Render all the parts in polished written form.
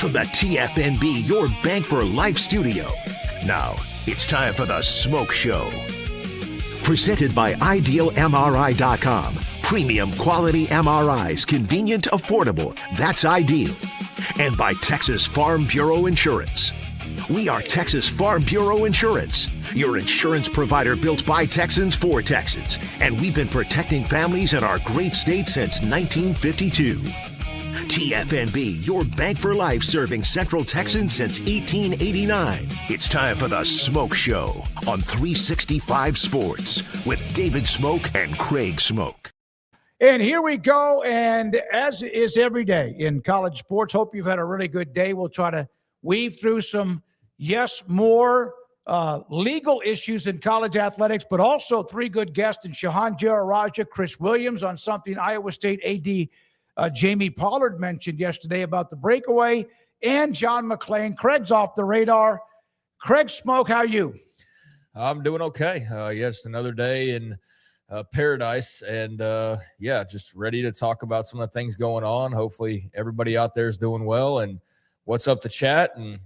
From the TFNB Your Bank for Life studio. Now, it's time for the SMOAK Show. Presented by IdealMRI.com. Premium quality MRIs, convenient, affordable. That's ideal. And by Texas Farm Bureau Insurance. We are Texas Farm Bureau Insurance, your insurance provider built by Texans for Texans. And we've been protecting families in our great state since 1952. TFNB, your bank for life, serving Central Texans since 1889. It's time for the SMOAK Show on 365 Sports with David Smoke and Craig Smoke. And here we go. And as is every day in college sports, hope you've had a really good day. We'll try to weave through some, more legal issues in college athletics, but also three good guests in Shahan Jaja, Chris Williams on something Iowa State AD Jamie Pollard mentioned yesterday about the breakaway, and John McClain. Craig's off the radar. Craig Smoke, how are you? I'm doing okay. Just another day in paradise, and just ready to talk about some of the things going on. Hopefully everybody out there is doing well, and what's up to chat, and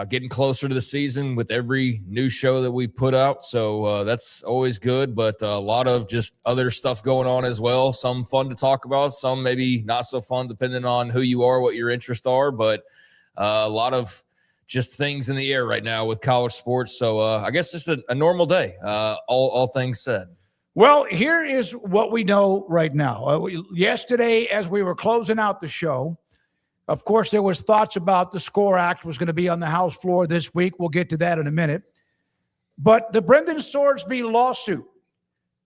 getting closer to the season with every new show that we put out. So that's always good, but a lot of just other stuff going on as well. Some fun to talk about, some maybe not so fun depending on who you are, what your interests are, but a lot of just things in the air right now with college sports. So I guess just a normal day, all things said. Well, here is what we know right now. Yesterday, as we were closing out the show, of course, there was thoughts about the SCORE Act was going to be on the House floor this week. We'll get to that in a minute. But the Brendan Sorsby lawsuit,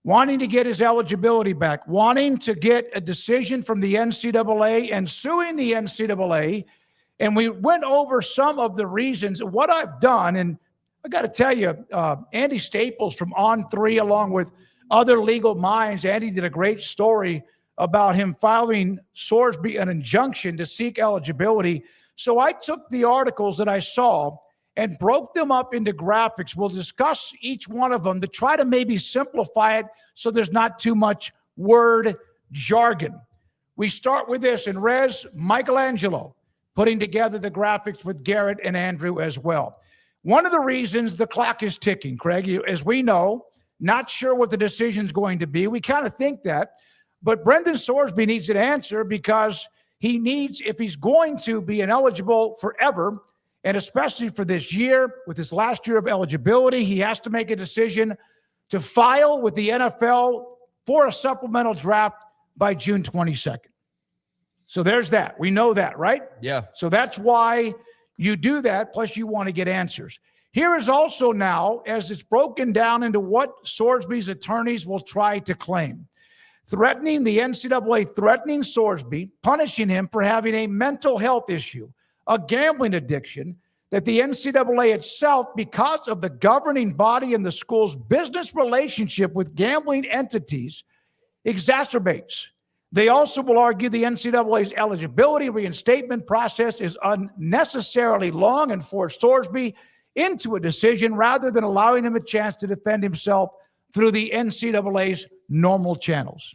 wanting to get his eligibility back, wanting to get a decision from the NCAA and suing the NCAA. And we went over some of the reasons. What I've done, and I got to tell you, Andy Staples from On3, along with other legal minds, Andy did a great story about him filing Sorsby an injunction to seek eligibility. So I took the articles that I saw and broke them up into graphics. We'll discuss each one of them to try to maybe simplify it so there's not too much word jargon. We start with this, and Rez Michelangelo putting together the graphics with Garrett and Andrew as well. One of the reasons the clock is ticking, Craig, as we know, not sure what the decision's going to be. We kind of think that. But Brendan Sorsby needs an answer because he needs, if he's going to be ineligible forever, and especially for this year, with his last year of eligibility, he has to make a decision to file with the NFL for a supplemental draft by June 22nd. So there's that. We know that, right? Yeah. So that's why you do that, plus you want to get answers. Here is also now, as it's broken down into what Sorsby's attorneys will try to claim. Threatening the NCAA, threatening Sorsby, punishing him for having a mental health issue, a gambling addiction that the NCAA itself, because of the governing body and the school's business relationship with gambling entities, exacerbates. They also will argue the NCAA's eligibility reinstatement process is unnecessarily long and force Sorsby into a decision rather than allowing him a chance to defend himself through the NCAA's normal channels.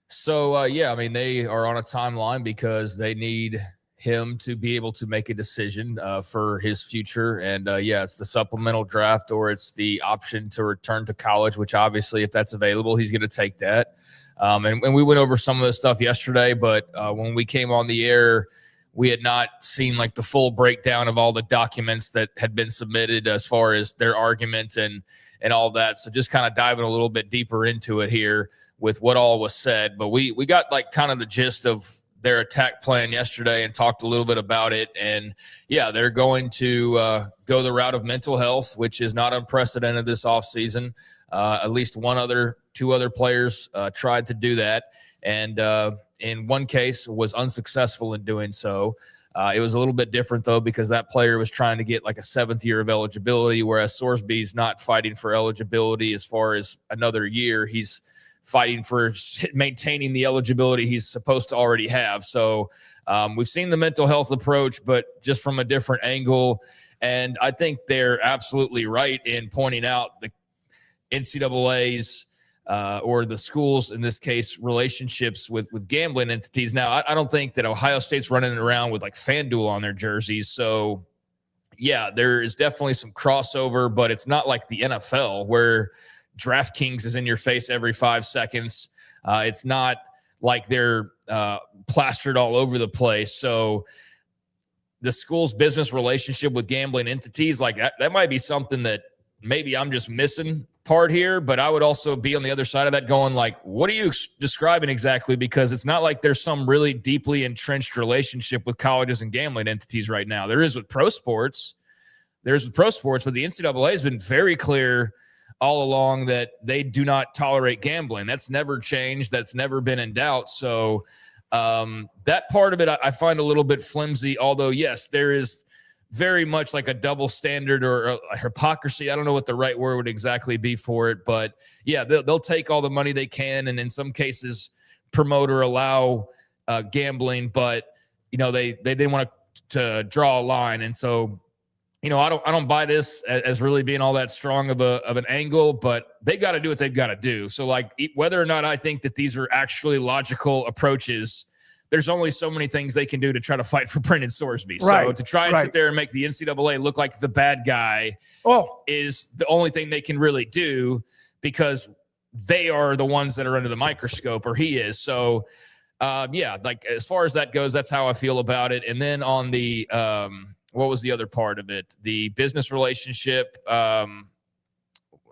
So, they are on a timeline because they need him to be able to make a decision for his future. And, it's the supplemental draft or it's the option to return to college, which obviously if that's available, he's going to take that. And we went over some of this stuff yesterday, but when we came on the air, we had not seen like the full breakdown of all the documents that had been submitted as far as their argument and all that. So just kind of diving a little bit deeper into it here with what all was said. But we got like kind of the gist of their attack plan yesterday and talked a little bit about it. And they're going to go the route of mental health, which is not unprecedented this offseason. At least two other players tried to do that. And in one case was unsuccessful in doing so. It was a little bit different, though, because that player was trying to get like a 7th year of eligibility, whereas Sorsby's not fighting for eligibility as far as another year. He's fighting for maintaining the eligibility he's supposed to already have. So we've seen the mental health approach, but just from a different angle. And I think they're absolutely right in pointing out the NCAA's or the schools, in this case, relationships with gambling entities. Now, I don't think that Ohio State's running around with like FanDuel on their jerseys. So, yeah, there is definitely some crossover, but it's not like the NFL where DraftKings is in your face every 5 seconds. It's not like they're plastered all over the place. So the school's business relationship with gambling entities, like that might be something that maybe I'm just missing part here, but I would also be on the other side of that going like, what are you describing exactly? Because it's not like there's some really deeply entrenched relationship with colleges and gambling entities right now. There is with pro sports. There's with pro sports, but the NCAA has been very clear all along that they do not tolerate gambling. That's never changed. That's never been in doubt. So that part of it I find a little bit flimsy, although, yes, there is very much like a double standard or a hypocrisy. I don't know what the right word would exactly be for it, but yeah, they'll take all the money they can, and in some cases promote or allow gambling, but they didn't want to draw a line. And so, I don't buy this as really being all that strong of an angle, but they got to do what they've got to do. So like whether or not I think that these are actually logical approaches, there's only so many things they can do to try to fight for Brendan Sorsby. Right, so to try and sit there and make the NCAA look like the bad guy is the only thing they can really do, because they are the ones that are under the microscope, or he is. So, like as far as that goes, that's how I feel about it. And then on the what was the other part of it? The business relationship.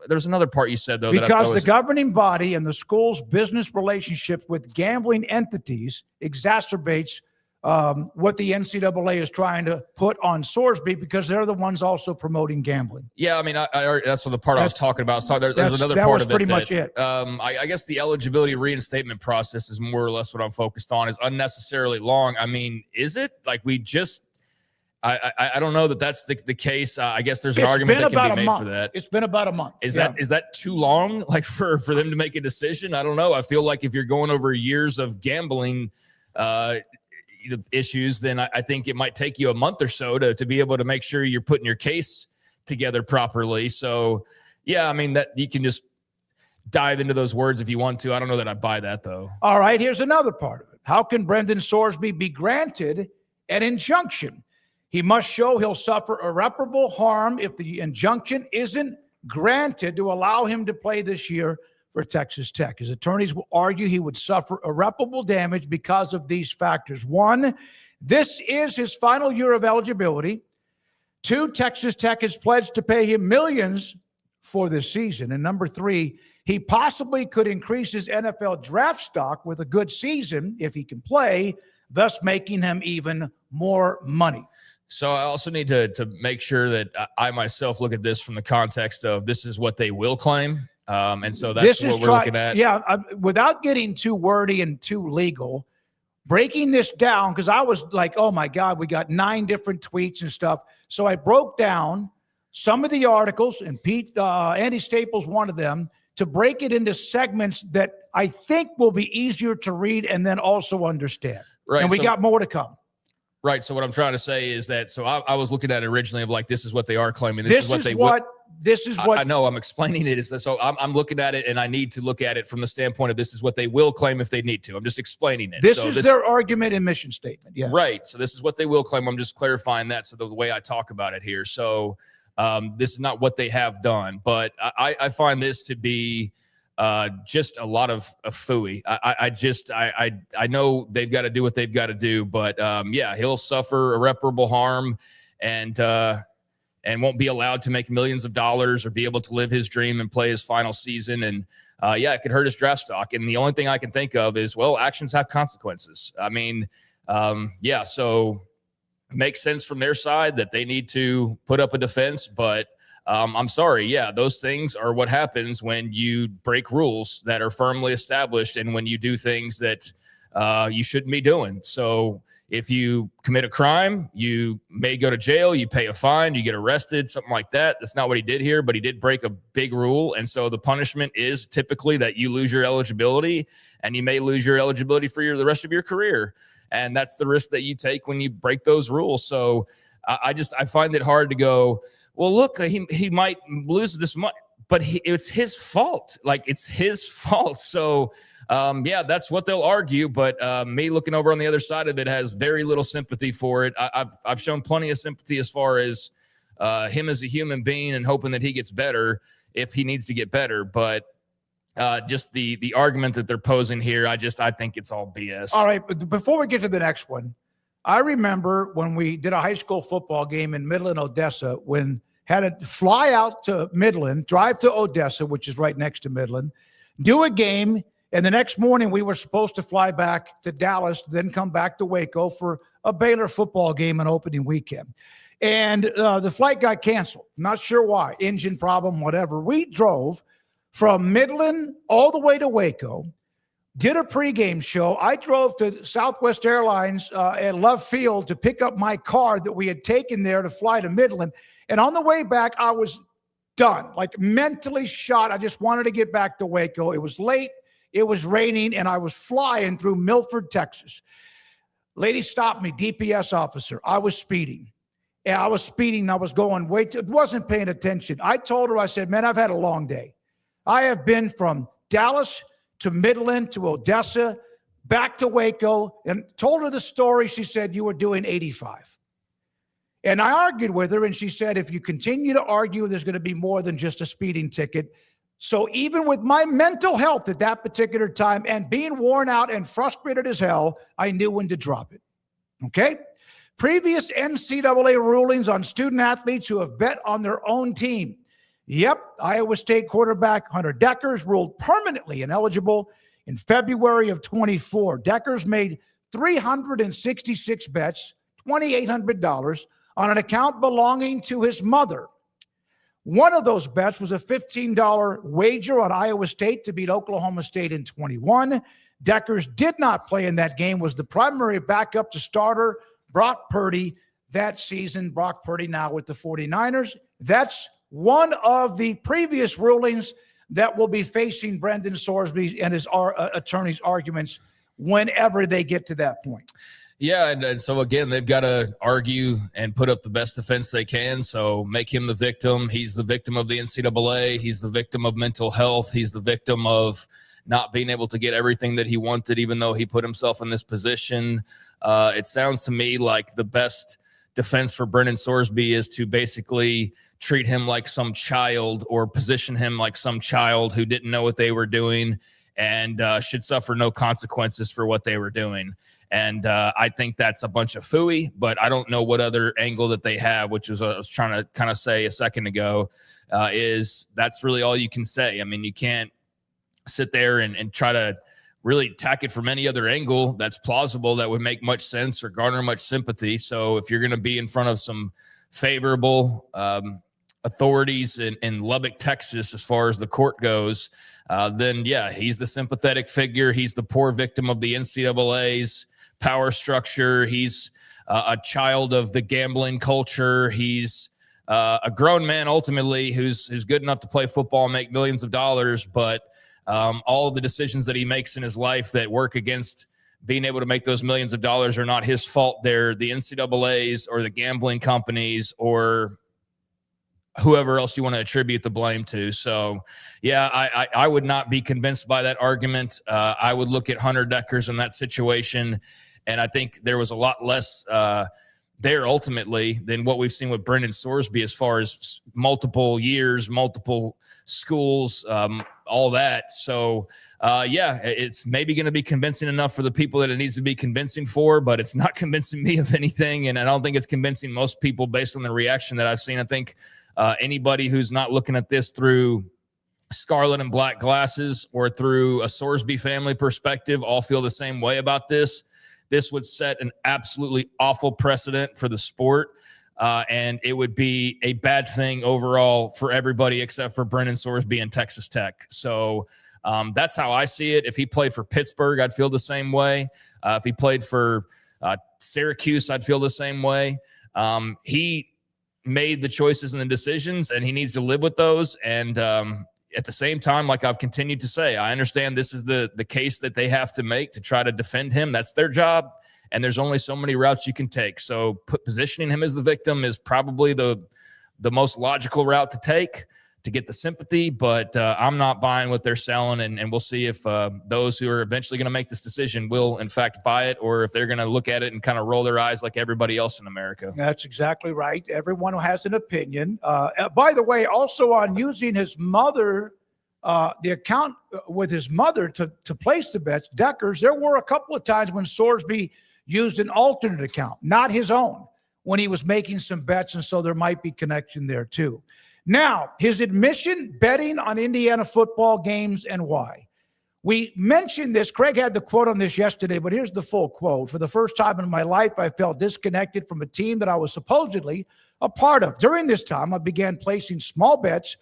There's another part you said, though. Because the governing body and the school's business relationship with gambling entities exacerbates what the NCAA is trying to put on Sorsby, because they're the ones also promoting gambling. Yeah, I mean, that's what the part I was talking about. There's another that part was of pretty it. Much it. I guess the eligibility reinstatement process is more or less what I'm focused on. Is unnecessarily long. I mean, is it? Like we just. I don't know that that's the case. I guess there's an argument that can be made for that. It's been about a month. Is that too long, like for them to make a decision? I don't know. I feel like if you're going over years of gambling issues, then I think it might take you a month or so to be able to make sure you're putting your case together properly. So, yeah, I mean, that you can just dive into those words if you want to. I don't know that I buy that, though. All right, here's another part of it. How can Brendan Sorsby be granted an injunction? He must show he'll suffer irreparable harm if the injunction isn't granted to allow him to play this year for Texas Tech. His attorneys will argue he would suffer irreparable damage because of these factors. 1, this is his final year of eligibility. 2, Texas Tech has pledged to pay him millions for this season. And number 3, he possibly could increase his NFL draft stock with a good season if he can play, thus making him even more money. So I also need to make sure that I myself look at this from the context of this is what they will claim. And so that's what we're looking at. Yeah, without getting too wordy and too legal, breaking this down, because I was like, oh, my God, we got 9 different tweets and stuff. So I broke down some of the articles, and Andy Staples, one of them, to break it into segments that I think will be easier to read and then also understand. Right. And we got more to come. Right. So what I'm trying to say is that, so I was looking at it originally of like, this is what they are claiming. This is what I know. I'm explaining it. So I'm looking at it, and I need to look at it from the standpoint of this is what they will claim if they need to. I'm just explaining it. This is their argument and mission statement. Yeah. Right. So this is what they will claim. I'm just clarifying that. So the way I talk about it here. So this is not what they have done, but I find this to be just a lot of phooey. I know they've got to do what they've got to do, but yeah, he'll suffer irreparable harm and won't be allowed to make millions of dollars or be able to live his dream and play his final season. And yeah, it could hurt his draft stock. And the only thing I can think of is, well, actions have consequences. I mean, yeah, so it makes sense from their side that they need to put up a defense, but I'm sorry. Yeah, those things are what happens when you break rules that are firmly established and when you do things that you shouldn't be doing. So if you commit a crime, you may go to jail, you pay a fine, you get arrested, something like that. That's not what he did here, but he did break a big rule. And so the punishment is typically that you lose your eligibility, and you may lose your eligibility for the rest of your career. And that's the risk that you take when you break those rules. So I find it hard to go, well, look, he might lose this much, but it's his fault. Like, it's his fault. So yeah, that's what they'll argue. But me looking over on the other side of it has very little sympathy for it. I've shown plenty of sympathy as far as him as a human being and hoping that he gets better if he needs to get better. But just the argument that they're posing here, I think it's all BS. All right, but before we get to the next one, I remember when we did a high school football game in Midland, Odessa, when had to fly out to Midland, drive to Odessa, which is right next to Midland, do a game. And the next morning, we were supposed to fly back to Dallas, then come back to Waco for a Baylor football game on opening weekend. And the flight got canceled. Not sure why. Engine problem, whatever. We drove from Midland all the way to Waco, did a pregame show. I drove to Southwest Airlines at Love Field to pick up my car that we had taken there to fly to Midland. And on the way back, I was done, like mentally shot. I just wanted to get back to Waco. It was late. It was raining, and I was flying through Milford, Texas. Lady stopped me, DPS officer. I was speeding. Yeah, I was speeding. I was going wasn't paying attention. I told her, I said, man, I've had a long day. I have been from Dallas to Midland to Odessa, back to Waco, and told her the story. She said, you were doing 85. And I argued with her, and she said, if you continue to argue, there's going to be more than just a speeding ticket. So even with my mental health at that particular time and being worn out and frustrated as hell, I knew when to drop it. Okay? Previous NCAA rulings on student athletes who have bet on their own team. Yep, Iowa State quarterback Hunter Deckers ruled permanently ineligible in February of 24. Deckers made 366 bets, $2,800, on an account belonging to his mother. One of those bets was a $15 wager on Iowa State to beat Oklahoma State in 21. Deckers did not play in that game, was the primary backup to starter Brock Purdy that season. Brock Purdy now with the 49ers. That's one of the previous rulings that will be facing Brendan Sorsby and his attorney's arguments whenever they get to that point. Yeah, and so, again, they've got to argue and put up the best defense they can. So make him the victim. He's the victim of the NCAA. He's the victim of mental health. He's the victim of not being able to get everything that he wanted, even though he put himself in this position. It sounds to me like the best defense for Brendan Sorsby is to basically treat him like some child, or position him like some child who didn't know what they were doing and should suffer no consequences for what they were doing. And I think that's a bunch of phooey, but I don't know what other angle that they have, which was I was trying to kind of say a second ago, is that's really all you can say. I mean, you can't sit there and try to really attack it from any other angle that's plausible that would make much sense or garner much sympathy. So if you're going to be in front of some favorable authorities in Lubbock, Texas, as far as the court goes, then, yeah, he's the sympathetic figure. He's the poor victim of the NCAA's power structure. He's a child of the gambling culture. He's a grown man, ultimately, who's good enough to play football and make millions of dollars, but all of the decisions that he makes in his life that work against being able to make those millions of dollars are not his fault. They're the NCAA's or the gambling companies or whoever else you want to attribute the blame to. So, yeah, I would not be convinced by that argument. I would look at Hunter Deckers in that situation, and I think there was a lot less there ultimately than what we've seen with Brendan Sorsby as far as multiple years, multiple schools, all that. So, yeah, it's maybe going to be convincing enough for the people that it needs to be convincing for, but it's not convincing me of anything, and I don't think it's convincing most people based on the reaction that I've seen. I think anybody who's not looking at this through scarlet and black glasses or through a Sorsby family perspective all feel the same way about this. This would set an absolutely awful precedent for the sport, and it would be a bad thing overall for everybody except for Brendan Sorsby and Texas Tech. So that's how I see it. If he played for Pittsburgh, I'd feel the same way. If he played for Syracuse, I'd feel the same way. He made the choices and the decisions, and he needs to live with those. And at the same time, like I've continued to say, I understand this is the case that they have to make to try to defend him. That's their job, and there's only so many routes you can take. So positioning him as the victim is probably the most logical route to take to get the sympathy, but I'm not buying what they're selling, and we'll see if those who are eventually going to make this decision will, in fact, buy it, or if they're going to look at it and kind of roll their eyes like everybody else in America. That's exactly right. Everyone has an opinion. By the way, also on using his mother, the account with his mother to place the bets, Decker's, there were a couple of times when Sorsby used an alternate account, not his own, when he was making some bets, and so there might be connection there too. Now, his admission, betting on Indiana football games and why. We mentioned this. Craig had the quote on this yesterday, but here's the full quote. For the first time in my life, I felt disconnected from a team that I was supposedly a part of. During this time, I began placing small bets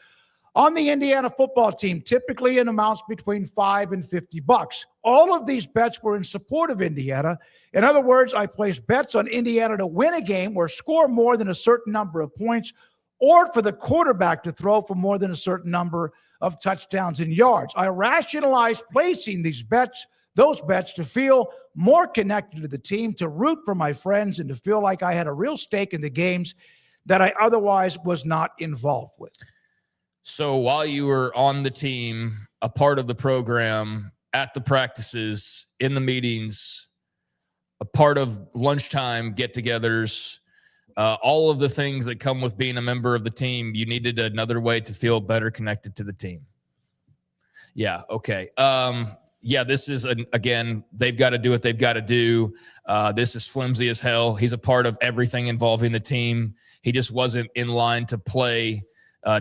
on the Indiana football team, typically in amounts between $5 and $50. All of these bets were in support of Indiana. In other words, I placed bets on Indiana to win a game or score more than a certain number of points, or for the quarterback to throw for more than a certain number of touchdowns and yards. I rationalized placing those bets to feel more connected to the team, to root for my friends, and to feel like I had a real stake in the games that I otherwise was not involved with. So while you were on the team, a part of the program, at the practices, in the meetings, a part of lunchtime get-togethers, all of the things that come with being a member of the team, you needed another way to feel better connected to the team. Yeah, okay. This is, again, they've got to do what they've got to do. This is flimsy as hell. He's a part of everything involving the team. He just wasn't in line to play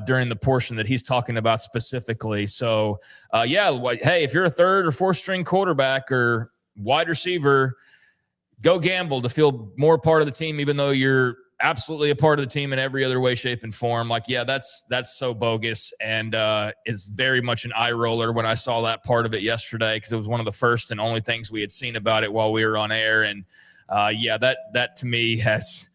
during the portion that he's talking about specifically. So, hey, if you're a third or fourth string quarterback or wide receiver, go gamble to feel more part of the team, even though you're absolutely a part of the team in every other way, shape, and form. Like, yeah, that's so bogus, and it's very much an eye roller when I saw that part of it yesterday, because it was one of the first and only things we had seen about it while we were on air. And that to me has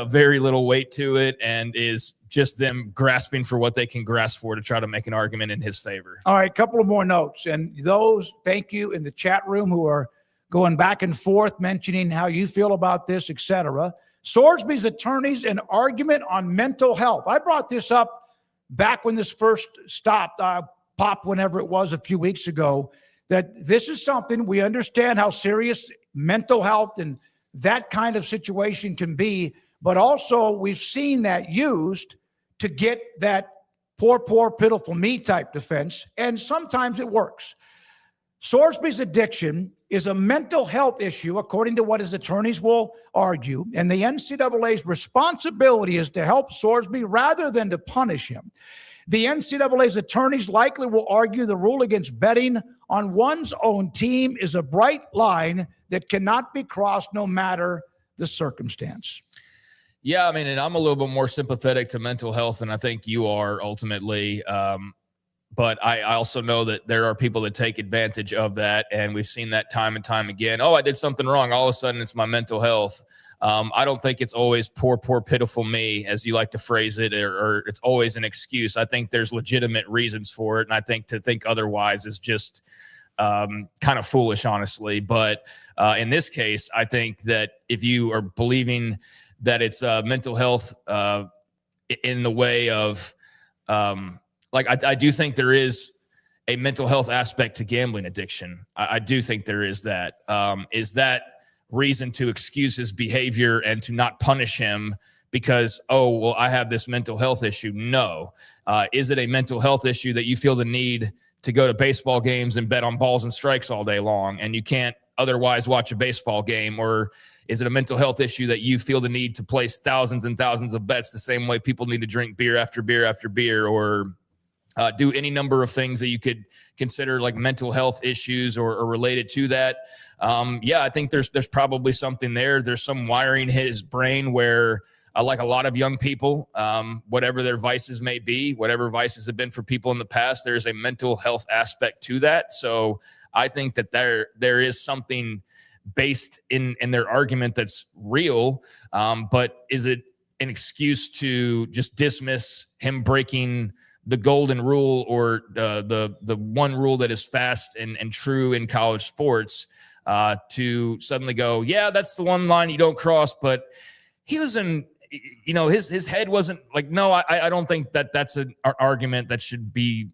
very little weight to it, and is just them grasping for what they can grasp for to try to make an argument in his favor. All right, a couple of more notes, and those, thank you, in the chat room who are going back and forth, mentioning how you feel about this, etc. Sorsby's attorneys, an argument on mental health. I brought this up back when this first popped, whenever it was a few weeks ago, that this is something we understand how serious mental health and that kind of situation can be, but also we've seen that used to get that poor, pitiful me type defense, and sometimes it works. Sorsby's addiction is a mental health issue, according to what his attorneys will argue, and the NCAA's responsibility is to help Sorsby rather than to punish him. The NCAA's attorneys likely will argue the rule against betting on one's own team is a bright line that cannot be crossed no matter the circumstance. Yeah, I mean, and I'm a little bit more sympathetic to mental health than I think you are ultimately. But I also know that there are people that take advantage of that, and we've seen that time and time again. Oh, I did something wrong. All of a sudden, it's my mental health. I don't think it's always poor, pitiful me, as you like to phrase it, or it's always an excuse. I think there's legitimate reasons for it, and I think to think otherwise is just kind of foolish, honestly. But in this case, I think that if you are believing that it's mental health in the way of I do think there is a mental health aspect to gambling addiction. I do think there is that. Is that reason to excuse his behavior and to not punish him because, I have this mental health issue? No. Is it a mental health issue that you feel the need to go to baseball games and bet on balls and strikes all day long and you can't otherwise watch a baseball game? Or is it a mental health issue that you feel the need to place thousands and thousands of bets the same way people need to drink beer after beer after beer, or do any number of things that you could consider like mental health issues or related to that? I think there's probably something there. There's some wiring in his brain where, like a lot of young people, whatever their vices may be, whatever vices have been for people in the past, there's a mental health aspect to that. So I think that there is something based in their argument that's real. But is it an excuse to just dismiss him breaking the golden rule or the one rule that is fast and true in college sports, to suddenly go, yeah, that's the one line you don't cross? But he was his head wasn't like, no, I don't think that's an argument that should be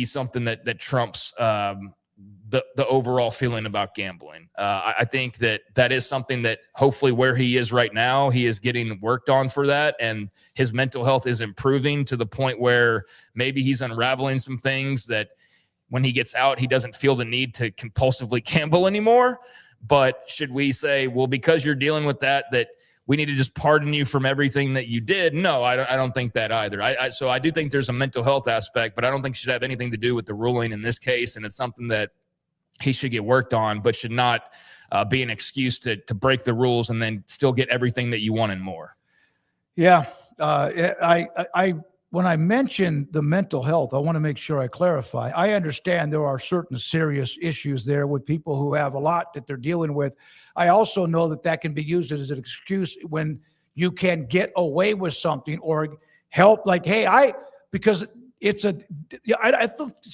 something that trumps the overall feeling about gambling. I think that is something that hopefully where he is right now, he is getting worked on for that. And his mental health is improving to the point where maybe he's unraveling some things that when he gets out, he doesn't feel the need to compulsively gamble anymore. But should we say, well, because you're dealing with that we need to just pardon you from everything that you did? No, I don't think that either. So I do think there's a mental health aspect, but I don't think it should have anything to do with the ruling in this case. And it's something that he should get worked on, but should not be an excuse to break the rules and then still get everything that you want and more. Yeah. When I mentioned the mental health, I want to make sure I clarify. I understand there are certain serious issues there with people who have a lot that they're dealing with. I also know that can be used as an excuse when you can get away with something or help, like, hey, because it's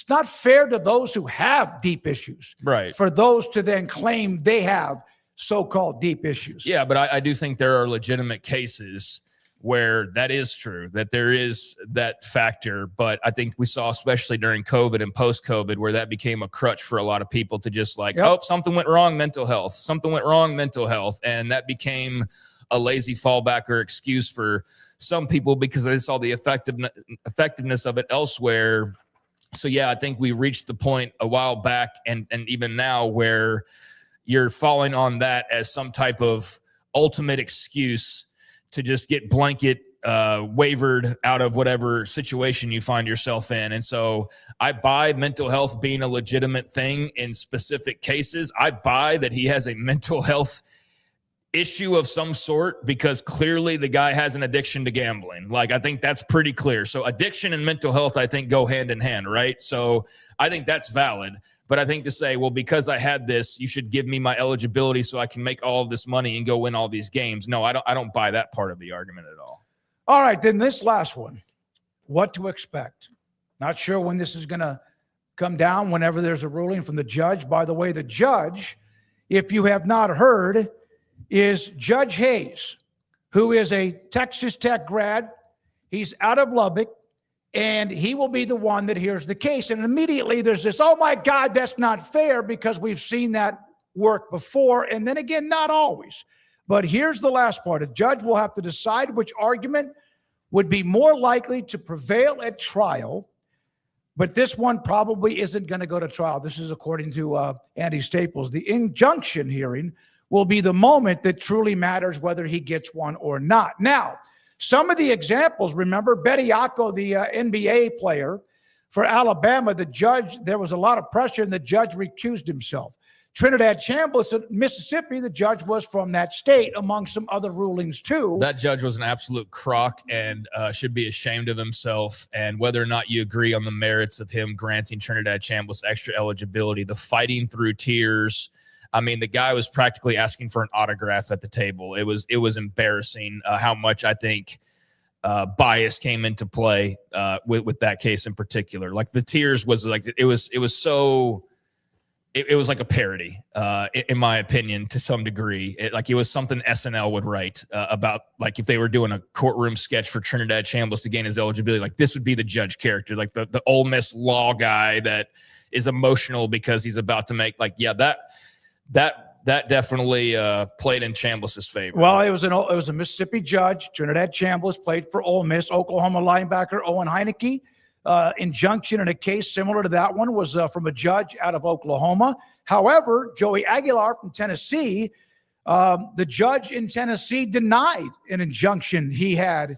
not fair to those who have deep issues, right? For those to then claim they have so-called deep issues. Yeah, but I do think there are legitimate cases where that is true, that there is that factor. But I think we saw, especially during COVID and post-COVID, where that became a crutch for a lot of people to just like, oh, something went wrong, mental health. Something went wrong, mental health. And that became a lazy fallback or excuse for some people because they saw the effectiveness of it elsewhere. So, yeah, I think we reached the point a while back and even now where you're falling on that as some type of ultimate excuse to just get blanket wavered out of whatever situation you find yourself in. And so I buy mental health being a legitimate thing in specific cases. I buy that he has a mental health issue of some sort because clearly the guy has an addiction to gambling. Like, I think that's pretty clear. So addiction and mental health, I think, go hand in hand, right? So I think that's valid. But I think to say, well, because I had this, you should give me my eligibility so I can make all of this money and go win all these games. No, I don't buy that part of the argument at all. All right, then this last one, what to expect. Not sure when this is going to come down, whenever there's a ruling from the judge. By the way, the judge, if you have not heard, is Judge Hayes, who is a Texas Tech grad. He's out of Lubbock. And he will be the one that hears the case. And immediately there's this, oh, my God, that's not fair, because we've seen that work before. And then again, not always. But here's the last part. A judge will have to decide which argument would be more likely to prevail at trial. But this one probably isn't going to go to trial. This is according to Andy Staples. The injunction hearing will be the moment that truly matters whether he gets one or not. Now, some of the examples, remember, Bediako, the NBA player for Alabama, the judge, there was a lot of pressure, and the judge recused himself. Trinidad Chambliss at Mississippi, the judge was from that state, among some other rulings too. That judge was an absolute crock and should be ashamed of himself. And whether or not you agree on the merits of him granting Trinidad Chambliss extra eligibility, the fighting through tears, I mean, the guy was practically asking for an autograph at the table. It was embarrassing how much I think bias came into play with that case in particular. Like, the tears was like, it was like a parody, in my opinion, to some degree. It was something SNL would write about, like, if they were doing a courtroom sketch for Trinidad Chambliss to gain his eligibility. Like, this would be the judge character, like the Ole Miss law guy that is emotional because he's about to make, like, yeah, that definitely played in Chambliss's favor. Well, it was a Mississippi judge. Trinidad Chambliss played for Ole Miss. Oklahoma linebacker Owen Heineke. Injunction in a case similar to that one was from a judge out of Oklahoma. However, Joey Aguilar from Tennessee, the judge in Tennessee denied an injunction he had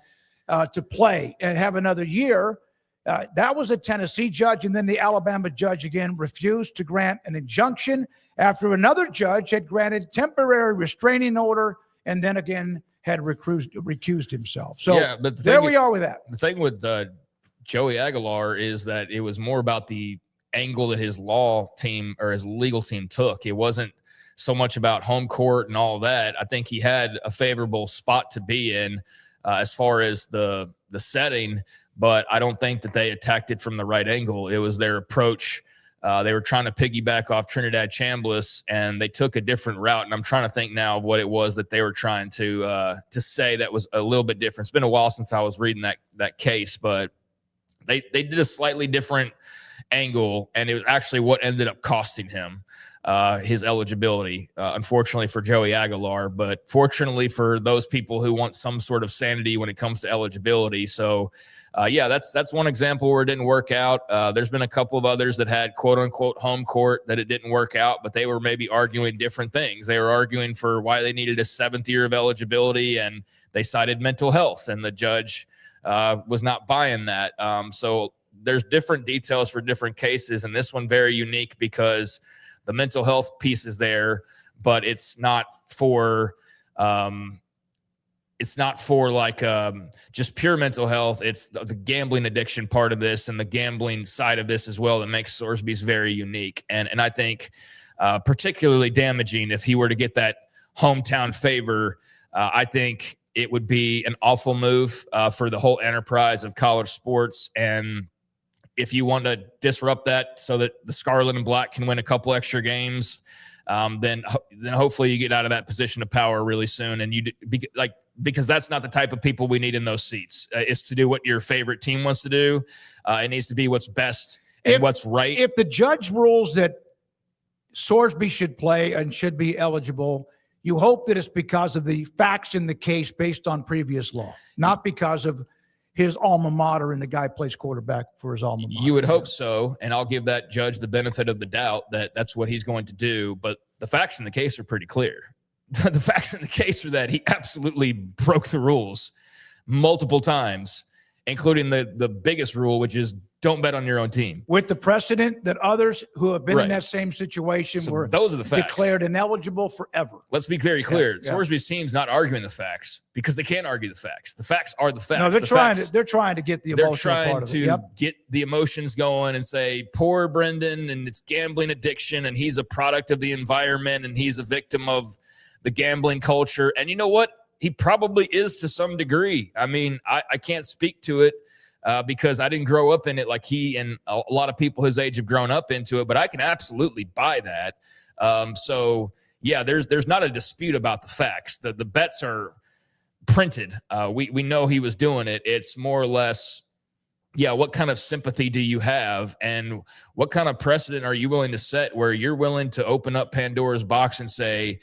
to play and have another year. That was a Tennessee judge, and then the Alabama judge again refused to grant an injunction after another judge had granted temporary restraining order and then again had recused himself. So yeah, but there we are with that. The thing with Joey Aguilar is that it was more about the angle that his law team or his legal team took. It wasn't so much about home court and all that. I think he had a favorable spot to be in as far as the setting, but I don't think that they attacked it from the right angle. It was their approach. They were trying to piggyback off Trinidad Chambliss, and they took a different route. And I'm trying to think now of what it was that they were trying to say that was a little bit different. It's been a while since I was reading that case, but they did a slightly different angle, and it was actually what ended up costing him his eligibility, unfortunately for Joey Aguilar, but fortunately for those people who want some sort of sanity when it comes to eligibility. So that's one example where it didn't work out. There's been a couple of others that had quote unquote home court that it didn't work out, but they were maybe arguing different things. They were arguing for why they needed a 7th year of eligibility, and they cited mental health, and the judge was not buying that. So there's different details for different cases, and this one very unique because the mental health piece is there, but it's not for just pure mental health. It's the gambling addiction part of this and the gambling side of this as well that makes Sorsby's very unique. And I think particularly damaging if he were to get that hometown favor. I think it would be an awful move for the whole enterprise of college sports. And if you want to disrupt that so that the Scarlet and Black can win a couple extra games, then hopefully you get out of that position of power really soon. And because that's not the type of people we need in those seats. Is to do what your favorite team wants to do. It needs to be what's best and what's right. If the judge rules that Sorsby should play and should be eligible, you hope that it's because of the facts in the case based on previous law, not because of his alma mater and the guy plays quarterback for his alma mater. You would hope so, and I'll give that judge the benefit of the doubt that that's what he's going to do, but the facts in the case are pretty clear. The facts in the case are that he absolutely broke the rules multiple times, including the biggest rule, which is don't bet on your own team. With the precedent that others who have been in that same situation were those are the facts. Declared ineligible forever. Let's be very clear. Yeah. Sorsby's team's not arguing the facts because they can't argue the facts. The facts are the facts. No, they're trying to get the emotional part of it. They're trying to get the emotions going and say, poor Brendan, and it's gambling addiction, and he's a product of the environment, and he's a victim of the gambling culture. And you know what? He probably is to some degree. I mean, I can't speak to it because I didn't grow up in it like he and a lot of people his age have grown up into it, but I can absolutely buy that. So yeah, there's not a dispute about the facts. The bets are printed. We know he was doing it. It's more or less, what kind of sympathy do you have, and what kind of precedent are you willing to set where you're willing to open up Pandora's box and say,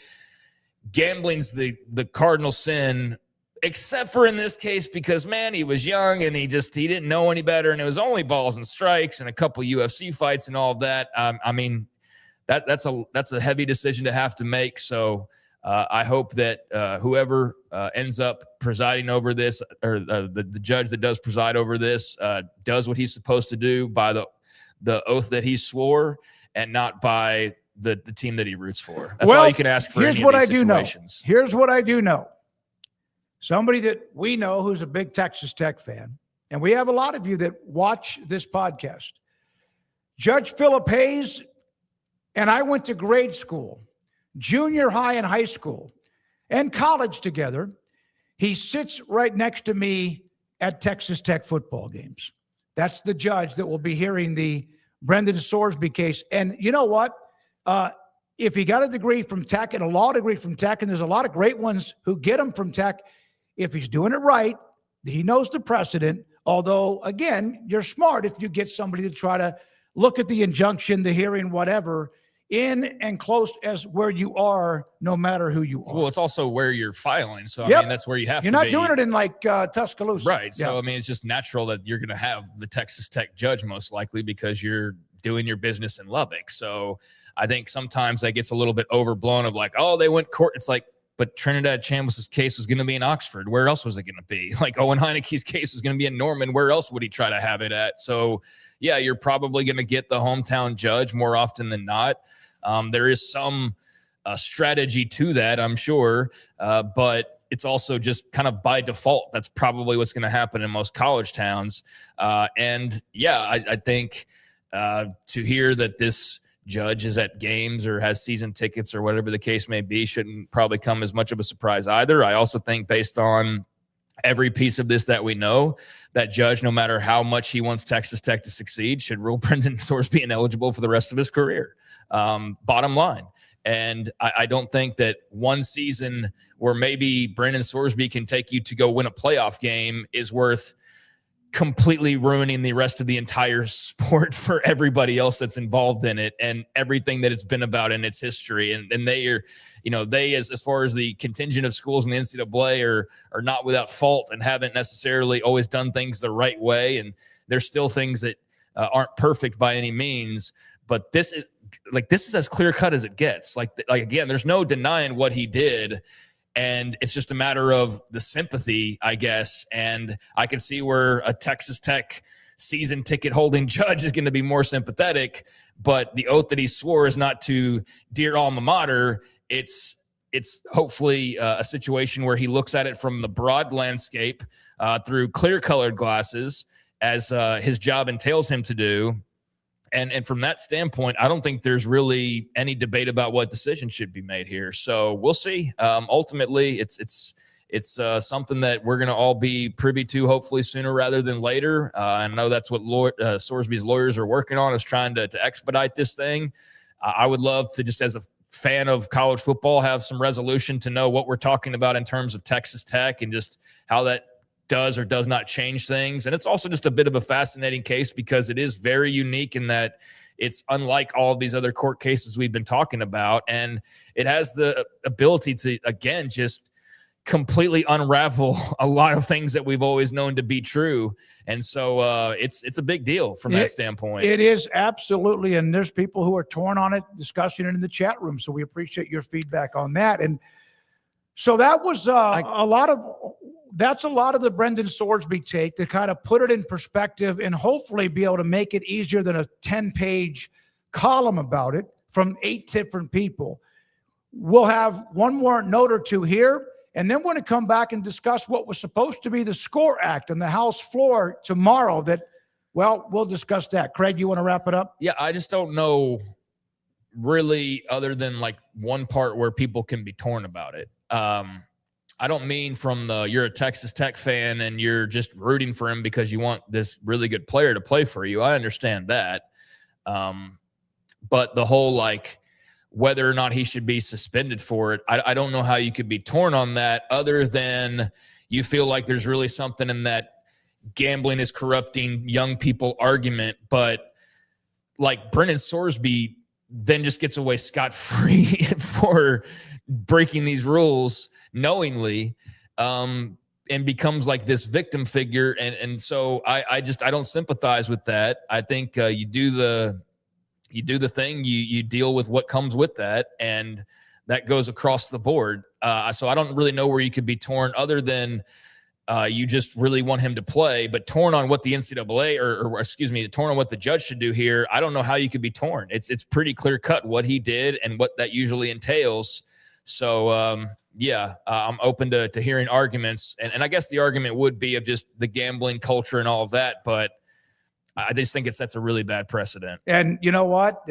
gambling's the cardinal sin, except for in this case because, man, he was young and he didn't know any better, and it was only balls and strikes and a couple UFC fights and all of that. I mean, that's a heavy decision to have to make. So I hope that whoever ends up presiding over this, or the judge that does preside over this, does what he's supposed to do by the oath that he swore, and not by the team that he roots for. That's all you can ask for. Here's what I do know. Here's what I do know. Somebody that we know who's a big Texas Tech fan, and we have a lot of you that watch this podcast. Judge Philip Hayes and I went to grade school, junior high and high school, and college together. He sits right next to me at Texas Tech football games. That's the judge that will be hearing the Brendan Sorsby case. And you know what? If he got a degree from Tech and a law degree from Tech, and there's a lot of great ones who get them from Tech, if he's doing it right, he knows the precedent. Although, again, you're smart if you get somebody to try to look at the injunction, the hearing, whatever, in and close as where you are, no matter who you are. Well, it's also where you're filing. So, I mean, that's where you have to be. You're not doing it in like Tuscaloosa. Right. So, I mean, it's just natural that you're going to have the Texas Tech judge most likely because you're doing your business in Lubbock. So I think sometimes that gets a little bit overblown of like, oh, they went court. It's like, but Trinidad Chambliss' case was going to be in Oxford. Where else was it going to be? Like Owen Heineke's case was going to be in Norman. Where else would he try to have it at? So, yeah, you're probably going to get the hometown judge more often than not. There is some strategy to that, I'm sure, but it's also just kind of by default. That's probably what's going to happen in most college towns. And, yeah, I think to hear that this Judge is at games or has season tickets or whatever the case may be shouldn't probably come as much of a surprise either. I also think based on every piece of this that we know, that Judge, no matter how much he wants Texas Tech to succeed, should rule Brendan Sorsby ineligible for the rest of his career. Bottom line. And I don't think that one season where maybe Brendan Sorsby can take you to go win a playoff game is worth completely ruining the rest of the entire sport for everybody else that's involved in it and everything that it's been about in its history. And they are, as far as the contingent of schools in the NCAA are not without fault and haven't necessarily always done things the right way. And there's still things that aren't perfect by any means, but this is as clear cut as it gets. Like again, there's no denying what he did. And it's just a matter of the sympathy, I guess. And I can see where a Texas Tech season ticket holding judge is going to be more sympathetic, but the oath that he swore is not to dear alma mater. It's hopefully a situation where he looks at it from the broad landscape through clear colored glasses as his job entails him to do. And from that standpoint, I don't think there's really any debate about what decision should be made here. So we'll see. Ultimately, it's something that we're going to all be privy to, hopefully sooner rather than later. I know that's what Sorsby's lawyers are working on, is trying to expedite this thing. I would love to, just as a fan of college football, have some resolution to know what we're talking about in terms of Texas Tech and just how that does or does not change things. And it's also just a bit of a fascinating case because it is very unique in that it's unlike all of these other court cases we've been talking about. And it has the ability to, again, just completely unravel a lot of things that we've always known to be true. And so it's a big deal from that standpoint. It is absolutely. And there's people who are torn on it, discussing it in the chat room. So we appreciate your feedback on that. And so that was that's a lot of the Brendan Sorsby take, to kind of put it in perspective and hopefully be able to make it easier than a 10-page column about it from 8 different people. We'll have one more note or two here, and then we're going to come back and discuss what was supposed to be the SCORE Act on the House floor tomorrow. We'll discuss that. Craig, you want to wrap it up? Yeah, I just don't know really, other than like one part where people can be torn about it. I don't mean from you're a Texas Tech fan and you're just rooting for him because you want this really good player to play for you. I understand that. But the whole, whether or not he should be suspended for it, I don't know how you could be torn on that, other than you feel like there's really something in that gambling is corrupting young people argument. But Brendan Sorsby then just gets away scot-free for breaking these rules knowingly, and becomes like this victim figure. And so I don't sympathize with that. I think you do the thing, you deal with what comes with that, and that goes across the board. So I don't really know where you could be torn, other than you just really want him to play, but torn on what the NCAA torn on what the judge should do here. I don't know how you could be torn. It's pretty clear cut what he did and what that usually entails. So, I'm open to hearing arguments. And I guess the argument would be of just the gambling culture and all of that. But I just think it sets a really bad precedent. And you know what?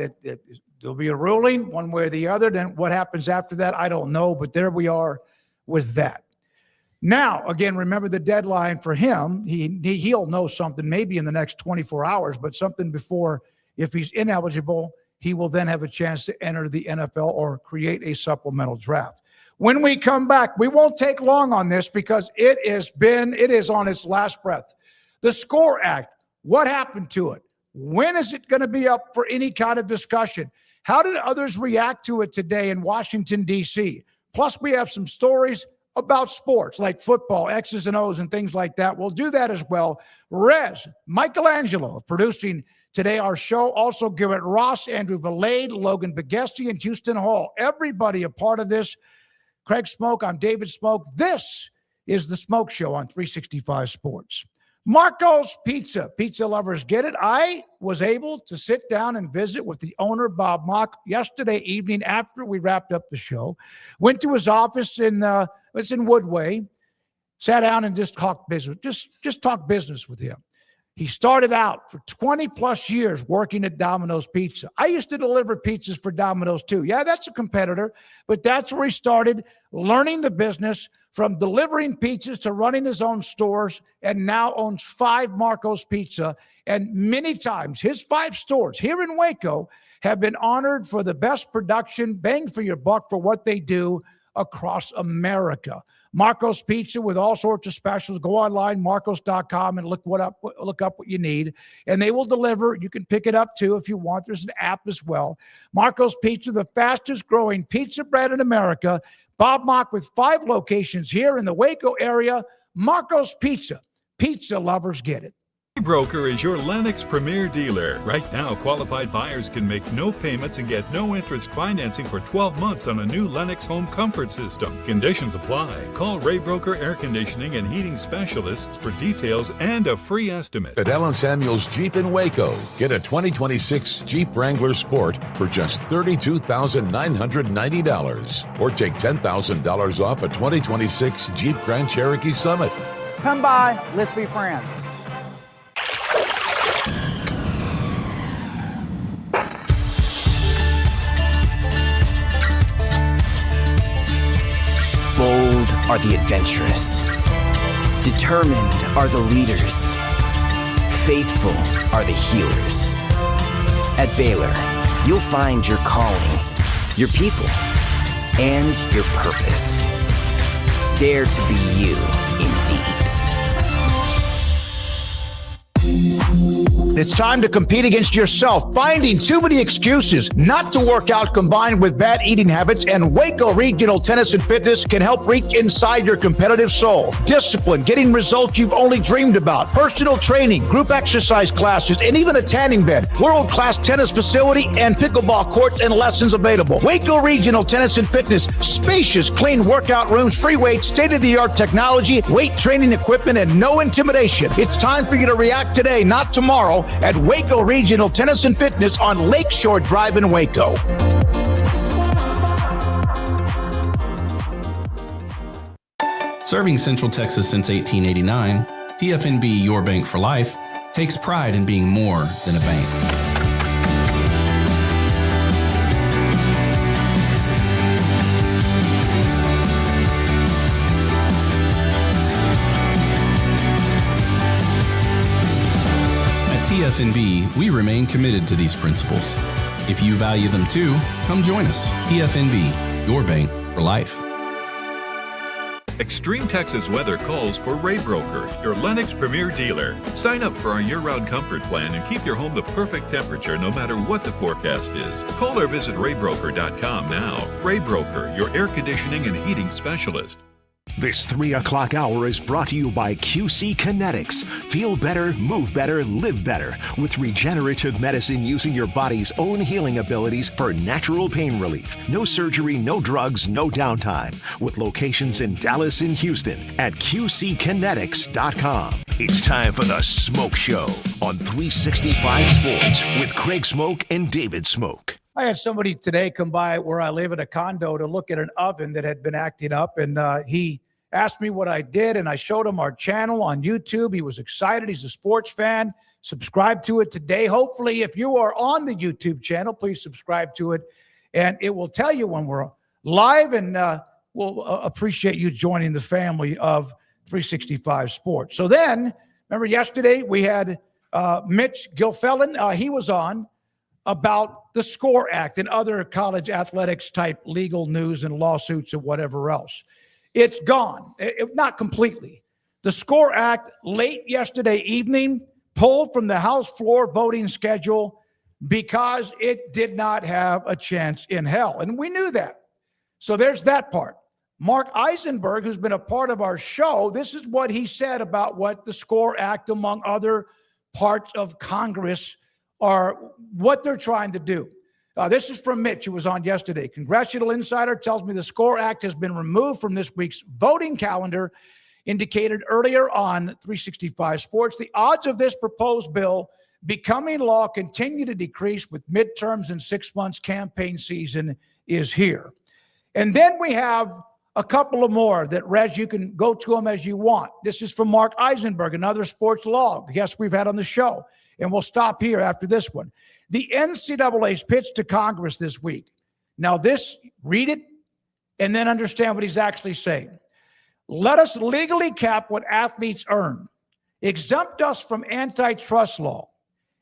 There'll be a ruling one way or the other. Then what happens after that, I don't know. But there we are with that. Now, again, remember the deadline for him. He'll know something maybe in the next 24 hours, but something before, if he's ineligible, he will then have a chance to enter the NFL or create a supplemental draft. When we come back, we won't take long on this because it is on its last breath. The SCORE Act, what happened to it? When is it going to be up for any kind of discussion? How did others react to it today in Washington, D.C.? Plus, we have some stories about sports like football, X's and O's and things like that. We'll do that as well. Rez, Michelangelo, producing today our show. Also, Garrett Ross, Andrew Valade, Logan Begesti, and Houston Hall. Everybody a part of this. Craig Smoke, I'm David Smoke. This is the Smoke Show on 365 Sports. Marco's Pizza. Pizza lovers get it. I was able to sit down and visit with the owner, Bob Mock, yesterday evening after we wrapped up the show. Went to his office it's in Woodway. Sat down and just talked business. Just talk business with him. He started out for 20 plus years working at Domino's Pizza. I used to deliver pizzas for Domino's too. Yeah, that's a competitor, but that's where he started learning the business, from delivering pizzas to running his own stores, and now owns 5 Marco's Pizza. And many times his 5 stores here in Waco have been honored for the best production, bang for your buck for what they do across America. Marco's Pizza with all sorts of specials. Go online, marcos.com, and look up what you need, and they will deliver. You can pick it up too if you want. There's an app as well. Marco's Pizza, the fastest growing pizza brand in America. Bob Mock with 5 locations here in the Waco area. Marco's Pizza. Pizza lovers get it. Broker is your Lennox Premier dealer. Right now, qualified buyers can make no payments and get no interest financing for 12 months on a new Lennox home comfort system. Conditions apply. Call Ray Broker Air Conditioning and Heating Specialists for details and a free estimate. At Allen Samuels Jeep in Waco, get a 2026 Jeep Wrangler Sport for just $32,990. Or take $10,000 off a 2026 Jeep Grand Cherokee Summit. Come by, let's be friends. Bold are the adventurous. Determined are the leaders. Faithful are the healers. At Baylor, you'll find your calling, your people, and your purpose. Dare to be you, indeed. It's time to compete against yourself, finding too many excuses not to work out combined with bad eating habits, and Waco Regional Tennis and Fitness can help reach inside your competitive soul. Discipline, getting results you've only dreamed about, personal training, group exercise classes, and even a tanning bed, world-class tennis facility, and pickleball courts and lessons available. Waco Regional Tennis and Fitness, spacious, clean workout rooms, free weights, state-of-the-art technology, weight training equipment, and no intimidation. It's time for you to react today, not tomorrow, at Waco Regional Tennis and Fitness on Lakeshore Drive in Waco. Serving Central Texas since 1889, TFNB Your Bank for Life takes pride in being more than a bank. TFNB, we remain committed to these principles. If you value them too, come join us. TFNB, your bank for life. Extreme Texas weather calls for Ray Broker, your Lennox Premier dealer. Sign up for our year-round comfort plan and keep your home the perfect temperature no matter what the forecast is. Call or visit raybroker.com now. Ray Broker, your air conditioning and heating specialist. This 3 o'clock hour is brought to you by QC Kinetics. Feel better, move better, live better with regenerative medicine using your body's own healing abilities for natural pain relief. No surgery, no drugs, no downtime. With locations in Dallas and Houston at QCkinetics.com. It's time for the Smoke Show on 365 Sports with Craig Smoke and David Smoke. I had somebody today come by where I live in a condo to look at an oven that had been acting up, and he asked me what I did, and I showed him our channel on YouTube. He was excited. He's a sports fan. Subscribe to it today. Hopefully, if you are on the YouTube channel, please subscribe to it, and it will tell you when we're live, and we'll appreciate you joining the family of 365 Sports. So then, remember yesterday we had Mitch Gilfellen. He was on about the SCORE Act and other college athletics type legal news and lawsuits and whatever else. It's gone, not completely. The SCORE Act late yesterday evening pulled from the House floor voting schedule because it did not have a chance in hell. And we knew that. So there's that part. Mark Eisenberg, who's been a part of our show, this is what he said about what the SCORE Act, among other parts of Congress, are what they're trying to do. This is from Mitch, who was on yesterday. Congressional Insider tells me the SCORE Act has been removed from this week's voting calendar, indicated earlier on 365 Sports. The odds of this proposed bill becoming law continue to decrease with midterms and 6 months campaign season is here. And then we have a couple of more that, Rez, you can go to them as you want. This is from Mark Eisenberg, another sports log, guest we've had on the show. And we'll stop here after this one. The NCAA's pitched to Congress this week. Now this, read it and then understand what he's actually saying. Let us legally cap what athletes earn. Exempt us from antitrust law.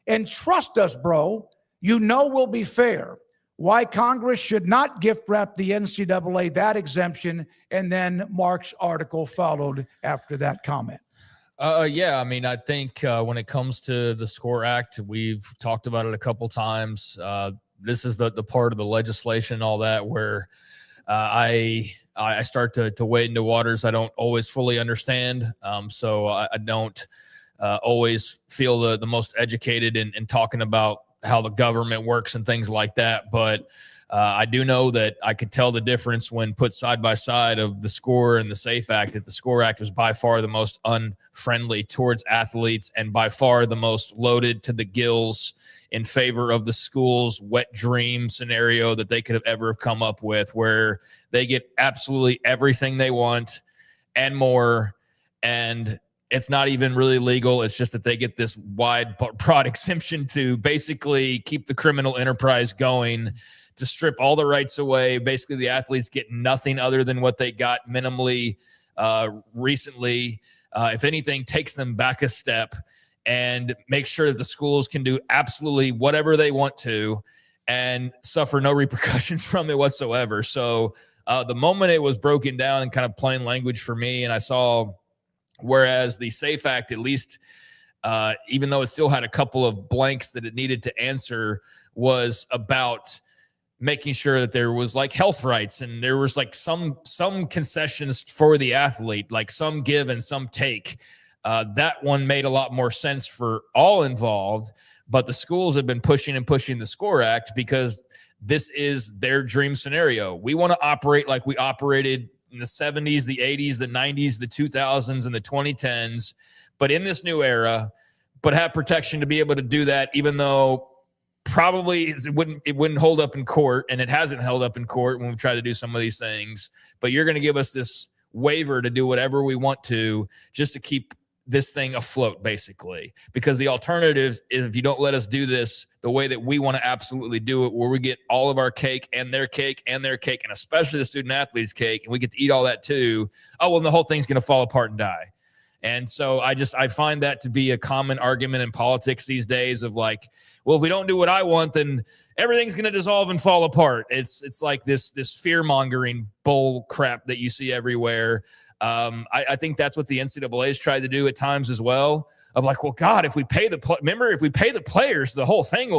And trust us, bro, you know we'll be fair. Why Congress should not gift wrap the NCAA that exemption, and then Mark's article followed after that comment. Yeah, I mean, I think when it comes to the SCORE Act, we've talked about it a couple times. This is the part of the legislation and all that where I start to wade into waters I don't always fully understand. So I don't always feel the most educated in talking about how the government works and things like that. But I do know that I could tell the difference when put side by side of the SCORE and the SAFE Act, that the SCORE Act was by far the most unfriendly towards athletes and by far the most loaded to the gills in favor of the school's wet dream scenario that they could have ever have come up with, where they get absolutely everything they want and more. And it's not even really legal. It's just that they get this wide, broad exemption to basically keep the criminal enterprise going, to strip all the rights away. Basically, the athletes get nothing other than what they got minimally recently. If anything, takes them back a step and make sure that the schools can do absolutely whatever they want to and suffer no repercussions from it whatsoever. So the moment it was broken down in kind of plain language for me, and I saw, whereas the SAFE Act, at least, even though it still had a couple of blanks that it needed to answer, was about making sure that there was like health rights and there was like some concessions for the athlete, like some give and some take. That one made a lot more sense for all involved, but the schools have been pushing the SCORE Act because this is their dream scenario. We want to operate like we operated in the 70s, the 80s, the 90s, the 2000s, and the 2010s, but in this new era, but have protection to be able to do that, even though probably it wouldn't hold up in court, and it hasn't held up in court when we try to do some of these things. But you're going to give us this waiver to do whatever we want to just to keep this thing afloat, basically, because the alternatives is if you don't let us do this the way that we want to absolutely do it, where we get all of our cake and their cake and their cake, and especially the student athletes' cake, and we get to eat all that too. Oh, well, the whole thing's going to fall apart and die. And so I find that to be a common argument in politics these days of like, well, if we don't do what I want, then everything's going to dissolve and fall apart. It's like this fear-mongering bull crap that you see everywhere. I think that's what the NCAA has tried to do at times as well, of like, well, God, if we pay if we pay the players, the whole thing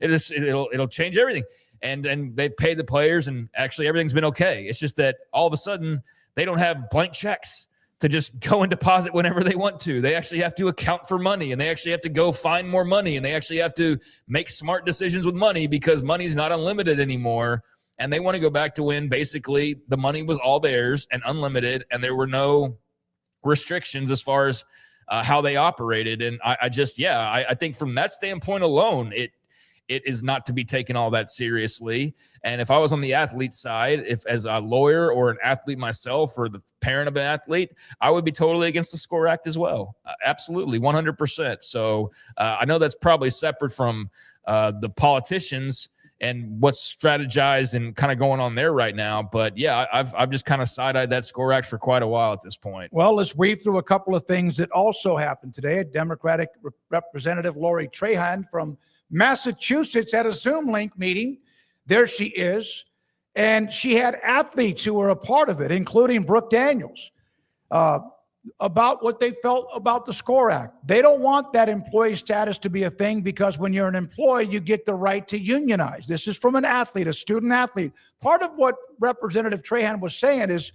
it'll change everything. And they pay the players, and actually everything's been okay. It's just that all of a sudden they don't have blank checks to just go and deposit whenever they want to. They actually have to account for money, and they actually have to go find more money, and they actually have to make smart decisions with money because money's not unlimited anymore. And they want to go back to when basically the money was all theirs and unlimited, and there were no restrictions as far as how they operated. And I think from that standpoint alone, it is not to be taken all that seriously. And if I was on the athlete side, if as a lawyer or an athlete myself or the parent of an athlete, I would be totally against the SCORE Act as well. Absolutely, 100%. So I know that's probably separate from the politicians and what's strategized and kind of going on there right now. But yeah, I've just kind of side-eyed that SCORE Act for quite a while at this point. Well, let's weave through a couple of things that also happened today. Democratic Representative Lori Trahan from Massachusetts had a Zoom link meeting. There she is. And she had athletes who were a part of it, including Brooke Daniels, about what they felt about the SCORE Act. They don't want that employee status to be a thing because when you're an employee, you get the right to unionize. This is from an athlete, a student athlete. Part of what Representative Trahan was saying is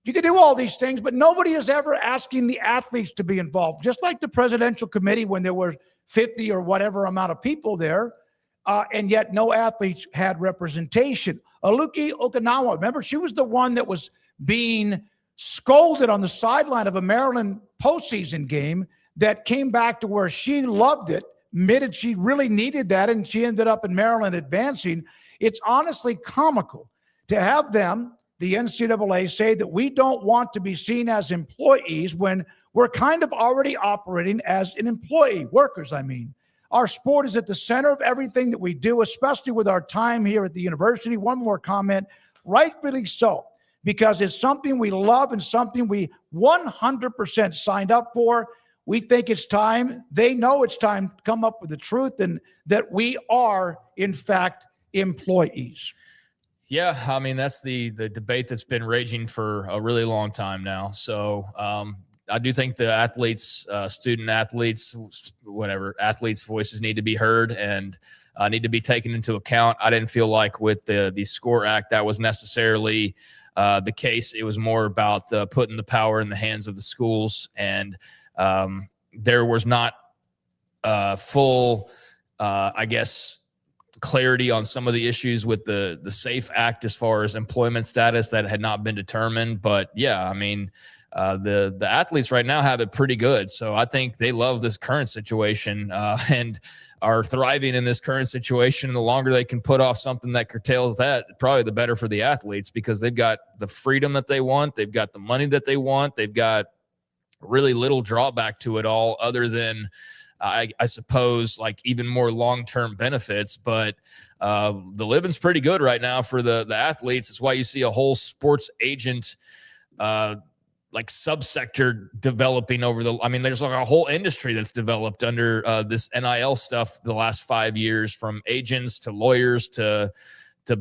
you can do all these things, but nobody is ever asking the athletes to be involved. Just like the presidential committee when there were 50 or whatever amount of people there, and yet no athletes had representation. Aluki Okinawa, remember, she was the one that was being scolded on the sideline of a Maryland postseason game that came back to where she loved it, admitted she really needed that, and she ended up in Maryland advancing. It's honestly comical to have them the NCAA say that we don't want to be seen as employees when we're kind of already operating as an employee, workers, I mean. Our sport is at the center of everything that we do, especially with our time here at the university. One more comment, rightfully so, because it's something we love and something we 100% signed up for. We think it's time. They know it's time to come up with the truth and that we are, in fact, employees. Yeah, I mean, that's the debate that's been raging for a really long time now. So I do think the athletes, student athletes, whatever, athletes' voices need to be heard and need to be taken into account. I didn't feel like with the SCORE Act that was necessarily the case. It was more about putting the power in the hands of the schools, and there was not full, I guess, clarity on some of the issues with the SAFE Act as far as employment status that had not been determined. But yeah, I mean, the athletes right now have it pretty good. So I think they love this current situation and are thriving in this current situation. And the longer they can put off something that curtails that, probably the better for the athletes, because they've got the freedom that they want. They've got the money that they want. They've got really little drawback to it all other than I suppose like even more long-term benefits, but the living's pretty good right now for the athletes. It's why you see a whole sports agent like subsector developing there's like a whole industry that's developed under this NIL stuff the last 5 years, from agents to lawyers to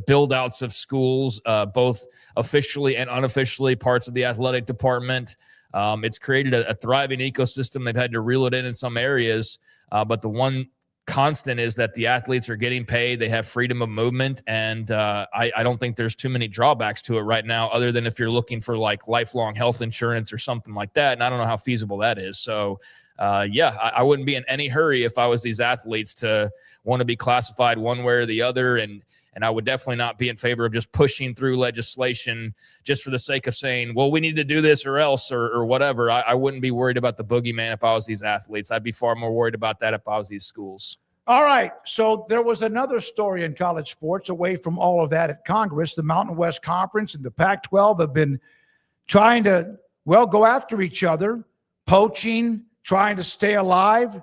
build outs of schools, both officially and unofficially, parts of the athletic department. It's created a thriving ecosystem. They've had to reel it in some areas, but the one constant is that the athletes are getting paid. They have freedom of movement, and I don't think there's too many drawbacks to it right now, other than if you're looking for like lifelong health insurance or something like that, and I don't know how feasible that is. So, I wouldn't be in any hurry if I was these athletes to want to be classified one way or the other, and I would definitely not be in favor of just pushing through legislation just for the sake of saying, well, we need to do this or else or whatever. I wouldn't be worried about the boogeyman if I was these athletes. I'd be far more worried about that if I was these schools. All right. So there was another story in college sports away from all of that at Congress. The Mountain West Conference and the Pac-12 have been trying to, go after each other, poaching, trying to stay alive,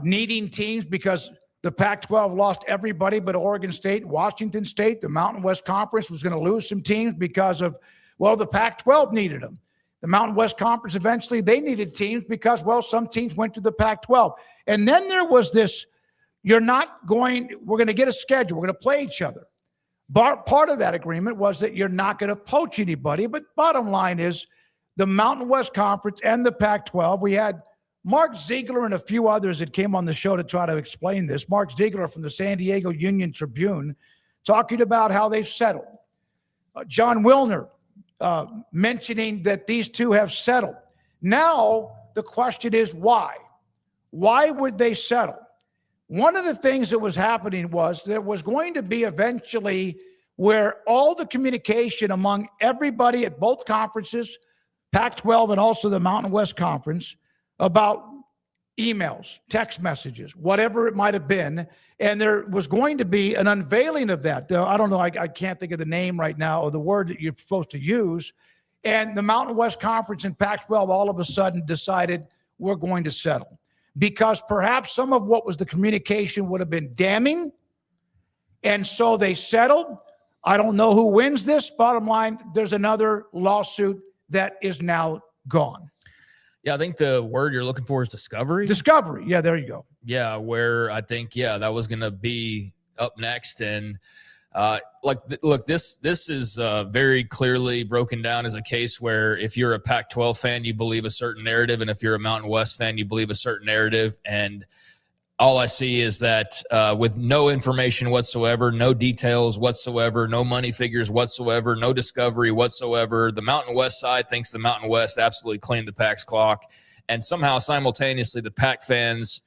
needing teams because the Pac-12 lost everybody but Oregon State, Washington State. The Mountain West Conference was going to lose some teams because of, the Pac-12 needed them. The Mountain West Conference, eventually, they needed teams because, some teams went to the Pac-12. And then there was this, we're going to get a schedule. We're going to play each other. Part of that agreement was that you're not going to poach anybody. But bottom line is the Mountain West Conference and the Pac-12, we had Mark Ziegler and a few others that came on the show to try to explain this. Mark Ziegler from the San Diego Union Tribune talking about how they've settled. John Wilner mentioning that these two have settled. Now the question is why? Why would they settle? One of the things that was happening was there was going to be eventually where all the communication among everybody at both conferences, Pac-12 and also the Mountain West Conference, about emails, text messages, whatever it might have been. And there was going to be an unveiling of that. I don't know, I can't think of the name right now or the word that you're supposed to use. And the Mountain West Conference and Pac-12 all of a sudden decided we're going to settle, because perhaps some of what was the communication would have been damning. And so they settled. I don't know who wins this. Bottom line, there's another lawsuit that is now gone. Yeah, I think the word you're looking for is discovery. Discovery. Yeah, there you go. Yeah, where I think, that was going to be up next. And look, this is very clearly broken down as a case where if you're a Pac-12 fan, you believe a certain narrative. And if you're a Mountain West fan, you believe a certain narrative. And all I see is that with no information whatsoever, no details whatsoever, no money figures whatsoever, no discovery whatsoever, the Mountain West side thinks the Mountain West absolutely cleaned the Pac's clock. And somehow simultaneously the Pac fans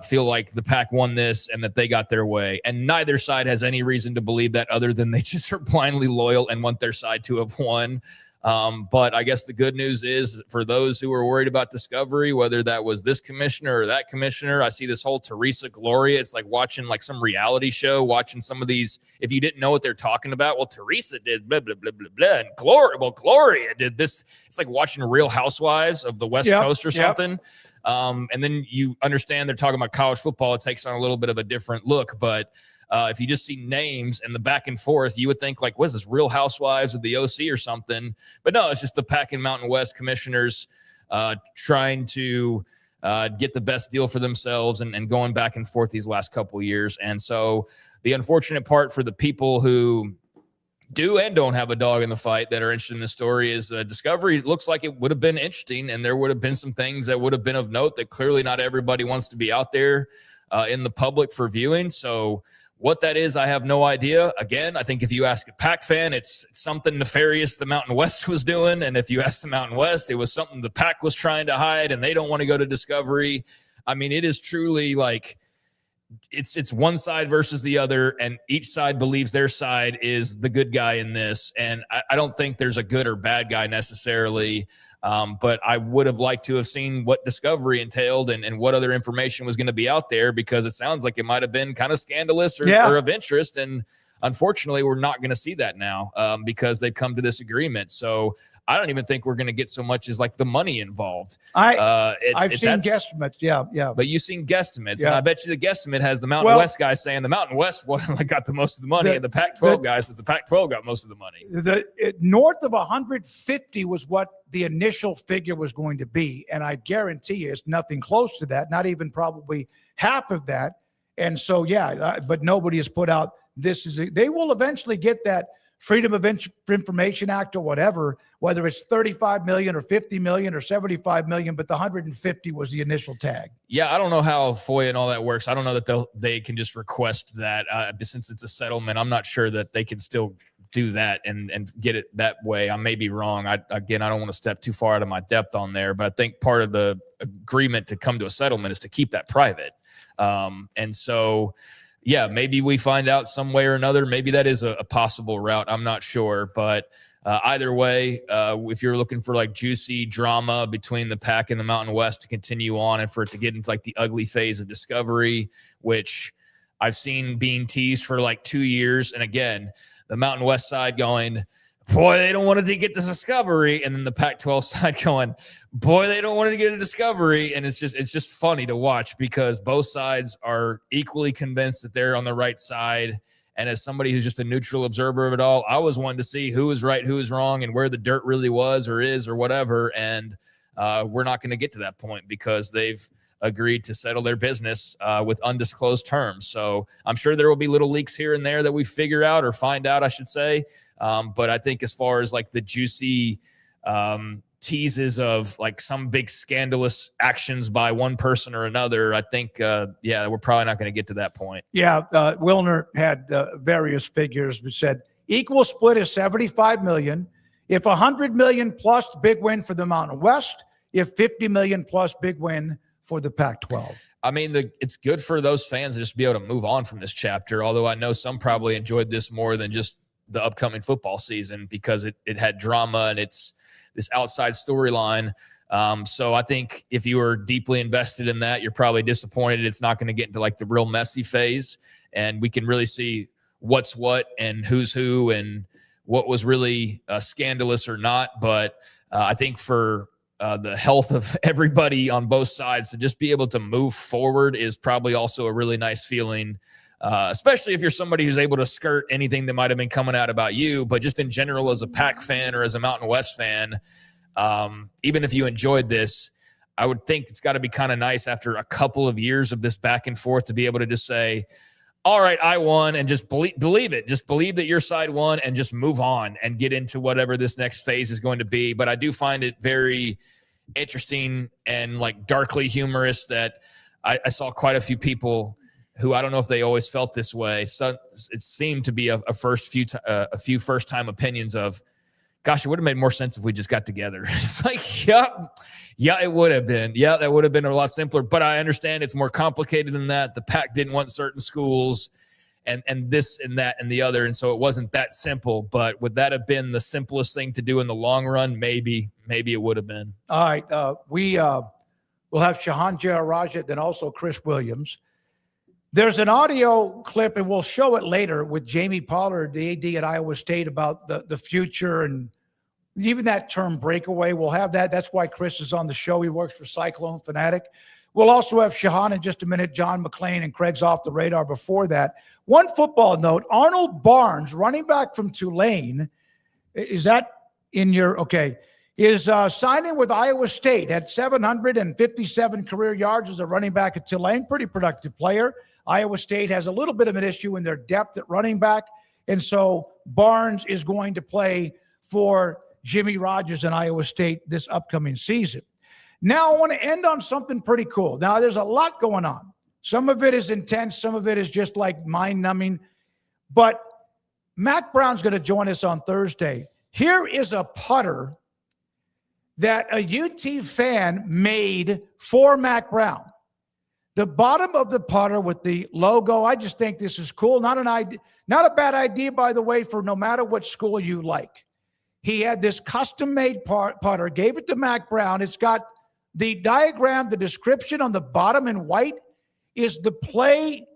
feel like the Pac won this and that they got their way. And neither side has any reason to believe that other than they just are blindly loyal and want their side to have won. But I guess the good news is for those who were worried about discovery, whether that was this commissioner or that commissioner, I see this whole Teresa Gloria. It's like watching like some reality show, watching some of these. If you didn't know what they're talking about, well, Teresa did blah, blah, blah, blah, blah. And Gloria did this. It's like watching Real Housewives of the West Coast or something. And then you understand they're talking about college football. It takes on a little bit of a different look, but if you just see names and the back and forth, you would think like, what is this, Real Housewives of the OC or something? But no, it's just the Pac and Mountain West commissioners trying to get the best deal for themselves and going back and forth these last couple of years. And so the unfortunate part for the people who do and don't have a dog in the fight that are interested in the story is discovery looks like it would have been interesting, and there would have been some things that would have been of note that clearly not everybody wants to be out there in the public for viewing. So what that is, I have no idea. Again, I think if you ask a Pac fan, it's something nefarious the Mountain West was doing. And if you ask the Mountain West, it was something the Pac was trying to hide and they don't want to go to discovery. I mean, it is truly like it's one side versus the other, and each side believes their side is the good guy in this. And I don't think there's a good or bad guy necessarily. But I would have liked to have seen what discovery entailed and what other information was going to be out there, because it sounds like it might have been kind of scandalous or of interest. And unfortunately, we're not going to see that now because they've come to this agreement. So I don't even think we're going to get so much as like the money involved. I've seen guesstimates. Yeah. But you've seen guesstimates. And I bet you the guesstimate has the Mountain West guy saying the Mountain West got the most of the money, and the Pac-12 guy says the Pac-12 got most of the money. North of 150 was what the initial figure was going to be. And I guarantee you it's nothing close to that, not even probably half of that. And so, but nobody has put out they will eventually get that Freedom of Information Act or whatever, whether it's 35 million or 50 million or 75 million, but the 150 was the initial tag. Yeah, I don't know how FOIA and all that works. I don't know that they can just request that since it's a settlement. I'm not sure that they can still do that and get it that way. I may be wrong. I don't want to step too far out of my depth on there, but I think part of the agreement to come to a settlement is to keep that private. And so, yeah, maybe we find out some way or another. Maybe that is a possible route. I'm not sure. But either way, if you're looking for like juicy drama between the Pac and the Mountain West to continue on and for it to get into like the ugly phase of discovery, which I've seen being teased for like 2 years. And again, the Mountain West side going, boy, they don't want to get this discovery. And then the Pac-12 side going, boy, they don't want to get a discovery. And it's just funny to watch because both sides are equally convinced that they're on the right side. And as somebody who's just a neutral observer of it all, I was wanting to see who is right, who is wrong, and where the dirt really was or is or whatever. And we're not going to get to that point because they've agreed to settle their business with undisclosed terms. So I'm sure there will be little leaks here and there that we figure out or find out, I should say. But I think as far as like the juicy teases of like some big scandalous actions by one person or another, I think, we're probably not going to get to that point. Yeah. Wilner had various figures that said equal split is 75 million. If 100 million plus big win for the Mountain West, if 50 million plus big win for the Pac-12. I mean, it's good for those fans to just be able to move on from this chapter. Although I know some probably enjoyed this more than just the upcoming football season because it had drama and it's this outside storyline. So I think if you were deeply invested in that, you're probably disappointed it's not going to get into like the real messy phase. And we can really see what's what and who's who and what was really scandalous or not. But I think for the health of everybody on both sides to just be able to move forward is probably also a really nice feeling. Especially if you're somebody who's able to skirt anything that might have been coming out about you, but just in general as a Pac fan or as a Mountain West fan, even if you enjoyed this, I would think it's got to be kind of nice after a couple of years of this back and forth to be able to just say, all right, I won, and just believe it. Just believe that your side won and just move on and get into whatever this next phase is going to be. But I do find it very interesting and like darkly humorous that I saw quite a few people who I don't know if they always felt this way. So it seemed to be a few first-time opinions of, gosh, it would have made more sense if we just got together. It's like, yeah, it would have been. Yeah, that would have been a lot simpler. But I understand it's more complicated than that. The Pac didn't want certain schools. and this and that and the other. And so it wasn't that simple, but would that have been the simplest thing to do in the long run? Maybe it would have been. All right. We'll have Shahan Jaja, then also Chris Williams. There's an audio clip, and we'll show it later with Jamie Pollard, the AD at Iowa State, about the future and even that term breakaway. We'll have that. That's why Chris is on the show. He works for Cyclone Fanatic. We'll also have Shahan in just a minute, John McClain, and Craig's off the radar before that. One football note, Arnold Barnes, running back from Tulane, is that in your – okay – is signing with Iowa State. Had 757 career yards as a running back at Tulane. Pretty productive player. Iowa State has a little bit of an issue in their depth at running back. And so Barnes is going to play for Jimmy Rogers in Iowa State this upcoming season. Now I want to end on something pretty cool. Now there's a lot going on. Some of it is intense. Some of it is just like mind-numbing. But Mac Brown's going to join us on Thursday. Here is a putter that a UT fan made for Mac Brown. The bottom of the putter with the logo, I just think this is cool. Not a bad idea, by the way, for no matter what school you like. He had this custom-made putter, gave it to Mac Brown. It's got the diagram, the description on the bottom in white is the play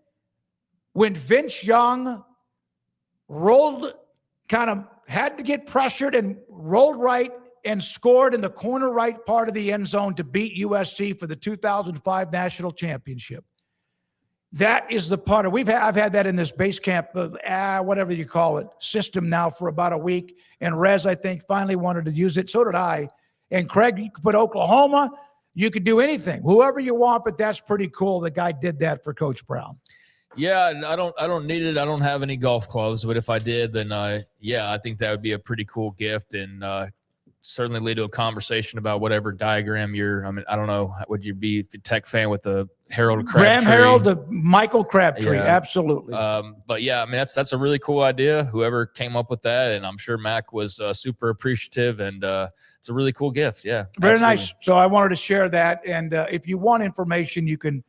when Vince Young rolled, kind of had to get pressured and rolled right, and scored in the corner right part of the end zone to beat USC for the 2005 national championship. That is the putter. I've had that in this base camp, whatever you call it, system now for about a week. And Rez, I think, finally wanted to use it. So did I. And Craig, you could put Oklahoma. You could do anything, whoever you want, but that's pretty cool. The guy did that for Coach Brown. Yeah, I don't need it. I don't have any golf clubs, but if I did, then I think that would be a pretty cool gift, and certainly lead to a conversation about whatever diagram I don't know, would you be a Tech fan with the Harold Crabtree? Graham Harold, the Michael Crabtree, absolutely. But yeah, I mean, that's a really cool idea, whoever came up with that, and I'm sure Mac was super appreciative, and it's a really cool gift. Yeah. Very nice. So I wanted to share that, and if you want information, you can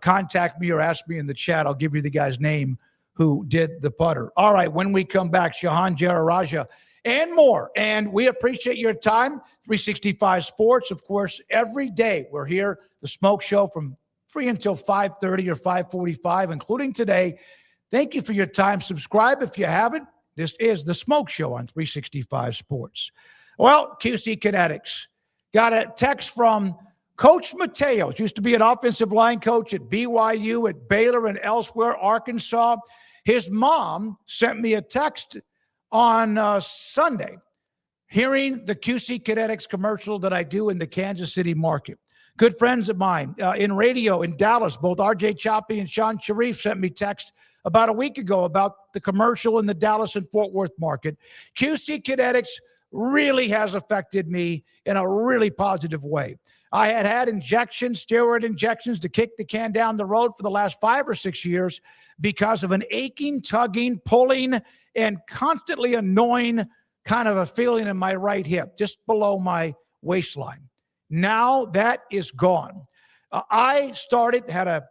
contact me or ask me in the chat. I'll give you the guy's name who did the putter. All right, when we come back, Shahan Jaja and more. And we appreciate your time. 365 Sports, of course, every day we're here, the Smoke Show from 3 until 5:30 or 5:45, including today. Thank you for your time. Subscribe if you haven't. This is the Smoke Show on 365 Sports. Well, QC Kinetics. Got a text from Coach Mateos, used to be an offensive line coach at BYU, at Baylor, and elsewhere, Arkansas. His mom sent me a text on Sunday, hearing the QC Kinetics commercial that I do in the Kansas City market. Good friends of mine in radio in Dallas, both RJ Choppy and Sean Sharif sent me text about a week ago about the commercial in the Dallas and Fort Worth market. QC Kinetics really has affected me in a really positive way. I had injections, steroid injections to kick the can down the road for the last 5 or 6 years because of an aching, tugging, pulling, and constantly annoying kind of a feeling in my right hip, just below my waistline. Now that is gone. I had a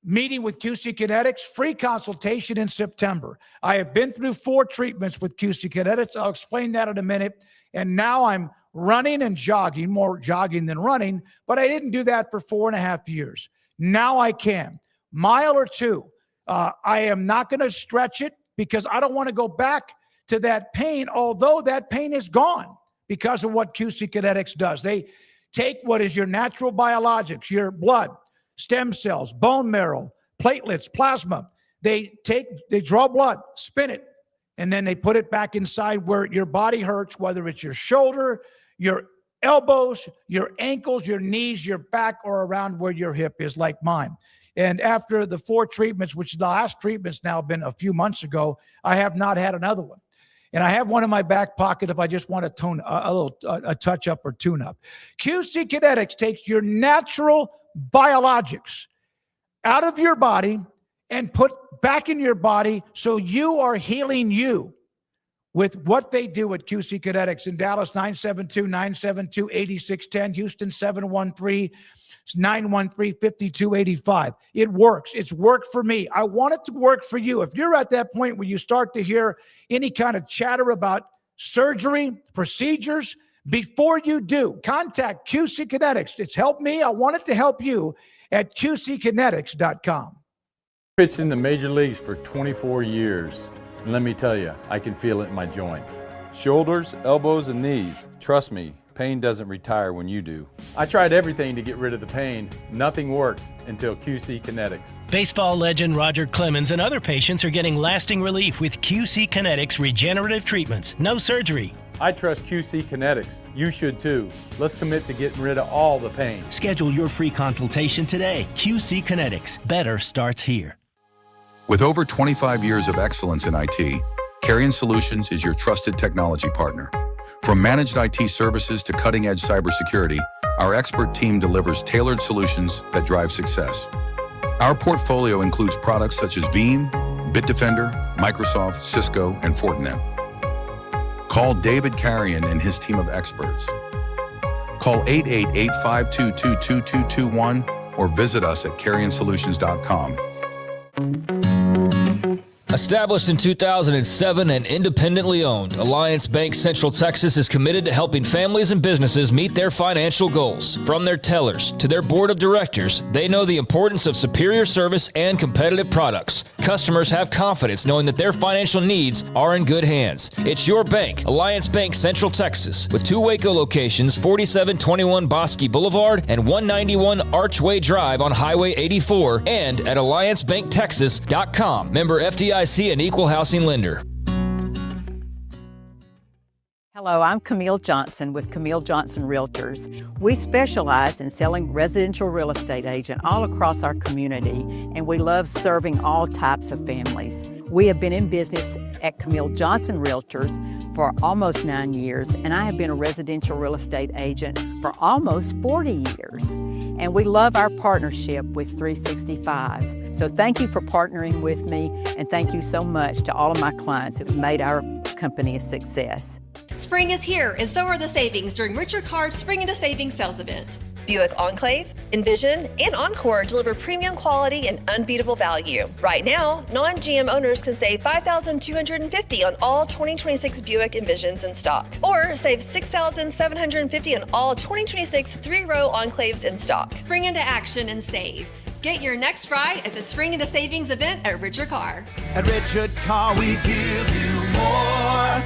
meeting with QC Kinetics, free consultation in September. I have been through 4 treatments with QC Kinetics. I'll explain that in a minute. And now I'm running and jogging, more jogging than running, but I didn't do that for 4.5 years. Now I can. Mile or 2. I am not going to stretch it because I don't want to go back to that pain, although that pain is gone because of what QC Kinetics does. They take what is your natural biologics, your blood, stem cells, bone marrow, platelets, plasma. They draw blood, spin it, and then they put it back inside where your body hurts, whether it's your shoulder, your elbows, your ankles, your knees, your back, or around where your hip is, like mine. And after the 4 treatments, which the last treatment's now been a few months ago, I have not had another one. And I have one in my back pocket if I just want to a touch-up or tune-up. QC Kinetics takes your natural biologics out of your body and put back in your body so you are healing you with what they do at QC Kinetics. In Dallas, 972-972-8610. Houston, 713-913-5285. It works. It's worked for me. I want it to work for you. If you're at that point where you start to hear any kind of chatter about surgery, procedures, before you do, contact QC Kinetics. It's helped me. I want it to help you at QCkinetics.com. Pitched in the major leagues for 24 years. And let me tell you, I can feel it in my joints. Shoulders, elbows, and knees. Trust me, pain doesn't retire when you do. I tried everything to get rid of the pain. Nothing worked until QC Kinetics. Baseball legend Roger Clemens and other patients are getting lasting relief with QC Kinetics regenerative treatments. No surgery. I trust QC Kinetics. You should too. Let's commit to getting rid of all the pain. Schedule your free consultation today. QC Kinetics. Better starts here. With over 25 years of excellence in IT, Carrion Solutions is your trusted technology partner. From managed IT services to cutting-edge cybersecurity, our expert team delivers tailored solutions that drive success. Our portfolio includes products such as Veeam, Bitdefender, Microsoft, Cisco, and Fortinet. Call David Carrion and his team of experts. Call 888-522-2221 or visit us at carrionsolutions.com. Established in 2007 and independently owned, Alliance Bank Central Texas is committed to helping families and businesses meet their financial goals. From their tellers to their board of directors, they know the importance of superior service and competitive products. Customers have confidence knowing that their financial needs are in good hands. It's your bank, Alliance Bank Central Texas, with 2 Waco locations, 4721 Bosque Boulevard and 191 Archway Drive on Highway 84, and at alliancebanktexas.com. Member FDIC, an equal housing lender. Hello, I'm Camille Johnson with Camille Johnson Realtors. We specialize in selling residential real estate agent all across our community, and we love serving all types of families. We have been in business at Camille Johnson Realtors for almost 9 years, and I have been a residential real estate agent for almost 40 years. And we love our partnership with 365. So thank you for partnering with me, and thank you so much to all of my clients who have made our company a success. Spring is here, and so are the savings during Richard Card's Spring into Savings sales event. Buick Enclave, Envision, and Encore deliver premium quality and unbeatable value. Right now, non-GM owners can save $5,250 on all 2026 Buick Envisions in stock, or save $6,750 on all 2026 3-row Enclaves in stock. Spring into action and save. Get your next ride at the Spring into Savings event at Richard Carr. At Richard Carr, we give you more.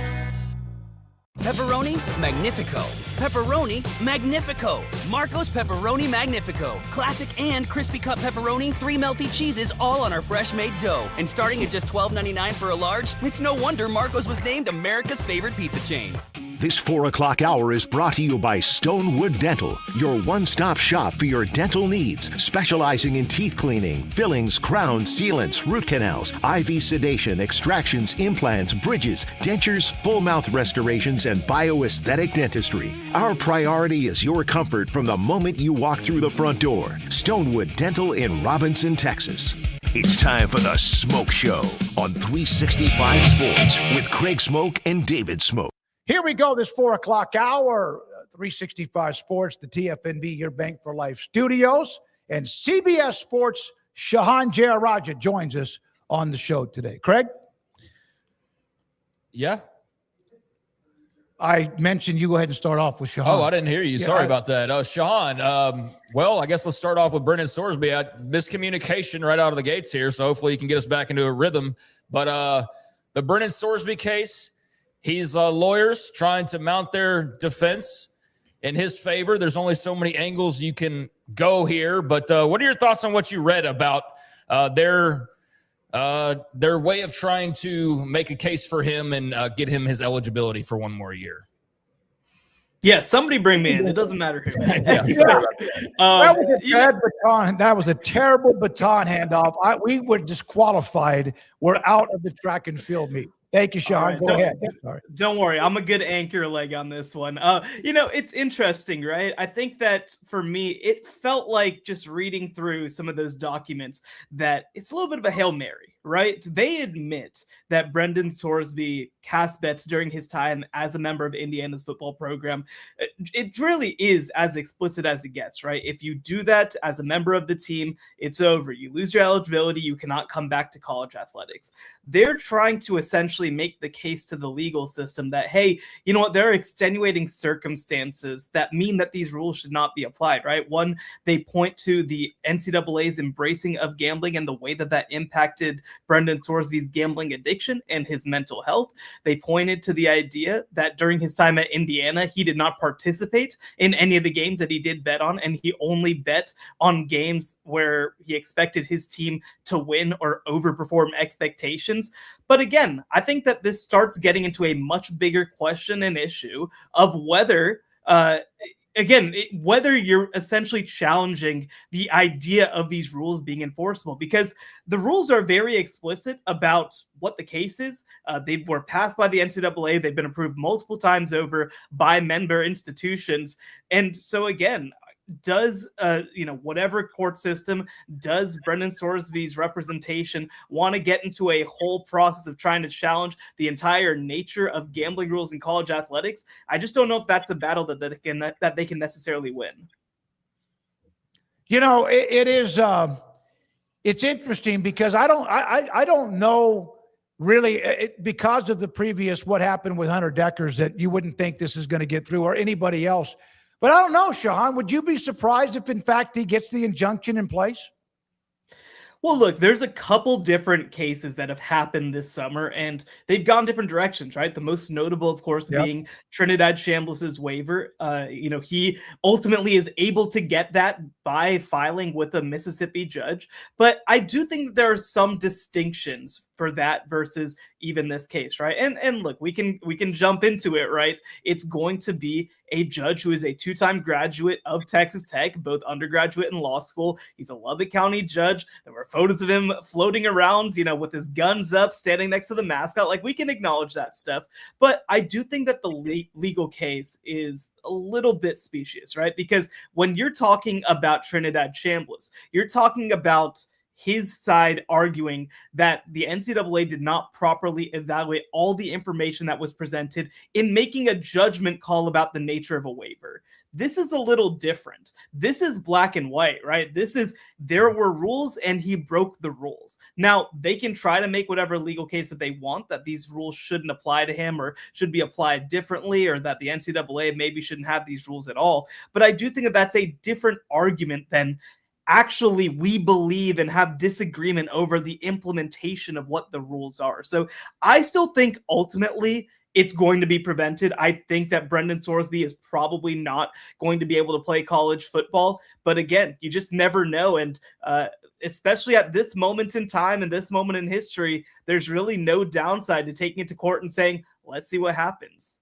Pepperoni Magnifico. Pepperoni Magnifico. Marco's Pepperoni Magnifico. Classic and crispy cut pepperoni, 3 melty cheeses, all on our fresh made dough. And starting at just $12.99 for a large, it's no wonder Marco's was named America's favorite pizza chain. This 4 o'clock hour is brought to you by Stonewood Dental, your one-stop shop for your dental needs, specializing in teeth cleaning, fillings, crowns, sealants, root canals, IV sedation, extractions, implants, bridges, dentures, full mouth restorations, and bioaesthetic dentistry. Our priority is your comfort from the moment you walk through the front door. Stonewood Dental in Robinson, Texas. It's time for the Smoke Show on 365 Sports with Craig Smoke and David Smoke. Here we go, this 4 o'clock hour, 365 Sports, the TFNB, your Bank for Life studios, and CBS Sports, Shahan Jaja joins us on the show today. Craig? Yeah. I mentioned you go ahead and start off with Shahan. Oh, I didn't hear you. Sorry about that. Shahan, well, I guess let's start off with Brendan Sorsby. Miscommunication right out of the gates here, so hopefully you can get us back into a rhythm. But the Brendan Sorsby case, he's lawyers trying to mount their defense in his favor. There's only so many angles you can go here. But what are your thoughts on what you read about their way of trying to make a case for him and get him his eligibility for 1 more year? Yeah, somebody bring me in. It doesn't matter who. That was a bad baton. That was a terrible baton handoff. We were disqualified. We're out of the track and field meet. Thank you, Shahan. Go ahead. Don't worry. I'm a good anchor leg on this one. It's interesting, right? I think that for me, it felt like just reading through some of those documents that it's a little bit of a Hail Mary, right? They admit that Brendan Sorsby cast bets during his time as a member of Indiana's football program. It really is as explicit as it gets, right? If you do that as a member of the team, it's over. You lose your eligibility. You cannot come back to college athletics. They're trying to essentially make the case to the legal system that, hey, you know what? There are extenuating circumstances that mean that these rules should not be applied, right? One, they point to the NCAA's embracing of gambling and the way that that impacted Brendan Sorsby's gambling addiction and his mental health. They pointed to the idea that during his time at Indiana, he did not participate in any of the games that he did bet on, and he only bet on games where he expected his team to win or overperform expectations. But again, I think that this starts getting into a much bigger question and issue of whether whether you're essentially challenging the idea of these rules being enforceable, because the rules are very explicit about what the case is. They were passed by the NCAA. They've been approved multiple times over by member institutions. And so again, does whatever court system, does Brendan Sorsby's representation want to get into a whole process of trying to challenge the entire nature of gambling rules in college athletics? I just don't know if that's a battle that they can necessarily win. It is it's interesting because I don't know really, because of the previous what happened with Hunter Deckers, that you wouldn't think this is going to get through, or anybody else. But I don't know, Shahan, would you be surprised if, in fact, he gets the injunction in place? Well, look, there's a couple different cases that have happened this summer, and they've gone different directions, right? The most notable, of course, being Trinidad Chambliss's waiver. He ultimately is able to get that by filing with a Mississippi judge. But I do think that there are some distinctions for that versus even this case, right? And look, we can jump into it, right? It's going to be a judge who is a two-time graduate of Texas Tech, both undergraduate and law school. He's a Lubbock County judge. There were photos of him floating around, with his guns up, standing next to the mascot. Like, we can acknowledge that stuff. But I do think that the legal case is a little bit specious, right? Because when you're talking about Trinidad Chambliss, you're talking about his side arguing that the NCAA did not properly evaluate all the information that was presented in making a judgment call about the nature of a waiver. This is a little different. This is black and white, right? There were rules and he broke the rules. Now, they can try to make whatever legal case that they want, that these rules shouldn't apply to him or should be applied differently, or that the NCAA maybe shouldn't have these rules at all. But I do think that that's a different argument than actually we believe and have disagreement over the implementation of what the rules are. So I still think ultimately it's going to be prevented. I think that Brendan Sorsby is probably not going to be able to play college football. But again, you just never know. And especially at this moment in time and this moment in history, there's really no downside to taking it to court and saying, let's see what happens.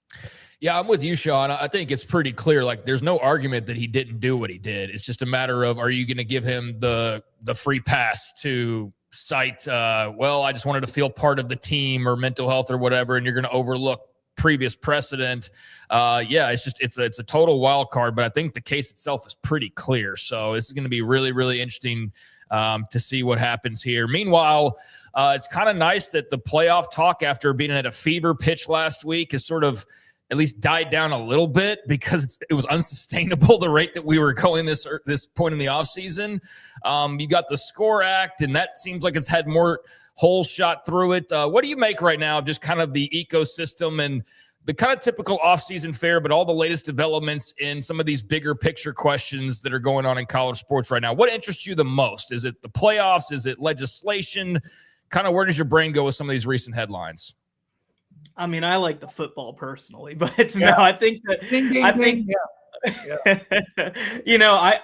Yeah, I'm with you, Shahan. I think it's pretty clear. Like, there's no argument that he didn't do what he did. It's just a matter of, are you going to give him the free pass to cite, I just wanted to feel part of the team or mental health or whatever, and you're going to overlook previous precedent. It's a total wild card, but I think the case itself is pretty clear. So this is going to be really, really interesting to see what happens here. Meanwhile, it's kind of nice that the playoff talk, after being at a fever pitch last week, is sort of at least died down a little bit, because it was unsustainable, the rate that we were going this point in the offseason. You got the SCORE Act, and that seems like it's had more holes shot through it. What do you make right now of just kind of the ecosystem and the kind of typical offseason fare, but all the latest developments in some of these bigger picture questions that are going on in college sports right now? What interests you the most? Is it the playoffs? Is it legislation? Kind of where does your brain go with some of these recent headlines? I mean, I like the football personally, but no, I think that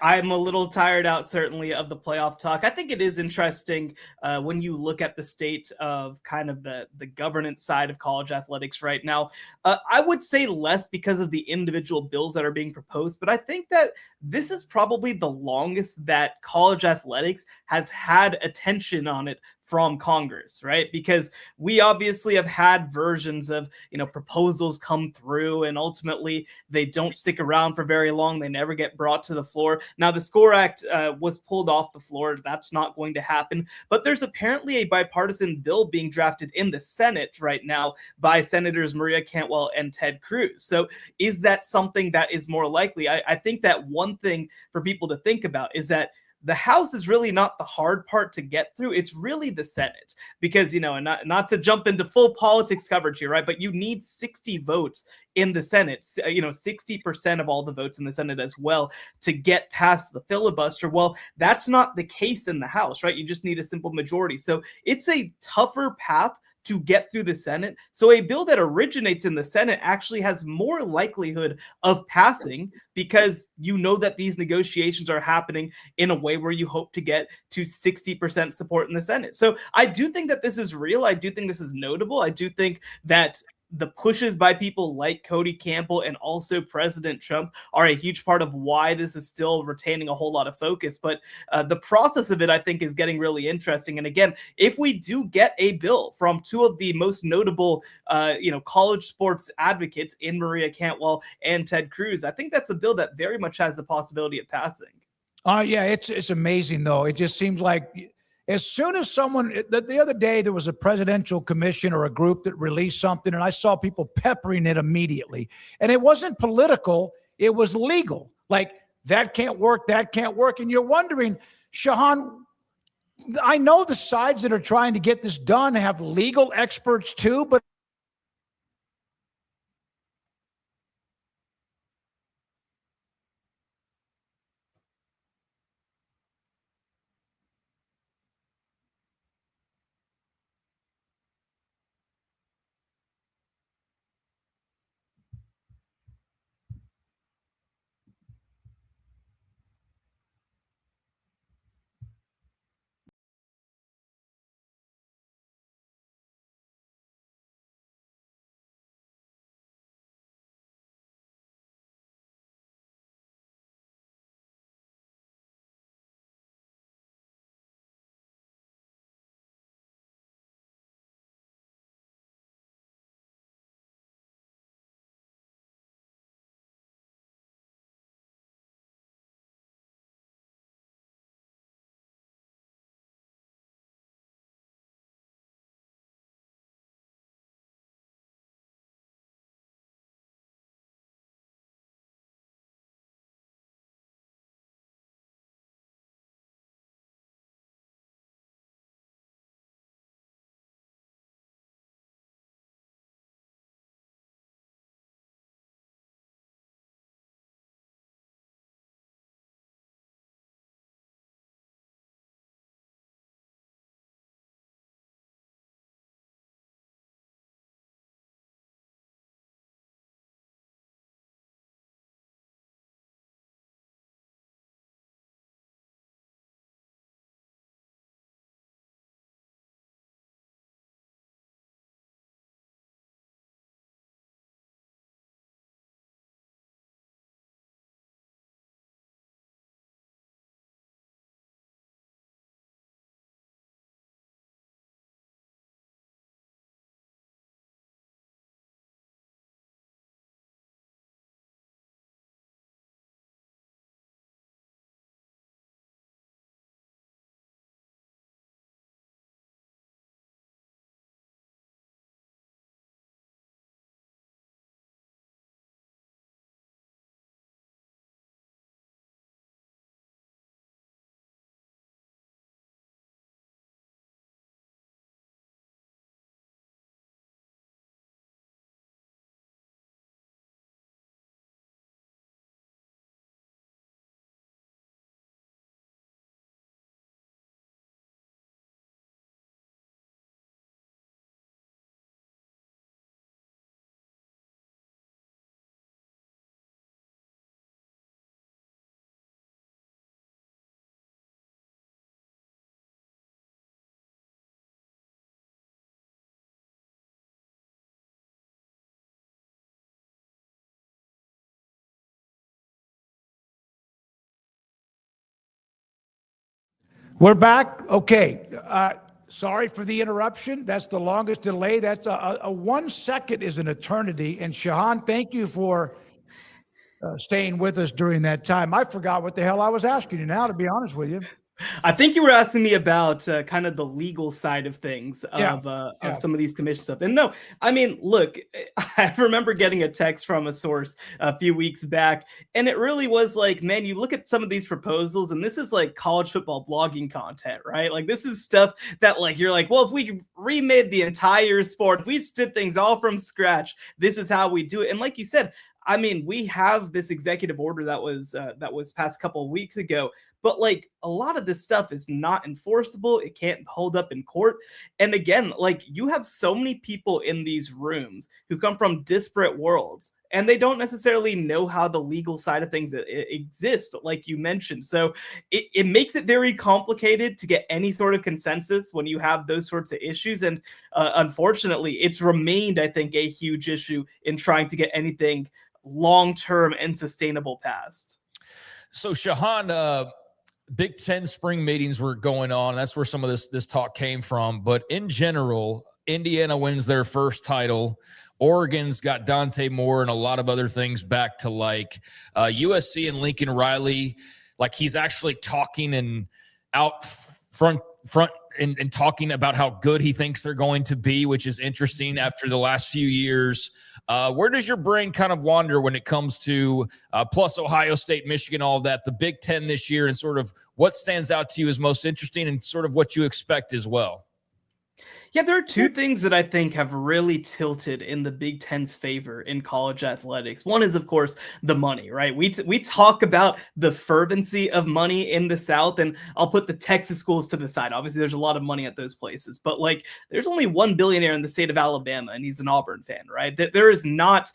I'm a little tired out, certainly, of the playoff talk. I think it is interesting when you look at the state of kind of the governance side of college athletics right now. I would say less because of the individual bills that are being proposed, but I think that this is probably the longest that college athletics has had attention on it from Congress, right? Because we obviously have had versions of, proposals come through and ultimately they don't stick around for very long. They never get brought to the floor. Now, the SCORE Act was pulled off the floor. That's not going to happen. But there's apparently a bipartisan bill being drafted in the Senate right now by Senators Maria Cantwell and Ted Cruz. So is that something that is more likely? I think that one thing for people to think about is that the House is really not the hard part to get through. It's really the Senate, because, and not to jump into full politics coverage here, right? But you need 60 votes in the Senate, 60% of all the votes in the Senate as well to get past the filibuster. Well, that's not the case in the House, right? You just need a simple majority. So it's a tougher path to get through the Senate. So a bill that originates in the Senate actually has more likelihood of passing, because that these negotiations are happening in a way where you hope to get to 60% support in the Senate. So I do think that this is real. I do think this is notable. I do think that the pushes by people like Cody Campbell and also President Trump are a huge part of why this is still retaining a whole lot of focus. But the process of it, I think, is getting really interesting. And again, if we do get a bill from two of the most notable, college sports advocates in Maria Cantwell and Ted Cruz, I think that's a bill that very much has the possibility of passing. Yeah, it's amazing, though. It just seems like as soon as someone, the other day, there was a presidential commission or a group that released something, and I saw people peppering it immediately. And it wasn't political, it was legal. Like, that can't work, that can't work. And you're wondering, Shahan, I know the sides that are trying to get this done have legal experts too, but we're back. Okay. sorry for the interruption. That's the longest delay. That's a 1 second is an eternity. And Shahan, thank you for staying with us during that time. I forgot what the hell I was asking you now, to be honest with you. I think you were asking me about kind of the legal side of things of some of these commission stuff. And no, I mean, look, I remember getting a text from a source a few weeks back, and it really was like, man, you look at some of these proposals, and this is like college football blogging content, right? Like this is stuff that like, you're like, well, if we remade the entire sport, if we did things all from scratch, this is how we do it. And like you said, I mean, we have this executive order that was passed a couple of weeks ago, but like a lot of this stuff is not enforceable. It can't hold up in court. And again, like you have so many people in these rooms who come from disparate worlds, and they don't necessarily know how the legal side of things exists, like you mentioned. So it makes it very complicated to get any sort of consensus when you have those sorts of issues. And unfortunately, it's remained, I think, a huge issue in trying to get anything long-term and sustainable passed. So Shahan, Big Ten spring meetings were going on. That's where some of this talk came from. But in general, Indiana wins their first title. Oregon's got Dante Moore and a lot of other things back to like. USC and Lincoln Riley, like he's actually talking and out front and talking about how good he thinks they're going to be, which is interesting after the last few years. Where does your brain kind of wander when it comes to plus Ohio State, Michigan, all of that, the Big Ten this year, and sort of what stands out to you as most interesting and sort of what you expect as well? Yeah, there are two things that I think have really tilted in the Big Ten's favor in college athletics. One is, of course, the money, right? We talk about the fervency of money in the South, and I'll put the Texas schools to the side. Obviously, there's a lot of money at those places, but like there's only one billionaire in the state of Alabama, and he's an Auburn fan, right? There is not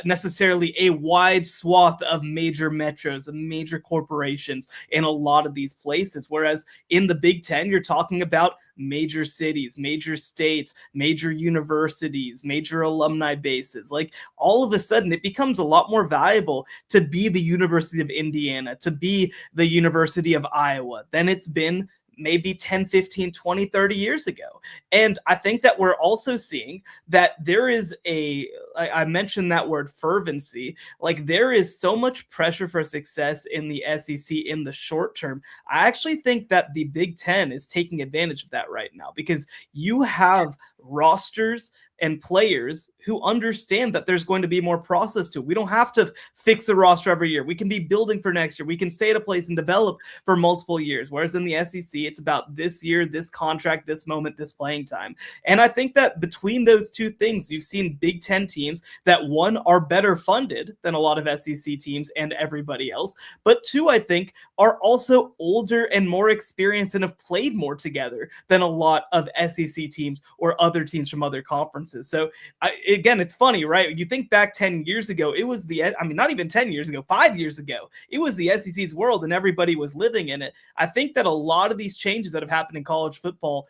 necessarily a wide swath of major metros and major corporations in a lot of these places, whereas in the Big Ten, you're talking about major cities, major states, major universities, major alumni bases. Like all of a sudden it becomes a lot more valuable to be the University of Indiana, to be the University of Iowa than it's been maybe 10, 15, 20, 30 years ago. And I think that we're also seeing that there is I mentioned that word fervency, like there is so much pressure for success in the SEC in the short term. I actually think that the Big Ten is taking advantage of that right now because you have rosters and players who understand that there's going to be more process to it. We don't have to fix the roster every year. We can be building for next year. We can stay at a place and develop for multiple years. Whereas in the SEC, it's about this year, this contract, this moment, this playing time. And I think that between those two things, you've seen Big Ten teams that one are better funded than a lot of SEC teams and everybody else. But two, I think, are also older and more experienced and have played more together than a lot of SEC teams or other teams from other conferences. So again, it's funny, right? You think back 10 years ago, it was not even 10 years ago, 5 years ago, it was the SEC's world and everybody was living in it. I think that a lot of these changes that have happened in college football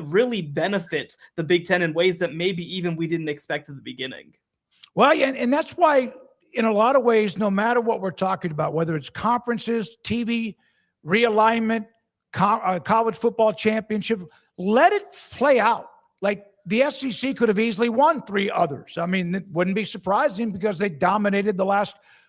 really benefit the Big Ten in ways that maybe even we didn't expect at the beginning. Well, yeah, and that's why in a lot of ways, no matter what we're talking about, whether it's conferences, TV, realignment, college football championship, let it play out. Like, the SEC could have easily won 3 others. I mean, it wouldn't be surprising because they dominated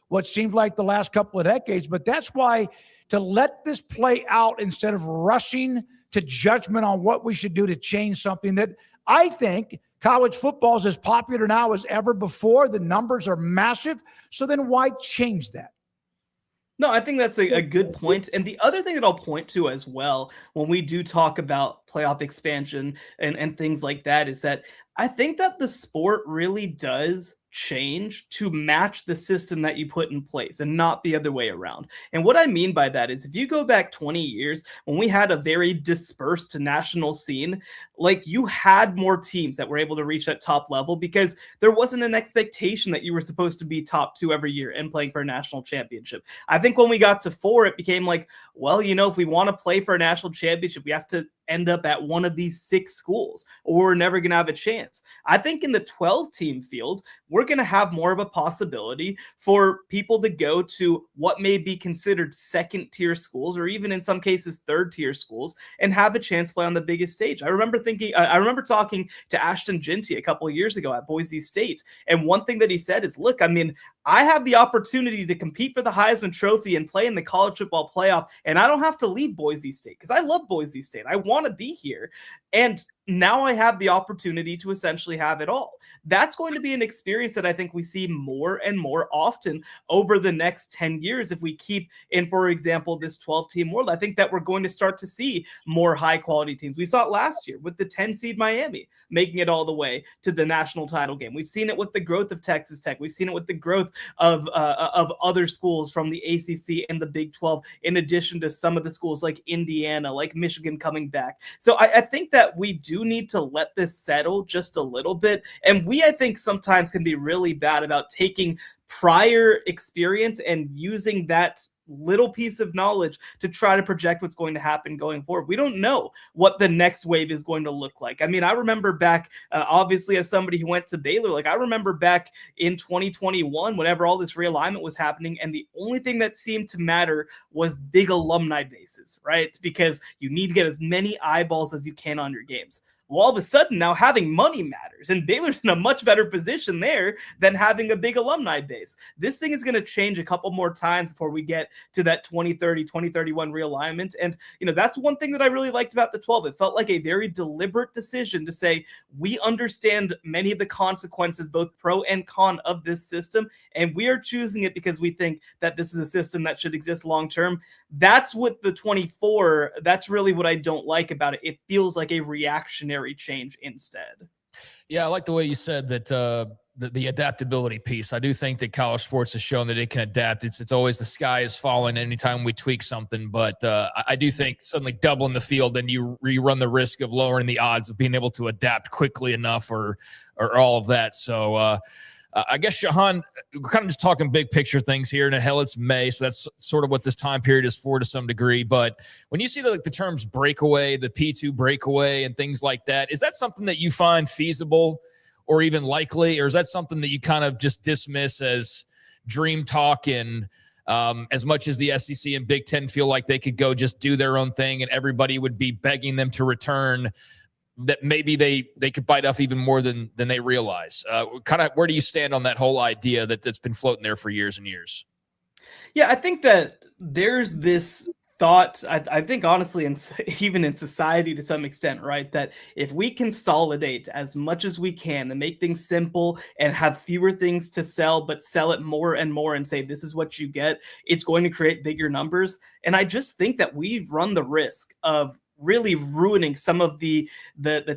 what seemed like the last couple of decades. But that's why to let this play out instead of rushing to judgment on what we should do to change something that I think college football is as popular now as ever before. The numbers are massive. So then why change that? No, I think that's a good point. And the other thing that I'll point to as well, when we do talk about playoff expansion and things like that, is that I think that the sport really does change to match the system that you put in place and not the other way around. And what I mean by that is if you go back 20 years when we had a very dispersed national scene, like you had more teams that were able to reach that top level because there wasn't an expectation that you were supposed to be top 2 every year and playing for a national championship. I think when we got to 4, it became like, well, if we want to play for a national championship, we have to end up at one of these 6 schools, or we're never going to have a chance. I think in the 12-team field, we're going to have more of a possibility for people to go to what may be considered second-tier schools, or even in some cases third-tier schools, and have a chance to play on the biggest stage. I remember talking to Ashton Ginty a couple of years ago at Boise State, and one thing that he said is, look, I mean, I have the opportunity to compete for the Heisman Trophy and play in the college football playoff, and I don't have to leave Boise State because I love Boise State. I want to be here. And now I have the opportunity to essentially have it all. That's going to be an experience that I think we see more and more often over the next 10 years. If we keep in, for example, this 12-team world, I think that we're going to start to see more high-quality teams. We saw it last year with the 10-seed Miami making it all the way to the national title game. We've seen it with the growth of Texas Tech. We've seen it with the growth of other schools from the ACC and the Big 12, in addition to some of the schools like Indiana, like Michigan coming back. So I think that we do need to let this settle just a little bit. And we, I think, sometimes can be really bad about taking prior experience and using that little piece of knowledge to try to project what's going to happen going forward. We don't know what the next wave is going to look like. I mean, I remember back, obviously, as somebody who went to Baylor, like I remember back in 2021, whenever all this realignment was happening, and the only thing that seemed to matter was big alumni bases, right? Because you need to get as many eyeballs as you can on your games. Well, all of a sudden now having money matters, and Baylor's in a much better position there than having a big alumni base. This thing is going to change a couple more times before we get to that 2030, 2031 realignment. And, that's one thing that I really liked about the 12. It felt like a very deliberate decision to say, we understand many of the consequences, both pro and con, of this system, and we are choosing it because we think that this is a system that should exist long-term. That's what the 24, that's really what I don't like about it. It feels like a reactionary change instead. Yeah, I like the way you said that the adaptability piece. I do think that college sports has shown that it can adapt. It's always the sky is falling anytime we tweak something, but I do think suddenly doubling the field, then you run the risk of lowering the odds of being able to adapt quickly enough or all of that. So I guess, Shahan, we're kind of just talking big picture things here, and hell, it's May, so that's sort of what this time period is for to some degree. But when you see the terms breakaway, the P2 breakaway, and things like that, is that something that you find feasible or even likely, or is that something that you kind of just dismiss as dream talk, and as much as the SEC and Big Ten feel like they could go just do their own thing and everybody would be begging them to return, that maybe they could bite off even more than they realize? Kind of, where do you stand on that whole idea that's been floating there for years and years? Yeah, I think that there's this thought, I think honestly, even in society to some extent, right, that if we consolidate as much as we can and make things simple and have fewer things to sell, but sell it more and more and say, this is what you get, it's going to create bigger numbers. And I just think that we run the risk of really ruining some of the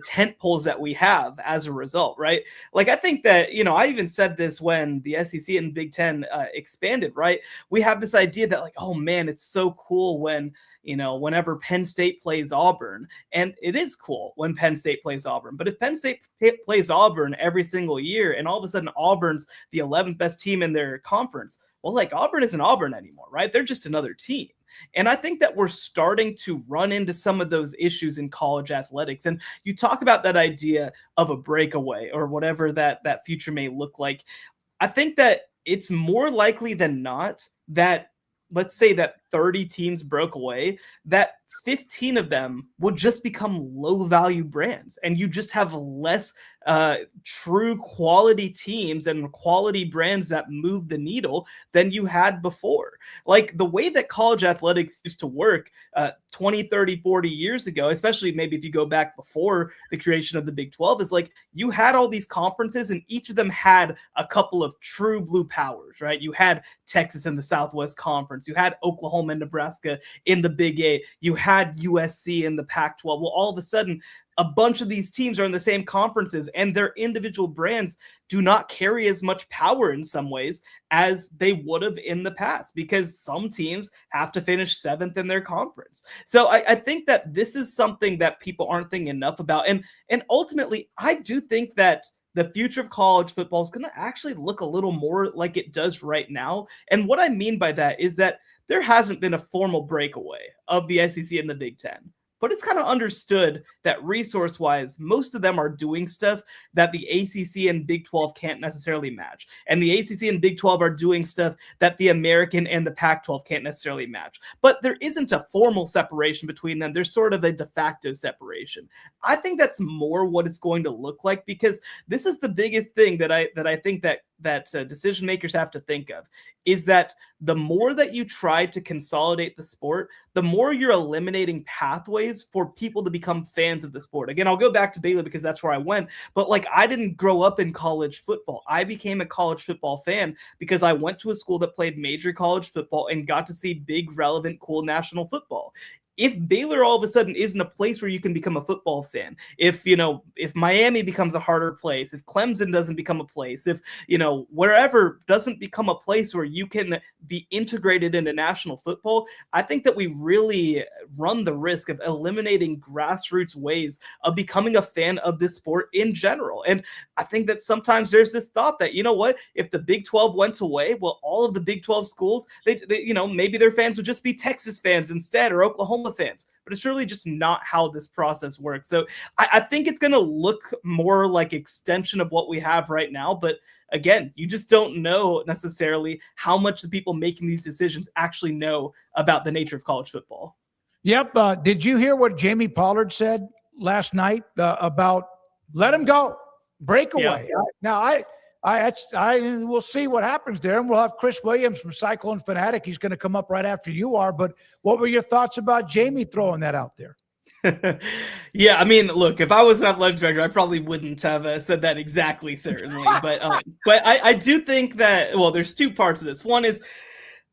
tent poles that we have as a result, right? Like, I think that, I even said this when the SEC and Big Ten expanded, right? We have this idea that, like, oh man, it's so cool when, whenever Penn State plays Auburn, and it is cool when Penn State plays Auburn, but if Penn State plays Auburn every single year and all of a sudden Auburn's the 11th best team in their conference, well, like, Auburn isn't Auburn anymore, right? They're just another team. And I think that we're starting to run into some of those issues in college athletics. And you talk about that idea of a breakaway or whatever that future may look like. I think that it's more likely than not that, let's say that 30 teams broke away, that 15 of them would just become low value brands, and you just have less true quality teams and quality brands that move the needle than you had before. Like the way that college athletics used to work 20, 30, 40 years ago, especially maybe if you go back before the creation of the Big 12, is like you had all these conferences and each of them had a couple of true blue powers, right? You had Texas in the Southwest Conference, you had Oklahoma and Nebraska in the Big 8, you had USC in the Pac-12. Well, all of a sudden, a bunch of these teams are in the same conferences and their individual brands do not carry as much power in some ways as they would have in the past, because some teams have to finish 7th in their conference. So I think that this is something that people aren't thinking enough about. And ultimately, I do think that the future of college football is going to actually look a little more like it does right now. And what I mean by that is that there hasn't been a formal breakaway of the SEC and the Big Ten. but it's kind of understood that resource-wise, most of them are doing stuff that the ACC and Big 12 can't necessarily match. And the ACC and Big 12 are doing stuff that the American and the Pac-12 can't necessarily match. But there isn't a formal separation between them. There's sort of a de facto separation. I think that's more what it's going to look like, because this is the biggest thing that I think that decision makers have to think of, is that the more that you try to consolidate the sport, the more you're eliminating pathways for people to become fans of the sport. Again, I'll go back to Baylor because that's where I went, but like, I didn't grow up in college football. I became a college football fan because I went to a school that played major college football and got to see big, relevant, cool national football. If Baylor all of a sudden isn't a place where you can become a football fan, if Miami becomes a harder place, if Clemson doesn't become a place, if, wherever doesn't become a place where you can be integrated into national football, I think that we really run the risk of eliminating grassroots ways of becoming a fan of this sport in general. And I think that sometimes there's this thought that, if the Big 12 went away, well, all of the Big 12 schools, they maybe their fans would just be Texas fans instead, or Oklahoma fans, but it's really just not how this process works. So I think it's going to look more like extension of what we have right now. But again, you just don't know necessarily how much the people making these decisions actually know about the nature of college football. Yep. Did you hear what Jamie Pollard said last night about let him go, breakaway? Yeah. Now, I will see what happens there, and we'll have Chris Williams from Cyclone Fanatic. He's going to come up right after you are. But what were your thoughts about Jamie throwing that out there? Yeah, I mean, look, if I was an athletic director, I probably wouldn't have said that exactly, certainly. But I do think that, well, there's two parts of this. One is,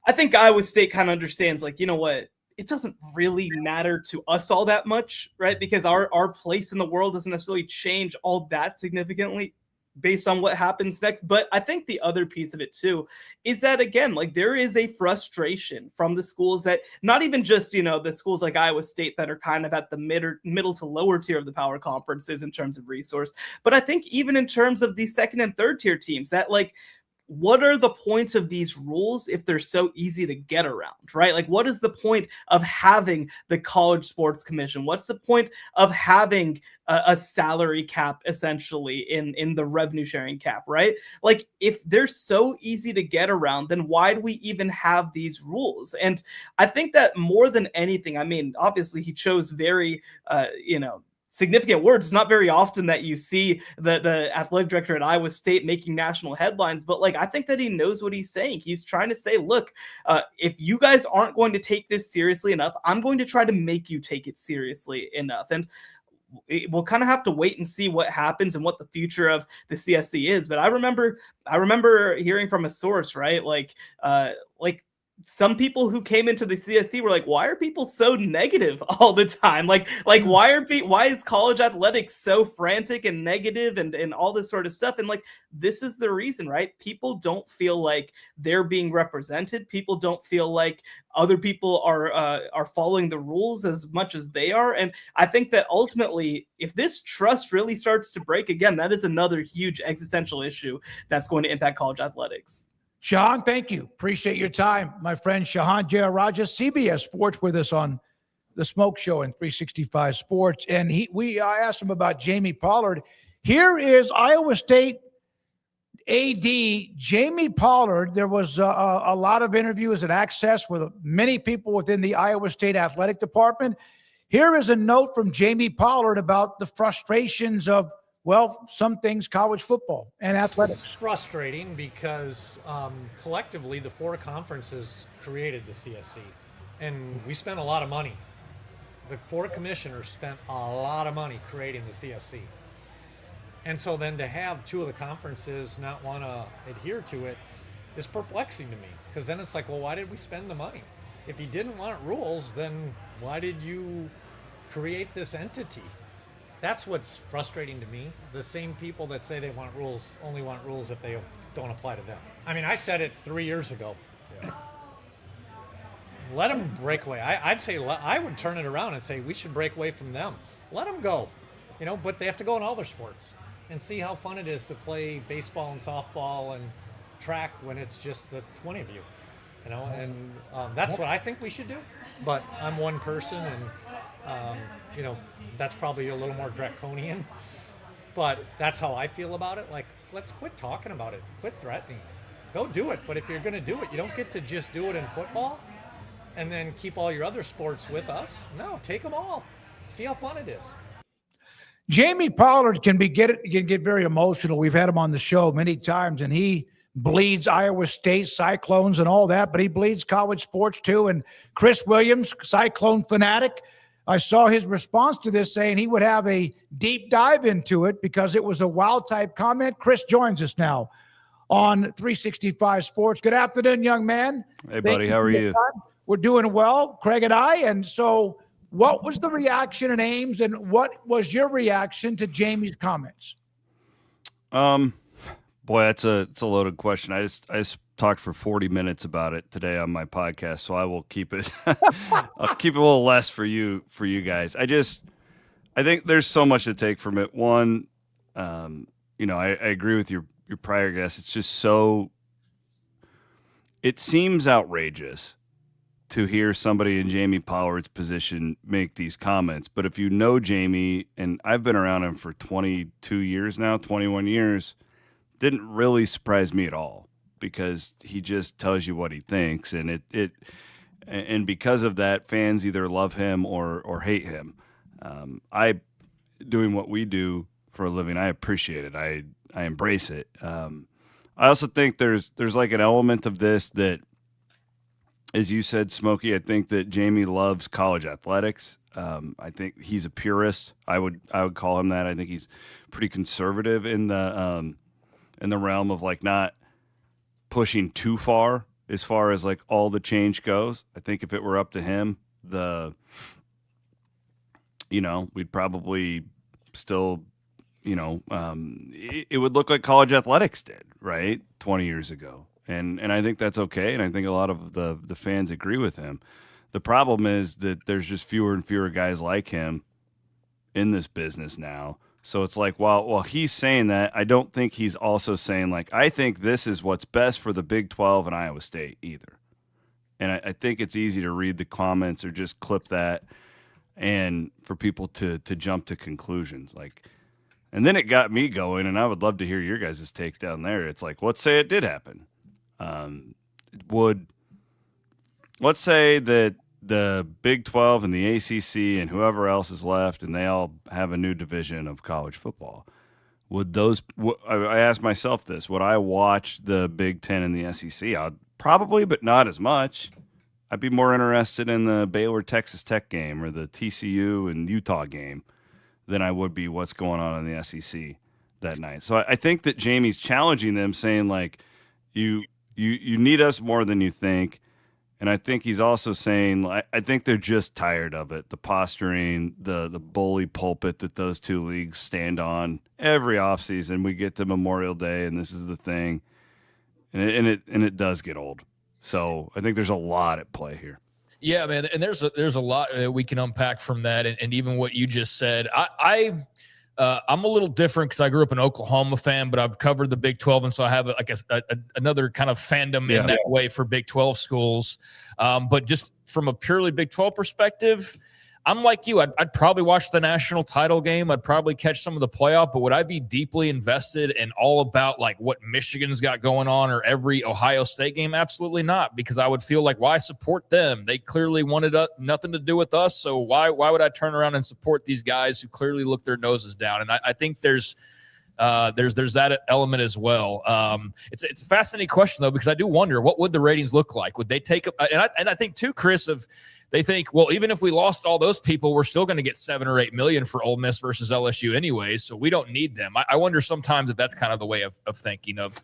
I think Iowa State kind of understands, like, you know what? It doesn't really matter to us all that much, right? Because our place in the world doesn't necessarily change all that significantly based on what happens next. But I think the other piece of it too is that, again, like, there is a frustration from the schools that, not even just, the schools like Iowa State that are kind of at the middle to lower tier of the power conferences in terms of resource, but I think even in terms of the second and third tier teams that, like, what are the points of these rules if they're so easy to get around, right? Like, what is the point of having the College Sports Commission? What's the point of having a salary cap, essentially, in the revenue sharing cap, right? Like, if they're so easy to get around, then why do we even have these rules? And I think that more than anything, I mean, obviously he chose very, significant words. It's not very often that you see the athletic director at Iowa State making national headlines, but like, I think that he knows what he's saying. He's trying to say, look, if you guys aren't going to take this seriously enough, I'm going to try to make you take it seriously enough. And we'll kind of have to wait and see what happens and what the future of the CSC is. But I remember hearing from a source, right? Like some people who came into the CSC were like, why are people so negative all the time? Like why is college athletics so frantic and negative and all this sort of stuff? And like, this is the reason, right? People don't feel like they're being represented. People don't feel like other people are following the rules as much as they are. And I think that ultimately, if this trust really starts to break again, that is another huge existential issue that's going to impact college athletics. Shahan, thank you. Appreciate your time. My friend Shahan Jaja, CBS Sports, with us on the SMOAK Show in 365 Sports. And I asked him about Jamie Pollard. Here is Iowa State AD Jamie Pollard. There was a lot of interviews at Access with many people within the Iowa State Athletic Department. Here is a note from Jamie Pollard about the frustrations of, well, some things college football and athletics. Frustrating because collectively the four conferences created the CSC, and we spent a lot of money. The four commissioners spent a lot of money creating the CSC. And so then to have two of the conferences not want to adhere to it is perplexing to me, because then it's like, well, why did we spend the money? If you didn't want rules, then why did you create this entity? That's what's frustrating to me. The same people that say they want rules only want rules if they don't apply to them. I mean, I said it 3 years ago. Yeah. Let them break away. I'd say I would turn it around and say we should break away from them. Let them go, but they have to go in all their sports and see how fun it is to play baseball and softball and track when it's just the 20 of you, and that's what I think we should do. But I'm one person, and You know, that's probably a little more draconian, but that's how I feel about it. Like, let's quit talking about it. Quit threatening. Go do it. But if you're going to do it, you don't get to just do it in football and then keep all your other sports with us. No, take them all. See how fun it is. Jamie Pollard can get very emotional. We've had him on the show many times, and he bleeds Iowa State Cyclones and all that, but he bleeds college sports too. And Chris Williams, Cyclone fanatic, I saw his response to this saying he would have a deep dive into it because it was a wild type comment. Chris joins us now on 365 Sports. Good afternoon, young man. Hey, buddy. How are you? We're doing well, Craig and I. And so what was the reaction in Ames, and what was your reaction to Jamie's comments? Boy, it's a loaded question. I just talked for 40 minutes about it today on my podcast, so I will keep it. I'll keep it a little less for you guys. I think there's so much to take from it. One, you know, I agree with your prior guest. It's just so. It seems outrageous to hear somebody in Jamie Pollard's position make these comments. But if you know Jamie, and I've been around him for 22 years now, 21 years, didn't really surprise me at all because he just tells you what he thinks. And and because of that, fans either love him or hate him. Doing what we do for a living, I appreciate it. I embrace it. I also think there's like an element of this that, as you said, Smokey, I think that Jamie loves college athletics. I think he's a purist. I would call him that. I think he's pretty conservative in the realm of like not pushing too far as like all the change goes. I think if it were up to him, we'd probably still, it would look like college athletics did, right? 20 years ago. And I think that's okay, and I think a lot of the fans agree with him. The problem is that there's just fewer and fewer guys like him in this business now. So it's like, while he's saying that, I don't think he's also saying, like, I think this is what's best for the Big 12 and Iowa State either. And I think it's easy to read the comments or just clip that and for people to jump to conclusions. Like, and then it got me going, and I would love to hear your guys' take down there. It's like, let's say it did happen. Let's say that the Big 12 and the ACC and whoever else is left, and they all have a new division of college football. I asked myself this, would I watch the Big 10 and the SEC? I'd probably, but not as much. I'd be more interested in the Baylor-Texas Tech game or the TCU and Utah game than I would be what's going on in the SEC that night. So I think that Jamie's challenging them, saying, like, you need us more than you think. And I think he's also saying, I think they're just tired of it. The posturing, the bully pulpit that those two leagues stand on every offseason. We get to Memorial Day, and this is the thing. And it does get old. So I think there's a lot at play here. Yeah, man. And there's a lot we can unpack from that. And even what you just said, I'm a little different because I grew up an Oklahoma fan, but I've covered the Big 12, and so I have another kind of fandom in that way for Big 12 schools. But just from a purely Big 12 perspective, I'm like you. I'd probably watch the national title game. I'd probably catch some of the playoff, but would I be deeply invested in all about like what Michigan's got going on or every Ohio State game? Absolutely not, because I would feel like, why support them? They clearly wanted nothing to do with us, so why would I turn around and support these guys who clearly look their noses down? And I think there's that element as well. It's a fascinating question though, because I do wonder, what would the ratings look like? Would they take and I think too, Chris, they think, well, even if we lost all those people, we're still going to get 7 or 8 million for Ole Miss versus LSU anyways, so we don't need them. I wonder sometimes if that's kind of the way of thinking of,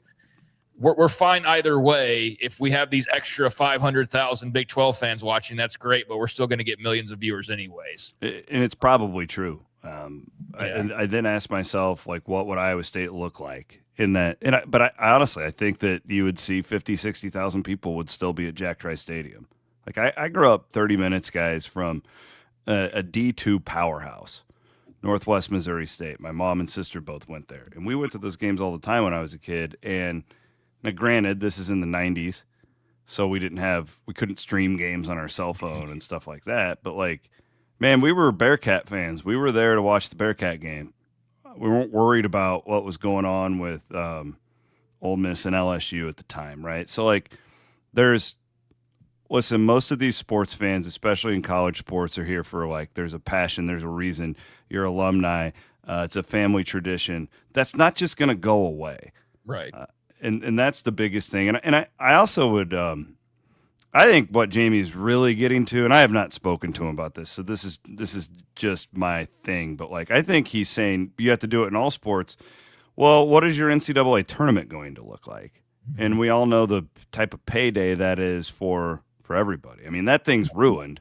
we're fine either way. If we have these extra 500,000 Big 12 fans watching, that's great, but we're still going to get millions of viewers anyways. And it's probably true. I then asked myself, like, what would Iowa State look like in that? But I honestly, I think that you would see 50, 60,000 people would still be at Jack Trice Stadium. Like, I grew up 30 minutes, guys, from a D2 powerhouse, Northwest Missouri State. My mom and sister both went there. And we went to those games all the time when I was a kid. And now, granted, this is in the 90s, so we couldn't stream games on our cell phone and stuff like that. But, like, man, we were Bearcat fans. We were there to watch the Bearcat game. We weren't worried about what was going on with Ole Miss and LSU at the time, right? So, like, listen, most of these sports fans, especially in college sports, are here for, like, there's a passion, there's a reason. You're alumni. It's a family tradition. That's not just going to go away. Right. And that's the biggest thing. And I also would I think what Jamie's really getting to, and I have not spoken to him about this, so this is just my thing, but like I think he's saying you have to do it in all sports. Well, what is your NCAA tournament going to look like? Mm-hmm. And we all know the type of payday that is for everybody. I mean, that thing's ruined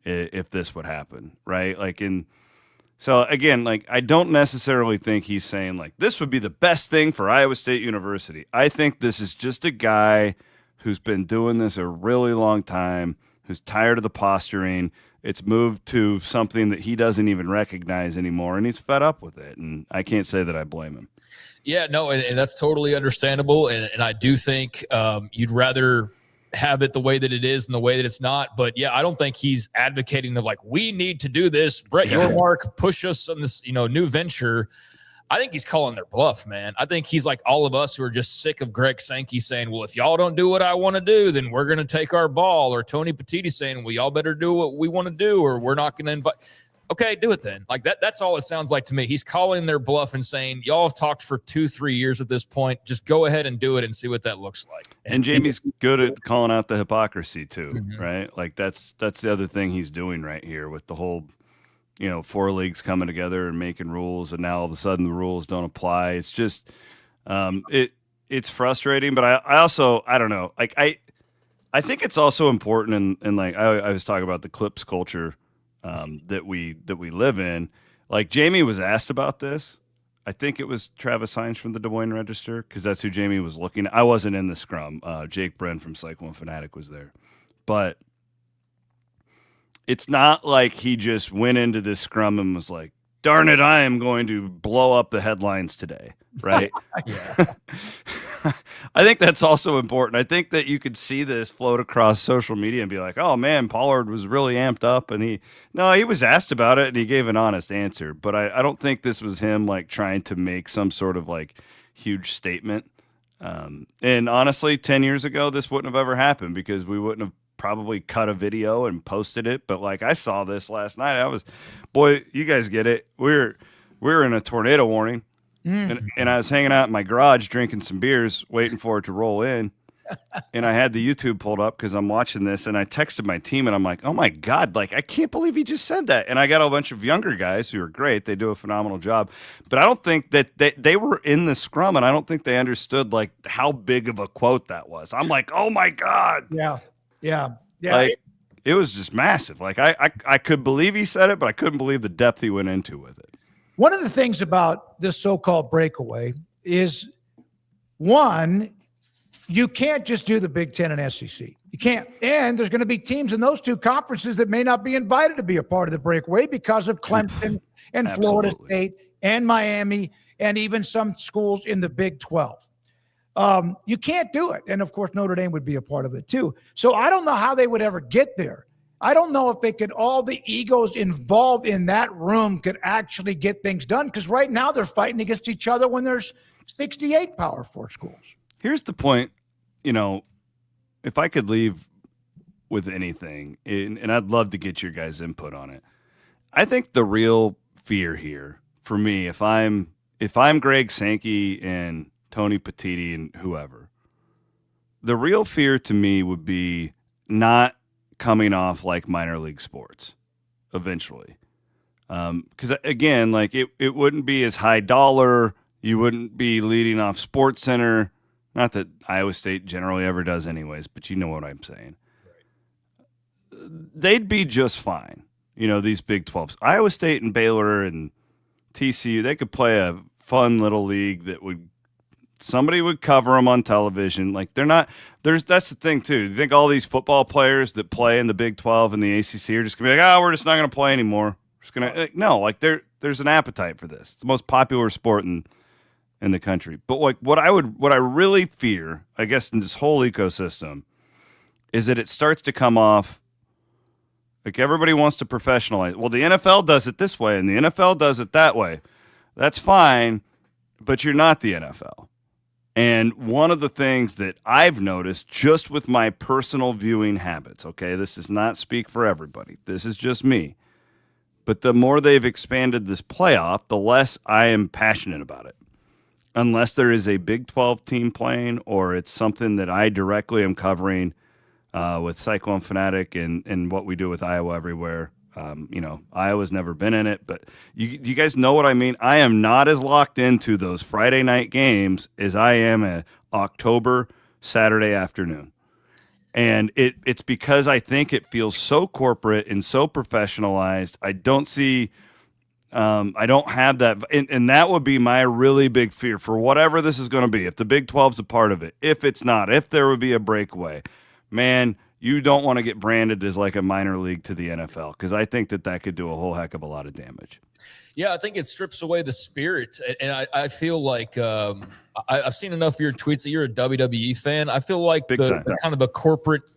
if this would happen, right? So again, like I don't necessarily think he's saying like this would be the best thing for Iowa State University. I think this is just a guy who's been doing this a really long time, who's tired of the posturing. It's moved to something that he doesn't even recognize anymore, and he's fed up with it. And I can't say that I blame him. Yeah, no, and that's totally understandable. And I do think you'd rather have it the way that it is than the way that it's not. But yeah, I don't think he's advocating of like, we need to do this. Brett Yormark, push us on this, new venture. I think he's calling their bluff, man. I think he's like all of us who are just sick of Greg Sankey saying, well, if y'all don't do what I want to do, then we're going to take our ball. Or Tony Petitti saying, well, y'all better do what we want to do, or we're not going to invite. Okay, do it then. Like that's all it sounds like to me. He's calling their bluff and saying, y'all have talked for 2-3 years at this point. Just go ahead and do it and see what that looks like. And Jamie's good at calling out the hypocrisy too, right? Like that's the other thing he's doing right here with the whole – 4 leagues coming together and making rules, and now all of a sudden the rules don't apply. It's just, it's frustrating. But I also, I don't know. Like I think it's also important, and like I was talking about the clips culture that we live in. Like Jamie was asked about this. I think it was Travis Hines from the Des Moines Register, because that's who Jamie was looking at. I wasn't in the scrum. Jake Bren from Cyclone Fanatic was there, but. It's not like he just went into this scrum and was like, darn it, I am going to blow up the headlines today, right? I think that's also important. I think that you could see this float across social media and be like, oh, man, Pollard was really amped up. And he was asked about it and he gave an honest answer. But I don't think this was him like trying to make some sort of like huge statement. And honestly, 10 years ago, this wouldn't have ever happened because we wouldn't have probably cut a video and posted it. But like I saw this last night, you guys get it. We're in a tornado warning, and I was hanging out in my garage drinking some beers, waiting for it to roll in. And I had the YouTube pulled up because I'm watching this, and I texted my team, and I'm like, oh my God, like I can't believe he just said that. And I got a bunch of younger guys who are great. They do a phenomenal job. But I don't think that they were in the scrum, and I don't think they understood like how big of a quote that was. I'm like, oh my God. Yeah. Like, it was just massive. Like I could believe he said it, but I couldn't believe the depth he went into with it. One of the things about this so-called breakaway is, one, you can't just do the Big Ten and SEC. You can't. And there's going to be teams in those two conferences that may not be invited to be a part of the breakaway because of Clemson and Florida State and Miami and even some schools in the Big 12. You can't do it. And, of course, Notre Dame would be a part of it, too. So I don't know how they would ever get there. I don't know if they could, all the egos involved in that room could actually get things done, because right now they're fighting against each other when there's 68 Power 4 schools. Here's the point. If I could leave with anything, and I'd love to get your guys' input on it, I think the real fear here for me, if I'm Greg Sankey and Tony Petitti and whoever, the real fear to me would be not coming off like minor league sports eventually. Because again, like it wouldn't be as high dollar. You wouldn't be leading off Sports Center. Not that Iowa State generally ever does anyways, but you know what I'm saying. Right. They'd be just fine. These Big 12s, Iowa State and Baylor and TCU, they could play a fun little league that somebody would cover them on television. Like that's the thing too. You think all these football players that play in the Big 12 and the ACC are just gonna be like, we're just not gonna play anymore. We're just gonna no, like there's an appetite for this. It's the most popular sport in the country. But like what I really fear, I guess, in this whole ecosystem is that it starts to come off Like everybody wants to professionalize. Well, the NFL does it this way and the NFL does it that way. That's fine, but you're not the NFL. And one of the things that I've noticed just with my personal viewing habits, okay, this does not speak for everybody. This is just me. But the more they've expanded this playoff, the less I am passionate about it. Unless there is a Big 12 team playing or it's something that I directly am covering with Cyclone Fanatic and what we do with Iowa Everywhere. Iowa's never been in it, but you guys know what I mean? I am not as locked into those Friday night games as I am a October Saturday afternoon. And it's because I think it feels so corporate and so professionalized. I don't see I don't have that. And that would be my really big fear for whatever this is going to be. If the Big 12's a part of it, if it's not, if there would be a breakaway, man, you don't want to get branded as like a minor league to the NFL because I think that could do a whole heck of a lot of damage. Yeah, I think it strips away the spirit. And I feel like I've seen enough of your tweets that you're a WWE fan. I feel like the kind of the corporate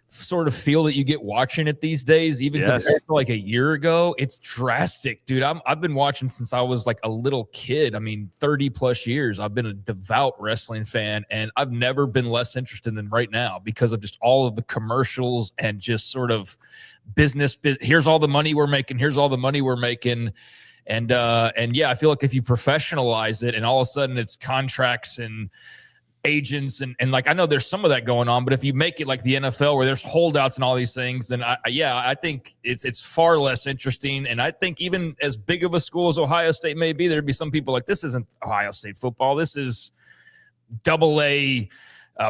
sort of feel that you get watching it these days, even compared to like a year ago, it's drastic, dude. I've been watching since I was like a little kid. I mean, 30 plus years. I've been a devout wrestling fan, and I've never been less interested than right now because of just all of the commercials and just sort of business. Here's all the money we're making. Here's all the money we're making. And yeah, I feel like if you professionalize it and all of a sudden it's contracts and agents and like, I know there's some of that going on, but if you make it like the NFL where there's holdouts and all these things, then I think it's far less interesting. And I think even as big of a school as Ohio State may be, there'd be some people like, this isn't Ohio State football. This is AA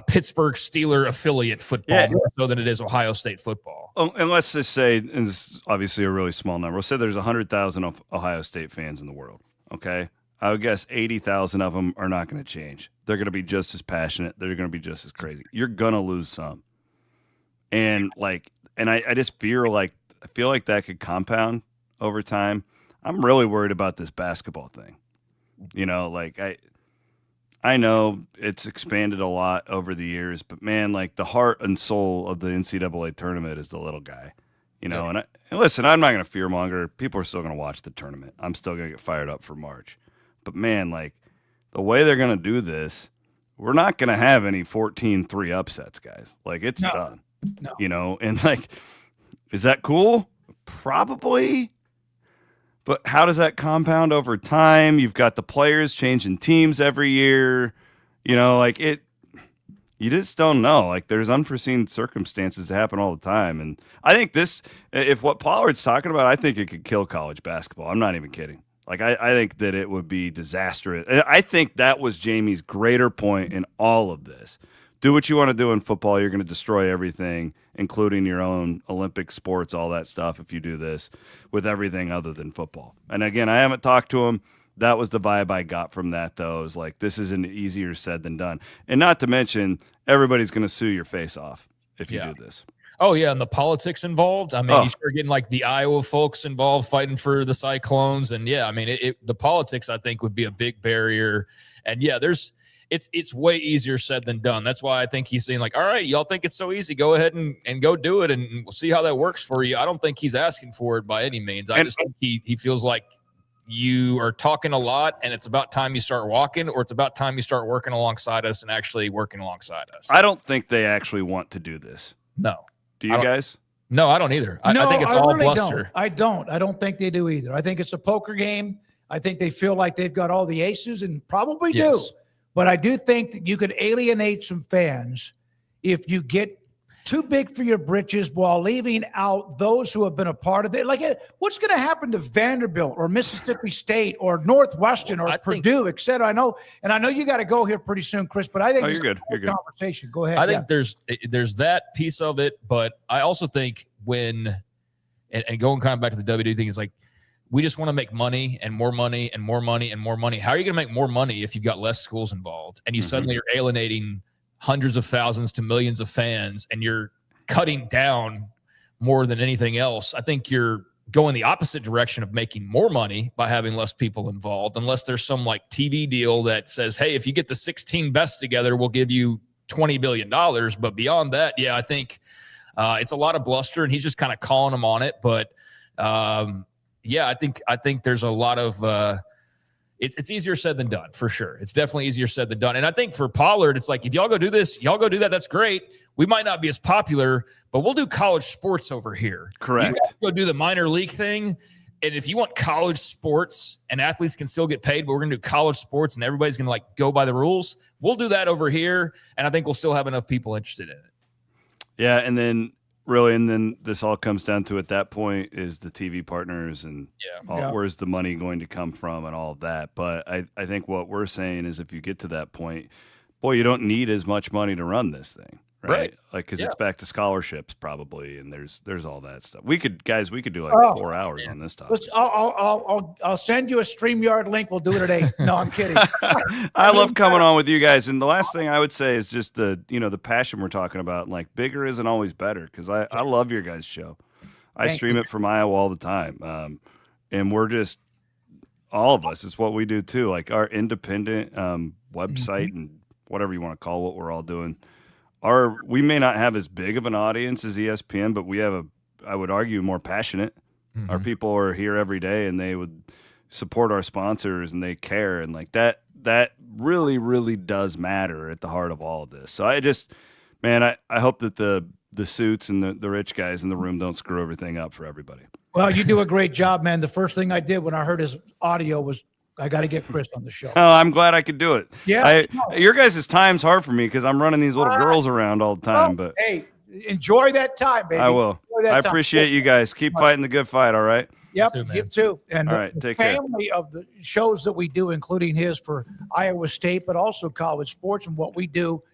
Pittsburgh Steeler affiliate football more so than it is Ohio State football. And let's just say, and this is obviously a really small number, we'll say there's 100,000 Ohio State fans in the world, okay? I would guess 80,000 of them are not going to change. They're going to be just as passionate. They're going to be just as crazy. You're going to lose some. And I just feel like that could compound over time. I'm really worried about this basketball thing. You know, like I know it's expanded a lot over the years, but man, like the heart and soul of the NCAA tournament is the little guy, you know, and listen, I'm not going to fearmonger. People are still going to watch the tournament. I'm still going to get fired up for March. But, man, like, the way they're going to do this, we're not going to have any 14-3 upsets, guys. Like, it's done. No. You know, and, like, is that cool? Probably. But how does that compound over time? You've got the players changing teams every year. You know, like, you just don't know. Like, there's unforeseen circumstances that happen all the time. And I think if what Pollard's talking about, I think it could kill college basketball. I'm not even kidding. Like, I think that it would be disastrous. I think that was Jamie's greater point in all of this. Do what you want to do in football. You're going to destroy everything, including your own Olympic sports, all that stuff, if you do this with everything other than football. And, again, I haven't talked to him. That was the vibe I got from that, though. It was like, this isn't easier said than done. And not to mention, everybody's going to sue your face off if you do this. Oh, yeah, and the politics involved. I mean, you start getting like the Iowa folks involved fighting for the Cyclones. And, yeah, I mean, the politics, I think, would be a big barrier. And, yeah, it's way easier said than done. That's why I think he's saying, like, all right, y'all think it's so easy. Go ahead and go do it, and we'll see how that works for you. I don't think he's asking for it by any means. I just think he feels like you are talking a lot, and it's about time you start walking, or it's about time you start working alongside us and actually working alongside us. I don't think they actually want to do this. No. Do you guys? No, I don't either. I think it's all really bluster. I don't think they do either. I think it's a poker game. I think they feel like they've got all the aces and probably do. But I do think that you could alienate some fans if you get too big for your britches while leaving out those who have been a part of it. Like, what's going to happen to Vanderbilt or Mississippi State or Northwestern or Purdue, et cetera? I know you got to go here pretty soon, Chris, but I think you're good. You're good. Conversation. Go ahead. I think there's that piece of it, but I also think and going kind of back to the WD thing, is like, we just want to make money and more money and more money and more money. How are you going to make more money if you've got less schools involved and you suddenly are alienating hundreds of thousands to millions of fans, and you're cutting down more than anything else? I think you're going the opposite direction of making more money by having less people involved, unless there's some like TV deal that says, hey, if you get the 16 best together, we'll give you $20 billion. But beyond that, yeah, I think It's a lot of bluster, and he's just kind of calling them on it. But yeah, I think there's a lot of it's easier said than done, for sure. It's definitely easier said than done. And I think for Pollard, it's like, if y'all go do this, y'all go do that. That's great. We might not be as popular, but we'll do college sports over here. Correct. You guys go do the minor league thing. And if you want college sports and athletes can still get paid, but we're going to do college sports and everybody's going to like go by the rules, we'll do that over here. And I think we'll still have enough people interested in it. Yeah. And then this all comes down to, at that point, is the TV partners and where's the money going to come from and all of that. But I think what we're saying is, if you get to that point, boy, you don't need as much money to run this thing. Right. Like, because it's back to scholarships probably. And there's all that stuff. We could do like 4 hours on this topic. I'll send you a StreamYard link. We'll do it at 8. No, I'm kidding. I love coming on with you guys. And the last thing I would say is just the passion we're talking about. Like, bigger isn't always better, because I love your guys' show. I stream it from Iowa all the time. And we're just, all of us, it's what we do too. Like, our independent website and whatever you want to call what we're all doing. We may not have as big of an audience as ESPN, but we have I would argue, more passionate. Mm-hmm. Our people are here every day, and they would support our sponsors, and they care. And like that really, really does matter at the heart of all of this. So I hope that the suits and the rich guys in the room don't screw everything up for everybody. Well, you do a great job, man. The first thing I did when I heard his audio was, I got to get Chris on the show. Oh, I'm glad I could do it. Yeah. Your guys' time's hard for me because I'm running these little girls around all the time. But hey, enjoy that time, baby. I will. I appreciate you guys. Keep fighting the good fight, all right? Yep, you too. And all right, take care. The family of the shows that we do, including his for Iowa State, but also college sports and what we do,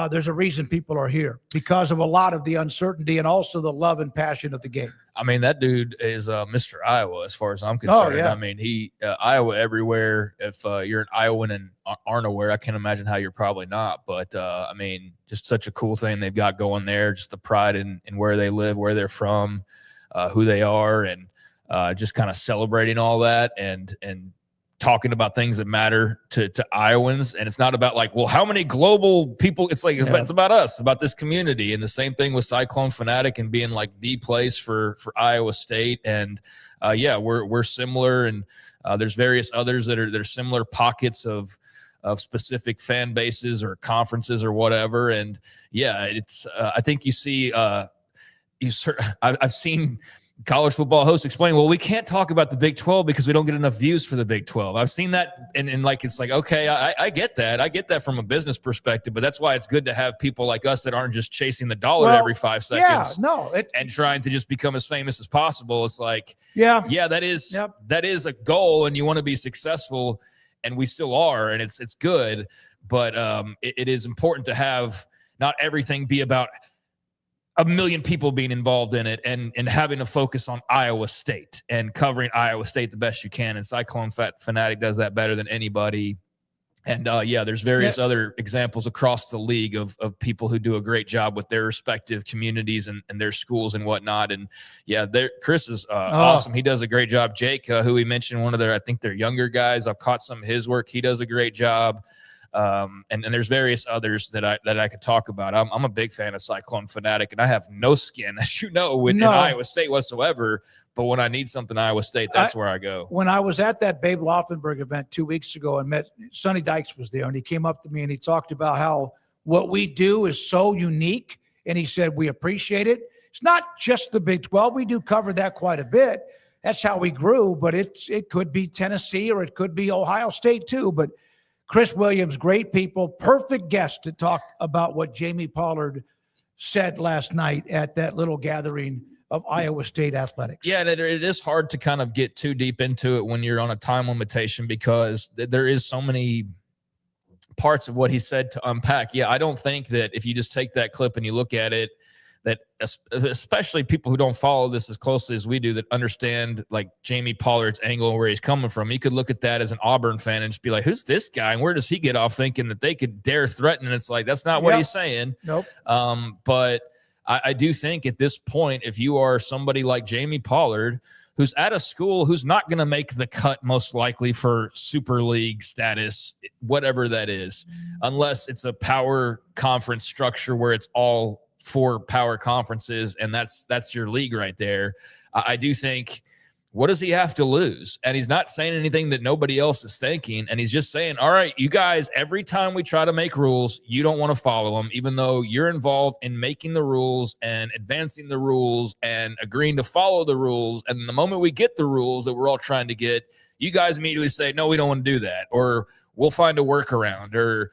there's a reason people are here, because of a lot of the uncertainty and also the love and passion of the game. I mean, that dude is Mr. Iowa as far as I'm concerned. Oh, yeah. I mean, he Iowa everywhere. If you're an Iowan and aren't aware, I can't imagine how you're probably not. But, I mean, just such a cool thing they've got going there, just the pride in where they live, where they're from, who they are, and just kind of celebrating all that and talking about things that matter to Iowans. And it's not about like, well, how many global people, it's like, it's about us, about this community. And the same thing with Cyclone Fanatic and being like the place for Iowa State. And we're similar. And there's various others that are similar pockets of specific fan bases or conferences or whatever. And it's I think you see I've seen college football hosts explain, well, we can't talk about the Big 12 because we don't get enough views for the Big 12. I've seen that, and like, it's like, okay, I get that. I get that from a business perspective, but that's why it's good to have people like us that aren't just chasing the dollar every 5 seconds and trying to just become as famous as possible. It's like, that is a goal, and you want to be successful, and we still are, and it's good, but it is important to have not everything be about a million people being involved in it and having to focus on Iowa State and covering Iowa State the best you can. And Cyclone Fanatic does that better than anybody. And there's various other examples across the league of people who do a great job with their respective communities and their schools and whatnot. And Chris is awesome. He does a great job. Jake, who we mentioned, one of I think they're younger guys. I've caught some of his work. He does a great job. And there's various others that I could talk about. I'm a big fan of Cyclone Fanatic, and I have no skin, as you know, in Iowa State whatsoever. But when I need something Iowa State, that's where I go. When I was at that Babe Laufenberg event 2 weeks ago and met Sonny Dykes was there, and he came up to me and he talked about how what we do is so unique. And he said, we appreciate it. It's not just the Big 12. We do cover that quite a bit. That's how we grew, but it could be Tennessee or it could be Ohio State too. But Chris Williams, great people, perfect guest to talk about what Jamie Pollard said last night at that little gathering of Iowa State athletics. Yeah, and it is hard to kind of get too deep into it when you're on a time limitation because there is so many parts of what he said to unpack. Yeah, I don't think that if you just take that clip and you look at it, that especially people who don't follow this as closely as we do that understand like Jamie Pollard's angle and where he's coming from. You could look at that as an Auburn fan and just be like, who's this guy? And where does he get off thinking that they could dare threaten? And it's like, that's not what he's saying. Nope. But I do think at this point, if you are somebody like Jamie Pollard, who's at a school who's not going to make the cut most likely for Super League status, whatever that is, unless it's a power conference structure where it's all 4 power conferences, and that's your league right there. I do think, what does he have to lose? And he's not saying anything that nobody else is thinking. And he's just saying, all right, you guys, every time we try to make rules, you don't want to follow them, even though you're involved in making the rules and advancing the rules and agreeing to follow the rules. And the moment we get the rules that we're all trying to get, you guys immediately say, no, we don't want to do that, or we'll find a workaround, or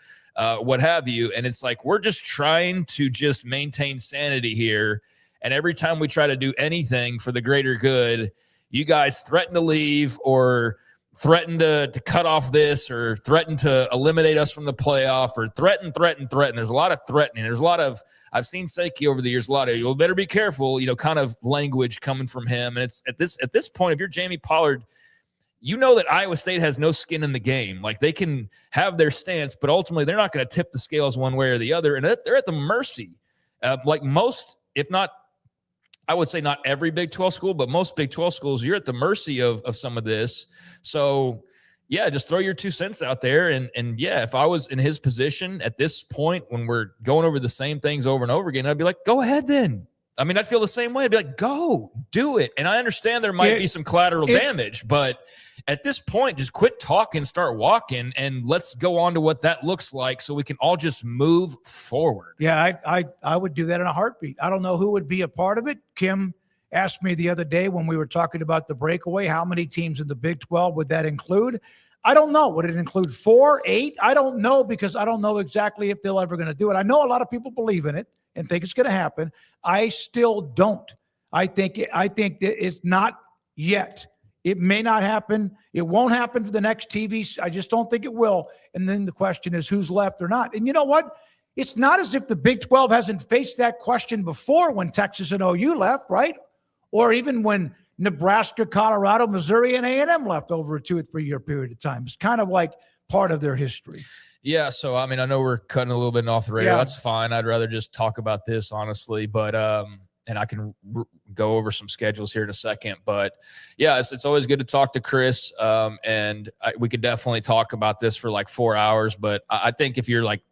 what have you. And it's like, we're just trying to just maintain sanity here. And every time we try to do anything for the greater good, you guys threaten to leave, or threaten to cut off this, or threaten to eliminate us from the playoff, or threaten. There's a lot of threatening. There's a lot of, I've seen Sankey over the years, a lot of, you better be careful, kind of language coming from him. And it's at this point, if you're Jamie Pollard, you know that Iowa State has no skin in the game. Like, they can have their stance, but ultimately they're not going to tip the scales one way or the other. And they're at the mercy, like most, if not, I would say not every Big 12 school, but most Big 12 schools, you're at the mercy of some of this. So, yeah, just throw your 2 cents out there. And yeah, if I was in his position at this point when we're going over the same things over and over again, I'd be like, go ahead then. I mean, I'd feel the same way. I'd be like, go, do it. And I understand there might be some collateral damage, but at this point, just quit talking, start walking, and let's go on to what that looks like so we can all just move forward. Yeah, I would do that in a heartbeat. I don't know who would be a part of it. Kim asked me the other day when we were talking about the breakaway, how many teams in the Big 12 would that include? I don't know. Would it include 4, 8? I don't know, because I don't know exactly if they're ever going to do it. I know a lot of people believe in it and think it's going to happen. I still don't. I think that it's not yet. It may not happen. It won't happen for the next TV. I just don't think it will. And then the question is, who's left or not? And you know what? It's not as if the Big 12 hasn't faced that question before when Texas and OU left, right? Or even when Nebraska, Colorado, Missouri, and A&M left over a 2 or 3 year period of time. It's kind of like part of their history. Yeah, so I mean, I know we're cutting a little bit off the radar. Yeah. That's fine. I'd rather just talk about this, honestly. But and I can go over some schedules here in a second. But yeah, it's always good to talk to Chris. And we could definitely talk about this for like 4 hours. But I think if you're like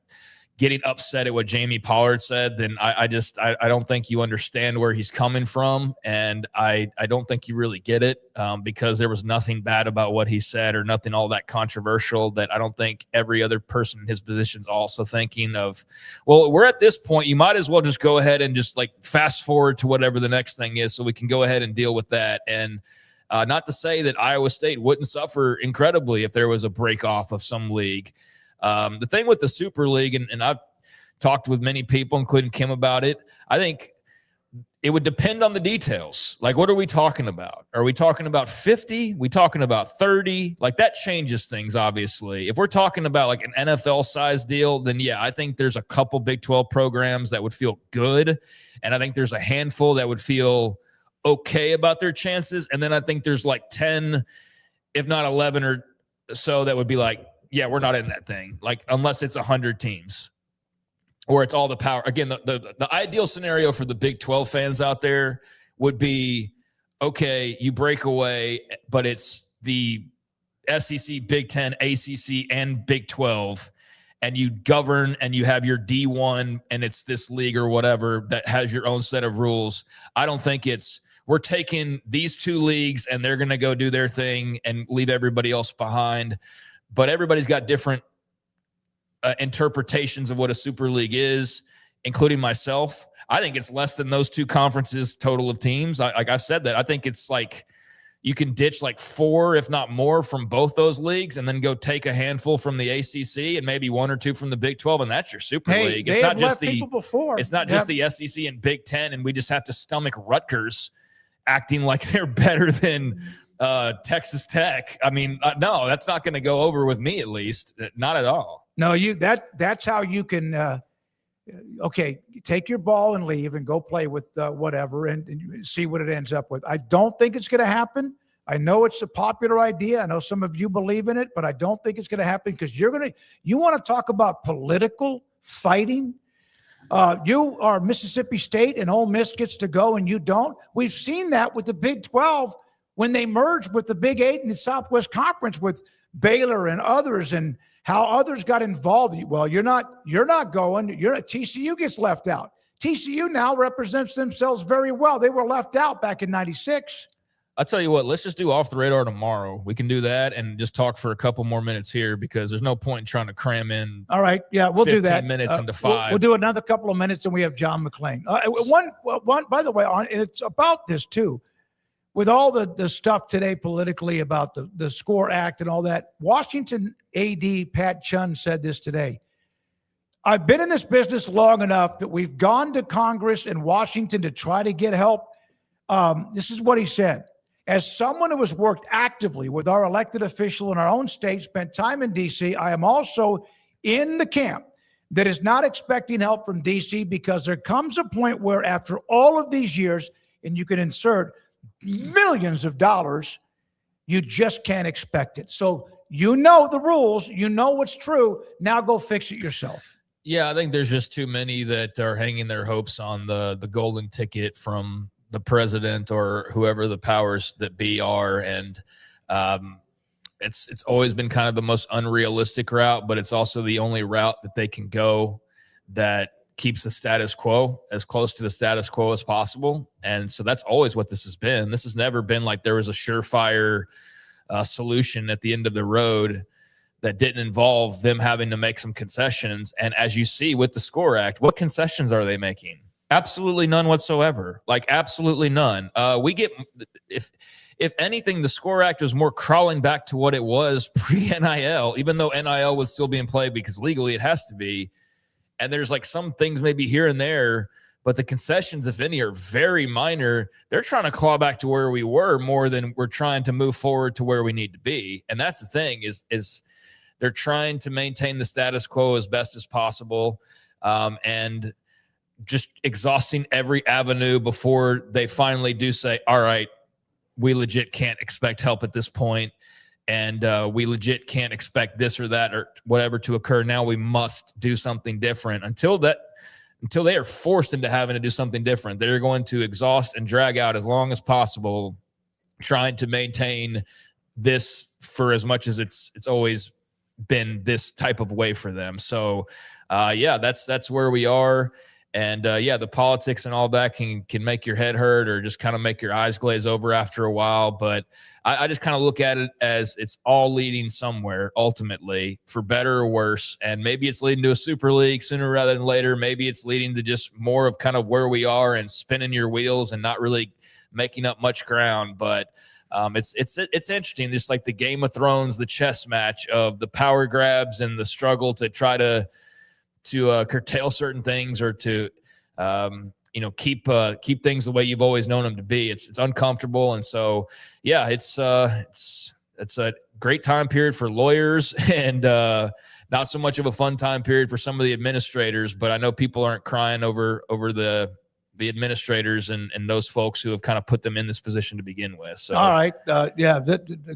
getting upset at what Jamie Pollard said, then I don't think you understand where he's coming from. And I don't think you really get it, because there was nothing bad about what he said, or nothing all that controversial, that I don't think every other person in his position is also thinking of, well, we're at this point, you might as well just go ahead and just like fast forward to whatever the next thing is so we can go ahead and deal with that. And not to say that Iowa State wouldn't suffer incredibly if there was a break off of some league. The thing with the Super League, and I've talked with many people, including Kim, about it, I think it would depend on the details. Like, what are we talking about? Are we talking about 50? We talking about 30? Like, that changes things, obviously. If we're talking about like an NFL size deal, then yeah, I think there's a couple Big 12 programs that would feel good. And I think there's a handful that would feel okay about their chances. And then I think there's like 10, if not 11 or so, that would be like, yeah, we're not in that thing. Like, unless it's 100 teams or it's all the power. Again, the ideal scenario for the Big 12 fans out there would be, okay, you break away, but it's the SEC, Big 10, ACC, and Big 12, and you govern and you have your D1 and it's this league or whatever that has your own set of rules. I don't think it's, we're taking these 2 leagues and they're going to go do their thing and leave everybody else behind. But everybody's got different interpretations of what a Super League is, including myself. I think it's less than those 2 conferences total of teams. Like I said that, I think it's like you can ditch like 4, if not more, from both those leagues and then go take a handful from the ACC and maybe 1 or 2 from the Big 12, and that's your Super League. It's not just the SEC and Big 10, and we just have to stomach Rutgers acting like they're better than Texas Tech. I mean, no, that's not going to go over with me, at least. Not at all. No, that's how you can, okay, take your ball and leave and go play with whatever and see what it ends up with. I don't think it's going to happen. I know it's a popular idea. I know some of you believe in it, but I don't think it's going to happen, because you want to talk about political fighting. You are Mississippi State and Ole Miss gets to go and you don't. We've seen that with the Big 12 when they merged with the Big 8 in the Southwest Conference with Baylor and others, and how others got involved. Well, you're not going. TCU gets left out. TCU now represents themselves very well. They were left out back in 96. I'll tell you what, let's just do Off the Radar tomorrow. We can do that and just talk for a couple more minutes here because there's no point in trying to cram in. All right. Yeah, we'll do that. 15 minutes into 5. We'll do another couple of minutes and we have John McClain. One, by the way, and it's about this too. With all the stuff today politically about the SCORE Act and all that, Washington AD Pat Chun said this today. I've been in this business long enough that we've gone to Congress in Washington to try to get help. This is what he said. As someone who has worked actively with our elected official in our own state, spent time in D.C., I am also in the camp that is not expecting help from D.C. because there comes a point where after all of these years, and you can insert millions of dollars, you just can't expect it. So you know the rules, you know what's true. Now go fix it yourself. Yeah, I think there's just too many that are hanging their hopes on the golden ticket from the president or whoever the powers that be are. And it's always been kind of the most unrealistic route, but it's also the only route that they can go that keeps the status quo as close to the status quo as possible. And so that's always what this has been. This has never been like there was a surefire solution at the end of the road that didn't involve them having to make some concessions. And as you see with the SCORE Act, what concessions are they making? Absolutely none whatsoever. Like absolutely none. We get, if anything, the SCORE Act was more crawling back to what it was pre-NIL, even though NIL would still be in play because legally it has to be. And there's like some things maybe here and there, but the concessions, if any, are very minor. They're trying to claw back to where we were more than we're trying to move forward to where we need to be. And that's the thing is they're trying to maintain the status quo as best as possible. And just exhausting every avenue before they finally do say, all right, we legit can't expect help at this point. And we legit can't expect this or that or whatever to occur. Now we must do something different. Until they are forced into having to do something different, they're going to exhaust and drag out as long as possible, trying to maintain this for as much as it's always been this type of way for them. So yeah, that's where we are. And yeah, the politics and all that can make your head hurt or just kind of make your eyes glaze over after a while. But I just kind of look at it as it's all leading somewhere ultimately, for better or worse. And maybe it's leading to a super league sooner rather than later. Maybe it's leading to just more of kind of where we are and spinning your wheels and not really making up much ground. But it's interesting, just like the Game of Thrones, the chess match of the power grabs and the struggle to try to curtail certain things or to keep things the way you've always known them to be. It's uncomfortable. And so yeah, it's a great time period for lawyers and not so much of a fun time period for some of the administrators, but I know people aren't crying over the administrators and those folks who have kind of put them in this position to begin with. So all right. Yeah,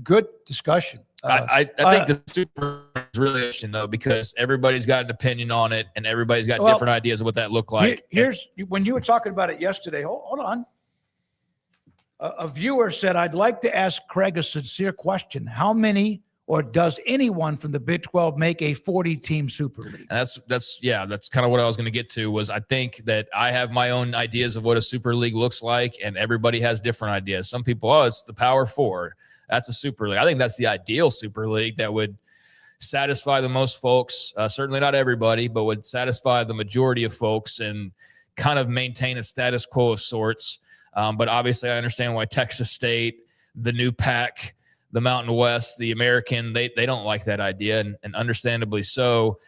good discussion. I think the super is really interesting though, because everybody's got an opinion on it and everybody's got different ideas of what that looked like. Here's when you were talking about it yesterday. Hold on. A viewer said, I'd like to ask Craig a sincere question. How many or does anyone from the Big 12 make a 40-team Super League? And that's kind of what I was going to get to. Was I think that I have my own ideas of what a Super League looks like, and everybody has different ideas. Some people, it's the Power Four. That's a Super League. I think that's the ideal Super League that would satisfy the most folks. Certainly not everybody, but would satisfy the majority of folks and kind of maintain a status quo of sorts. But obviously, I understand why Texas State, the new Pac, the Mountain West, the American, they don't like that idea, and understandably so.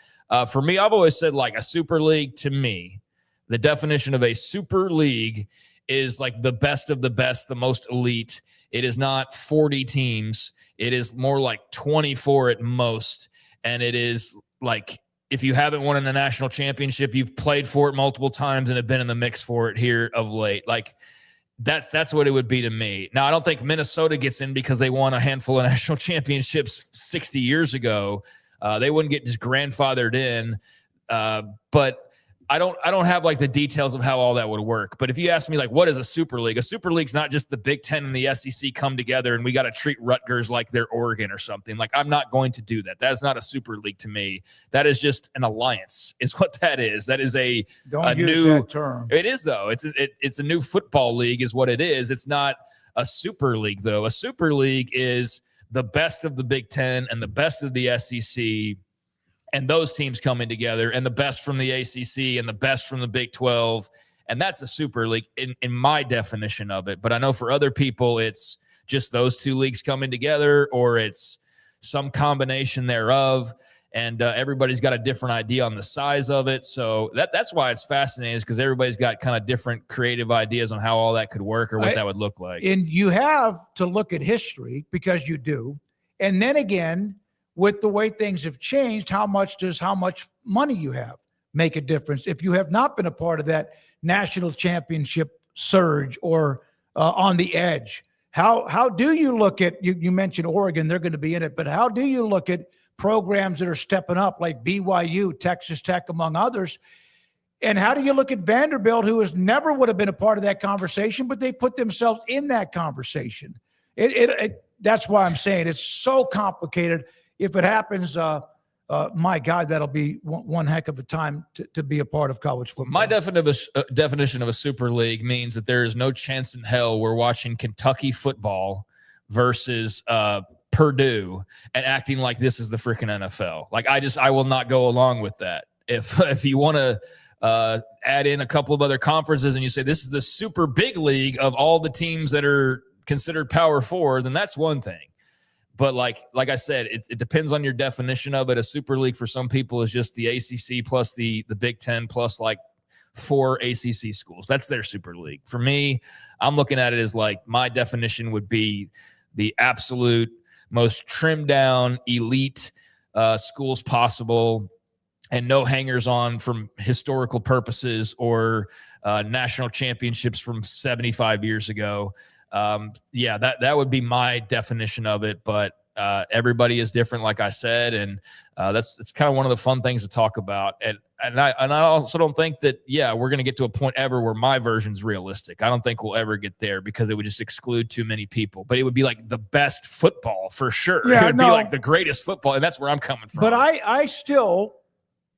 For me, I've always said like a Super League, to me, the definition of a Super League is like the best of the best, the most elite. It is not 40 teams. It is more like 24 at most. And it is like, if you haven't won in a national championship, you've played for it multiple times and have been in the mix for it here of late. Like, that's what it would be to me. Now, I don't think Minnesota gets in because they won a handful of national championships 60 years ago. They wouldn't get just grandfathered in. But I don't have like the details of how all that would work. But if you ask me, like, what is a super league? A super league's not just the Big Ten and the SEC come together and we got to treat Rutgers like they're Oregon or something. Like, I'm not going to do that. That is not a super league to me. That is just an alliance is what that is. That is a use that term. It is, though. It's a new football league is what it is. It's not a super league, though. A super league is the best of the Big Ten and the best of the SEC and those teams coming together, and the best from the ACC and the best from the Big 12. And that's a super league in my definition of it. But I know for other people, it's just those two leagues coming together, or it's some combination thereof. And everybody's got a different idea on the size of it. So that's why it's fascinating, because everybody's got kind of different creative ideas on how all that could work or what that would look like. And you have to look at history, because you do. And then again, with the way things have changed, how much money you have make a difference? If you have not been a part of that national championship surge or on the edge, how do you look at, you mentioned Oregon, they're going to be in it, but how do you look at programs that are stepping up like BYU, Texas Tech, among others? And how do you look at Vanderbilt, who never would have been a part of that conversation, but they put themselves in that conversation? That's why I'm saying it's so complicated. If it happens, my God, that'll be one heck of a time to be a part of college football. My definition of a super league means that there is no chance in hell we're watching Kentucky football versus Purdue and acting like this is the freaking NFL. Like, I will not go along with that. If you want to add in a couple of other conferences and you say this is the super big league of all the teams that are considered Power 4, then that's one thing. But like I said, it depends on your definition of it. A super league for some people is just the ACC plus the Big Ten plus like 4 ACC schools. That's their super league. For me, I'm looking at it as like my definition would be the absolute most trimmed down elite schools possible, and no hangers on from historical purposes or national championships from 75 years ago. That would be my definition of it, but everybody is different, like I said, and it's kind of one of the fun things to talk about. And I also don't think that we're going to get to a point ever where my version's realistic. I don't think we'll ever get there, because it would just exclude too many people. But it would be like the best football for sure. It would be like the greatest football, and that's where I'm coming from. But I still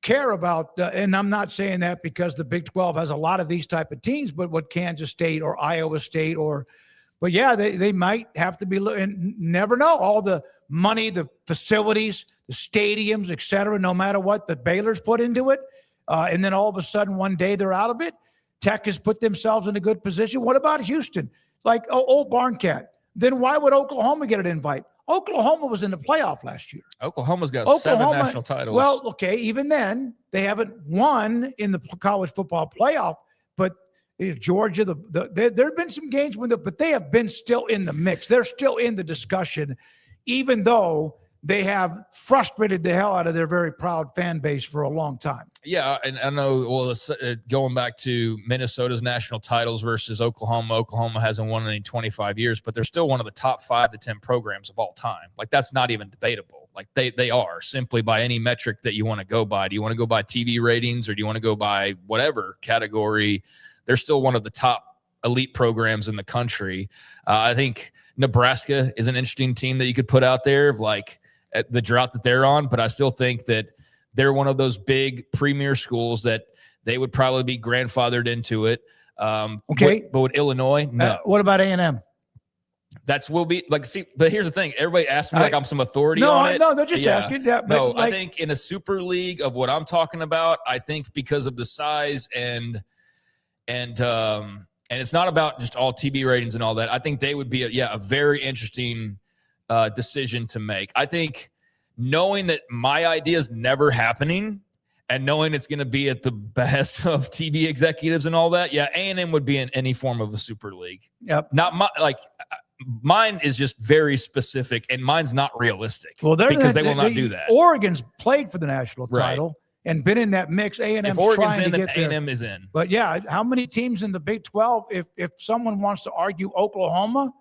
care about, and I'm not saying that because the Big 12 has a lot of these type of teams, but what Kansas State or Iowa State but they might have to be, and never know, all the money, the facilities, the stadiums, et cetera, no matter what the Baylor's put into it. And then all of a sudden, one day they're out of it. Tech has put themselves in a good position. What about Houston? Like, old Barncat. Then why would Oklahoma get an invite? Oklahoma was in the playoff last year. Oklahoma's got 7 national titles. Well, okay, even then, they haven't won in the college football playoff, but Georgia, there have been some games but they have been still in the mix. They're still in the discussion, even though they have frustrated the hell out of their very proud fan base for a long time. Yeah, and I know, well, going back to Minnesota's national titles versus Oklahoma. Oklahoma hasn't won in 25 years, but they're still one of the top 5 to 10 programs of all time. Like, that's not even debatable. Like, they are, simply by any metric that you want to go by. Do you want to go by TV ratings, or do you want to go by whatever category? They're still one of the top elite programs in the country. I think Nebraska is an interesting team that you could put out there, like at the drought that they're on, but I still think that they're one of those big premier schools that they would probably be grandfathered into it. Okay. But with Illinois, no. What about A&M? But here's the thing. Everybody asks me like I'm some authority on it. No, they're just asking. Yeah, but I think in a super league of what I'm talking about, I think because of the size and it's not about just all TV ratings and all that. I think they would be a very interesting decision to make. I think knowing that my idea is never happening and knowing it's going to be at the behest of TV executives and all that, A&M would be in any form of a super league. Yep. Mine is just very specific, and mine's not realistic. Well, because they will not do that. Oregon's played for the national title. And been in that mix. A&M's if Oregon's trying in, to then get there. A&M is in. But how many teams in the Big 12? If someone wants to argue Oklahoma,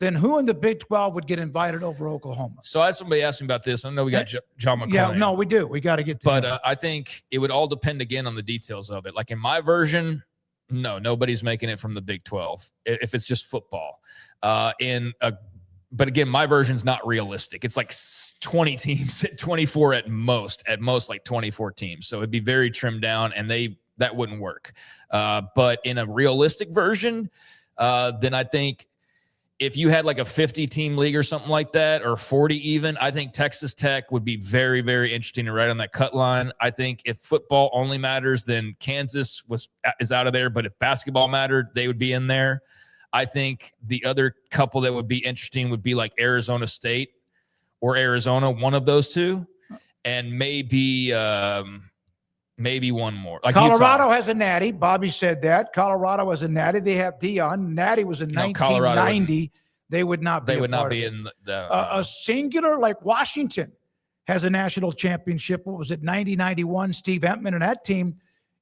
then who in the Big 12 would get invited over Oklahoma? So I had somebody ask me about this. I know we got John McClain. Yeah, no, we do. We got to get to But I think it would all depend again on the details of it. Like in my version, no, nobody's making it from the Big 12 if it's just football. But again, my version's not realistic. It's like 20 teams, 24 at most like 24 teams. So it'd be very trimmed down, and that wouldn't work. But in a realistic version, then I think if you had like a 50-team league or something like that, or 40 even, I think Texas Tech would be very, very interesting to right on that cut line. I think if football only matters, then Kansas is out of there. But if basketball mattered, they would be in there. I think the other couple that would be interesting would be like Arizona State or Arizona, one of those two, and maybe one more. Like Colorado Utah. has a natty. Bobby said that. Colorado has a natty. They have Dion. Natty was in 1990. They would not be. They would not be it. in the a singular like Washington has a national championship. What was it? 90-91. Steve Entman and that team,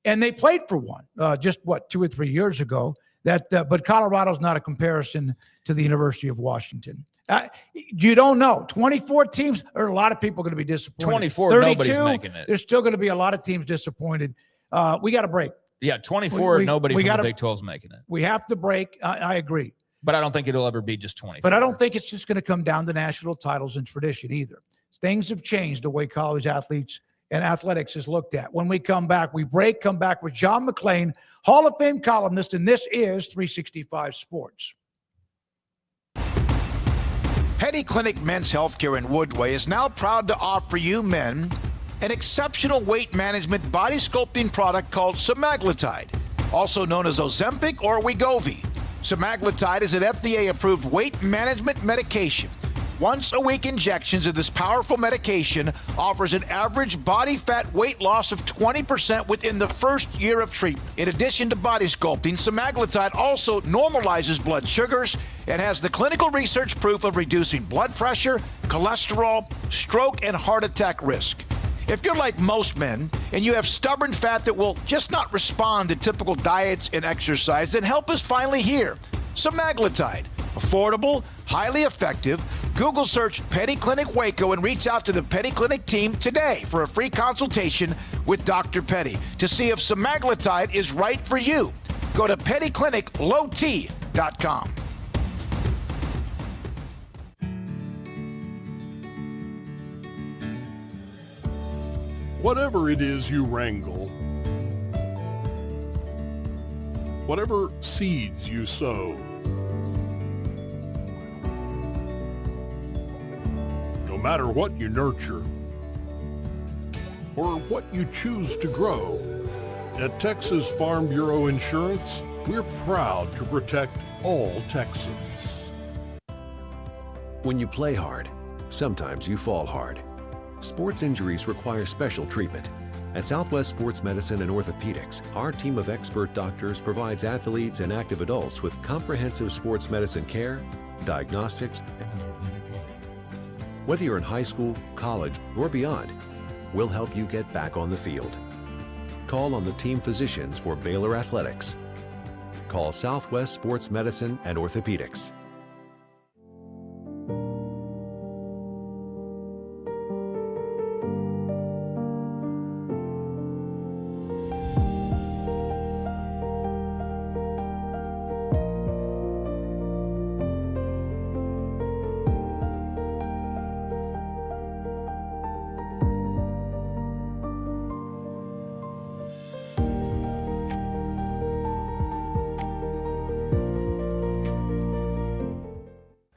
and they played for one. Just 2 or 3 years ago. But Colorado's not a comparison to the University of Washington. You don't know. 24 teams, there are a lot of people going to be disappointed. 24, 32, nobody's making it. There's still going to be a lot of teams disappointed. We got to break. Yeah, 24, nobody from the Big 12 is making it. We have to break. I agree. But I don't think it'll ever be just 24. But I don't think it's just going to come down to national titles and tradition either. Things have changed the way college athletes and athletics is looked at. When we come back, come back with John McClain, Hall of Fame columnist, and this is 365 Sports. Petty Clinic Men's Healthcare in Woodway is now proud to offer you men an exceptional weight management body sculpting product called semaglutide, also known as Ozempic or Wegovy. Semaglutide is an FDA-approved weight management medication. Once-a-week injections of this powerful medication offers an average body fat weight loss of 20% within the first year of treatment. In addition to body sculpting, semaglutide also normalizes blood sugars and has the clinical research proof of reducing blood pressure, cholesterol, stroke, and heart attack risk. If you're like most men and you have stubborn fat that will just not respond to typical diets and exercise, then help us finally hear semaglutide. Affordable, highly effective. Google search Petty Clinic Waco and reach out to the Petty Clinic team today for a free consultation with Dr. Petty to see if semaglutide is right for you. Go to pettycliniclowt.com. Whatever it is you wrangle, whatever seeds you sow, no matter what you nurture or what you choose to grow, at Texas Farm Bureau Insurance, we're proud to protect all Texans. When you play hard, sometimes you fall hard. Sports injuries require special treatment. At Southwest Sports Medicine and Orthopedics, our team of expert doctors provides athletes and active adults with comprehensive sports medicine care, diagnostics. Whether you're in high school, college, or beyond, we'll help you get back on the field. Call on the team physicians for Baylor Athletics. Call Southwest Sports Medicine and Orthopedics.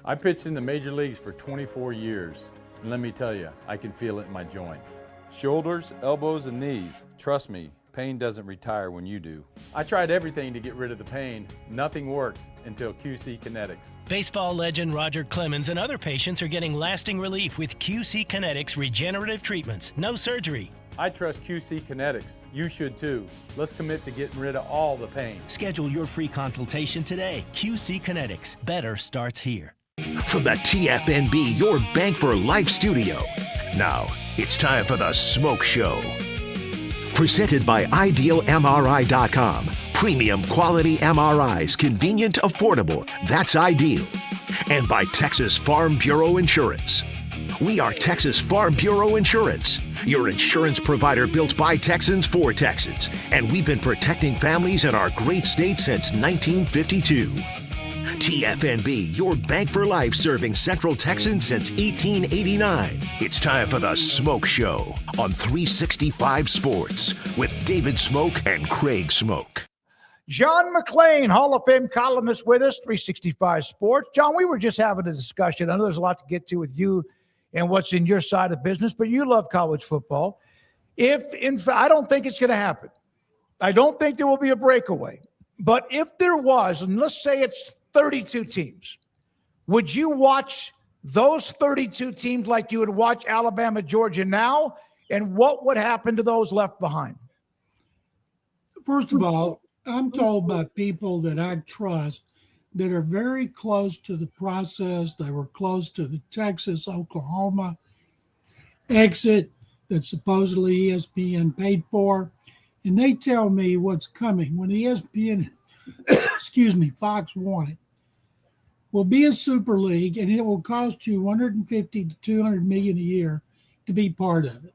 I pitched in the major leagues for 24 years, and let me tell you, I can feel it in my joints. Shoulders, elbows, and knees. Trust me, pain doesn't retire when you do. I tried everything to get rid of the pain. Nothing worked until QC Kinetics. Baseball legend Roger Clemens and other patients are getting lasting relief with QC Kinetics regenerative treatments. No surgery. I trust QC Kinetics. You should too. Let's commit to getting rid of all the pain. Schedule your free consultation today. QC Kinetics. Better starts here. From the TFNB Your Bank for Life studio. Now, it's time for the SMOAK Show. Presented by IdealMRI.com. Premium quality MRIs, convenient, affordable. That's ideal. and by Texas Farm Bureau Insurance. We are Texas Farm Bureau Insurance, your insurance provider built by Texans for Texans, and we've been protecting families in our great state since 1952. TFNB, your bank for life, serving Central Texans since 1889. It's time for the Smoke Show on 365 Sports with David Smoke and Craig Smoke. John McClain, Hall of Fame columnist with us, 365 Sports. John, we were just having a discussion. I know there's a lot to get to with you and what's in your side of business, but you love college football. I don't think it's going to happen. I don't think there will be a breakaway. But if there was, and let's say it's 32 teams, would you watch those 32 teams like you would watch Alabama, Georgia now? And what would happen to those left behind? First of all, I'm told by people that I trust that are very close to the process. They were close to the Texas-Oklahoma exit that supposedly ESPN paid for. And they tell me what's coming when ESPN, Fox won it, will be a super league, and it will cost you $150 to $200 million a year to be part of it.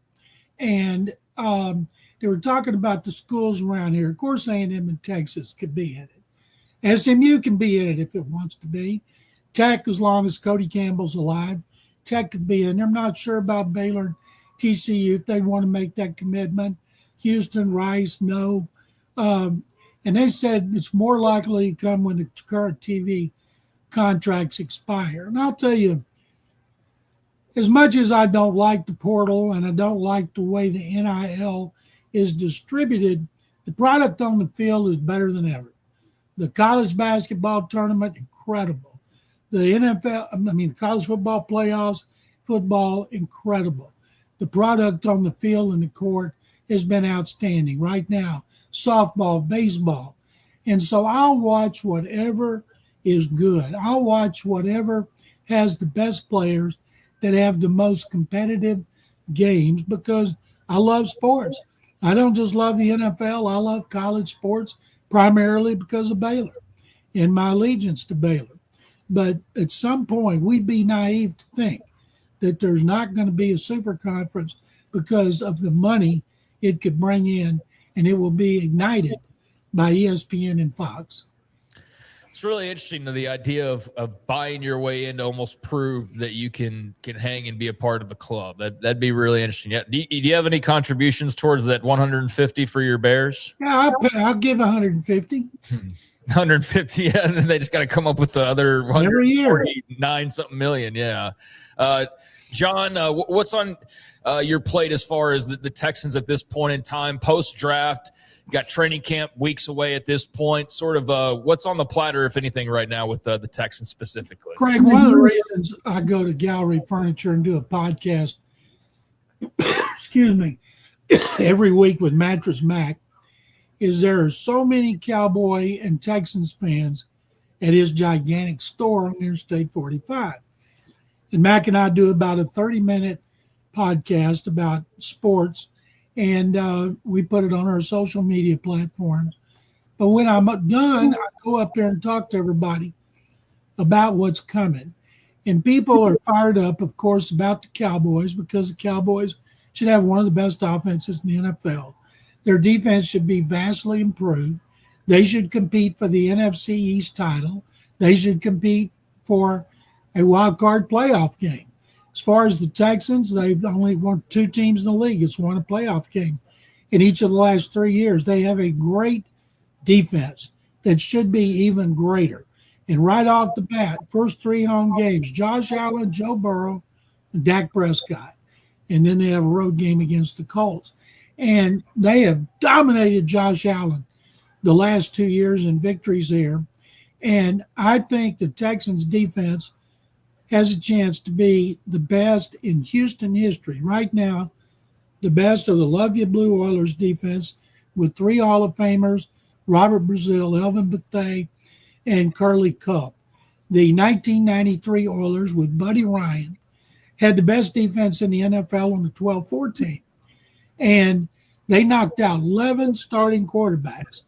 And they were talking about the schools around here. Of course, A&M in Texas could be in it. SMU can be in it if it wants to be. Tech, as long as Cody Campbell's alive, Tech could be in there. I'm not sure about Baylor, TCU, if they want to make that commitment. Houston, Rice, no. And they said it's more likely to come when the current TV contracts expire. And I'll tell you, as much as I don't like the portal and I don't like the way the NIL is distributed, the product on the field is better than ever. The college basketball tournament, incredible. The college football playoffs, football, incredible. The product on the field and the court has been outstanding. Right now, softball, baseball. And so I'll watch whatever is good. I'll watch whatever has the best players that have the most competitive games because I love sports. I don't just love the NFL. I love college sports primarily because of Baylor and my allegiance to Baylor. But at some point, we'd be naive to think that there's not going to be a super conference because of the money it could bring in, and it will be ignited by ESPN and Fox. It's really interesting, the idea of buying your way in to almost prove that you can hang and be a part of the club. That'd be really interesting. Yeah. Do you have any contributions towards that 150 for your Bears? Yeah, I'll give 150. 150, yeah. And then they just got to come up with the other every year 9 something million. Yeah. John, what's on your plate as far as the Texans at this point in time, post-draft? Got training camp weeks away at this point. Sort of what's on the platter, if anything, right now with the Texans specifically? Craig, one of the reasons I go to Gallery Furniture and do a podcast, every week with Mattress Mac, is there are so many Cowboy and Texans fans at his gigantic store on Interstate 45. And Mac and I do about a 30-minute podcast about sports, and we put it on our social media platforms. But when I'm done, I go up there and talk to everybody about what's coming. And people are fired up, of course, about the Cowboys because the Cowboys should have one of the best offenses in the NFL. Their defense should be vastly improved. They should compete for the NFC East title. They should compete for a wild card playoff game. As far as the Texans, they've only won 2 teams in the league. It's won a playoff game in each of the last 3 years. They have a great defense that should be even greater. And right off the bat, first 3 home games, Josh Allen, Joe Burrow, and Dak Prescott. And then they have a road game against the Colts. And they have dominated Josh Allen the last 2 years in victories there. And I think the Texans defense has a chance to be the best in Houston history. Right now, the best of the Love You Blue Oilers defense with 3 Hall of Famers, Robert Brazile, Elvin Bethea, and Curly Cup. The 1993 Oilers with Buddy Ryan had the best defense in the NFL on the 12-4 team. And they knocked out 11 starting quarterbacks.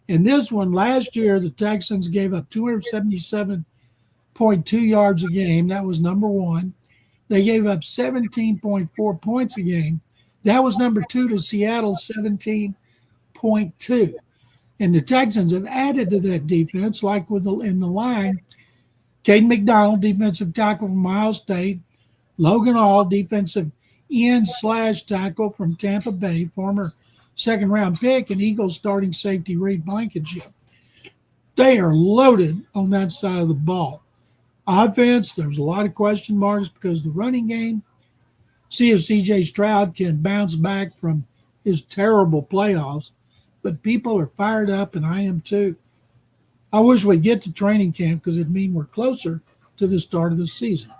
And this one, last year, the Texans gave up 277 17.2 yards a game. That was number one. They gave up 17.4 points a game. That was number two to Seattle, 17.2. And the Texans have added to that defense, like in the line. Caden McDonald, defensive tackle from Ohio State. Logan Hall, defensive end/tackle from Tampa Bay, former second-round pick, and Eagles starting safety Reed Blankenship. They are loaded on that side of the ball. Offense, there's a lot of question marks because the running game. See if C.J. Stroud can bounce back from his terrible playoffs. But people are fired up, and I am too. I wish we'd get to training camp because it'd mean we're closer to the start of the season.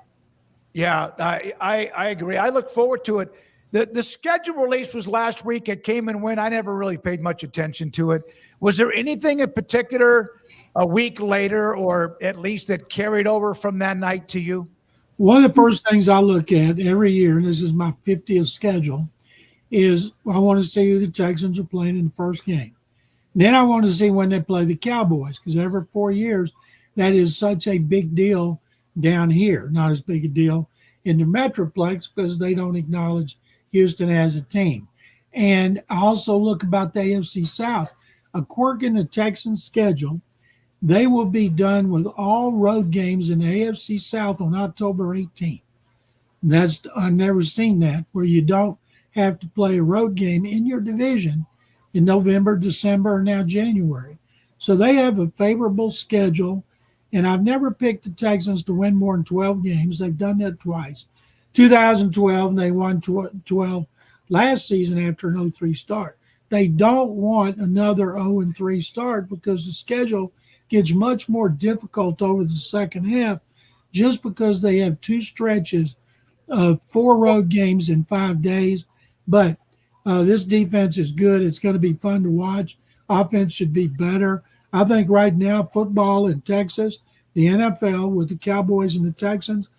Yeah, I agree. I look forward to it. The schedule release was last week. It came and went. I never really paid much attention to it. Was there anything in particular a week later, or at least that carried over from that night to you? One of the first things I look at every year, and this is my 50th schedule, is I want to see who the Texans are playing in the first game. Then I want to see when they play the Cowboys, because every 4 years, that is such a big deal down here. Not as big a deal in the Metroplex because they don't acknowledge Houston as a team. And I also look about the AFC South. A quirk in the Texans schedule, they will be done with all road games in the AFC South on October 18th. I've never seen that, where you don't have to play a road game in your division in November, December, or now January. So they have a favorable schedule, and I've never picked the Texans to win more than 12 games. They've done that twice. 2012, and they won 12 last season after an 0-3 start. They don't want another 0-3 start because the schedule gets much more difficult over the second half just because they have two stretches of 4 road games in 5 days. But this defense is good. It's going to be fun to watch. Offense should be better. I think right now football in Texas, the NFL with the Cowboys and the Texans,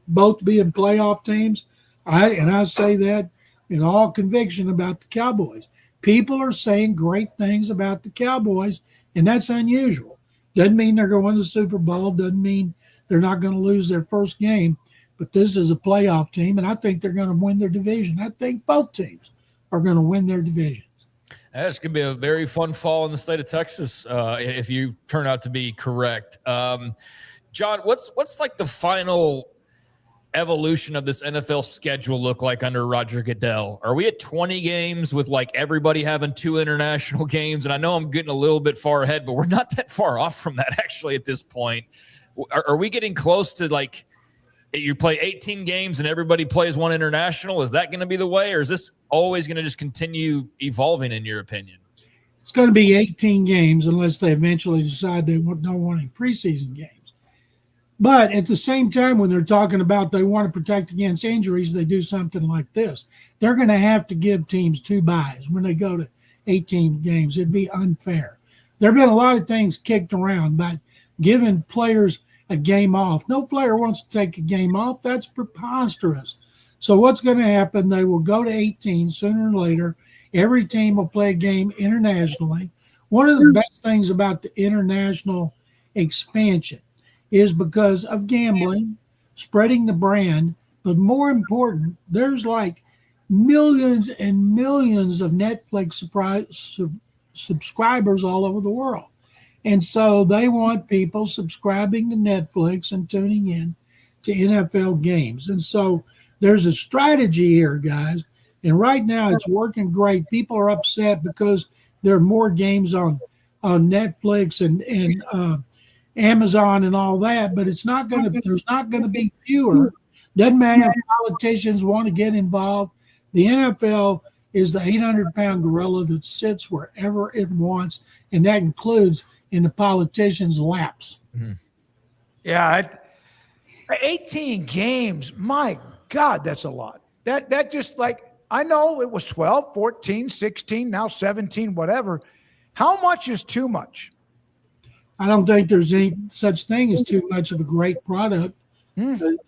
both being playoff teams, I say that in all conviction about the Cowboys. People are saying great things about the Cowboys, and that's unusual. Doesn't mean they're going to the Super Bowl. Doesn't mean they're not going to lose their first game. But this is a playoff team, and I think they're going to win their division. I think both teams are going to win their divisions. That's going to be a very fun fall in the state of Texas if you turn out to be correct. John, what's like the final evolution of this NFL schedule look like under Roger Goodell? Are we at 20 games with like everybody having 2 international games? And I know I'm getting a little bit far ahead, but we're not that far off from that actually at this point. Are we getting close to like you play 18 games and everybody plays 1 international? Is that going to be the way, or is this always going to just continue evolving in your opinion? It's going to be 18 games unless they eventually decide they don't want any preseason games. But at the same time, when they're talking about they want to protect against injuries, they do something like this. They're going to have to give teams 2 byes when they go to 18 games. It'd be unfair. There have been a lot of things kicked around about giving players a game off. No player wants to take a game off. That's preposterous. So what's going to happen, they will go to 18 sooner or later. Every team will play a game internationally. One of the best things about the international expansion is because of gambling, spreading the brand, but more important, there's like millions and millions of Netflix subscribers all over the world. And so they want people subscribing to Netflix and tuning in to NFL games. And so there's a strategy here, guys. And right now it's working great. People are upset because there are more games on Netflix and Amazon and all that, but there's not going to be fewer. Doesn't matter if politicians want to get involved. The NFL is the 800-pound gorilla that sits wherever it wants, and that includes in the politicians' laps. Mm-hmm. Yeah, 18 games. My God, that's a lot. That just like, I know it was 12, 14, 16, now 17, whatever. How much is too much? I don't think there's any such thing as too much of a great product,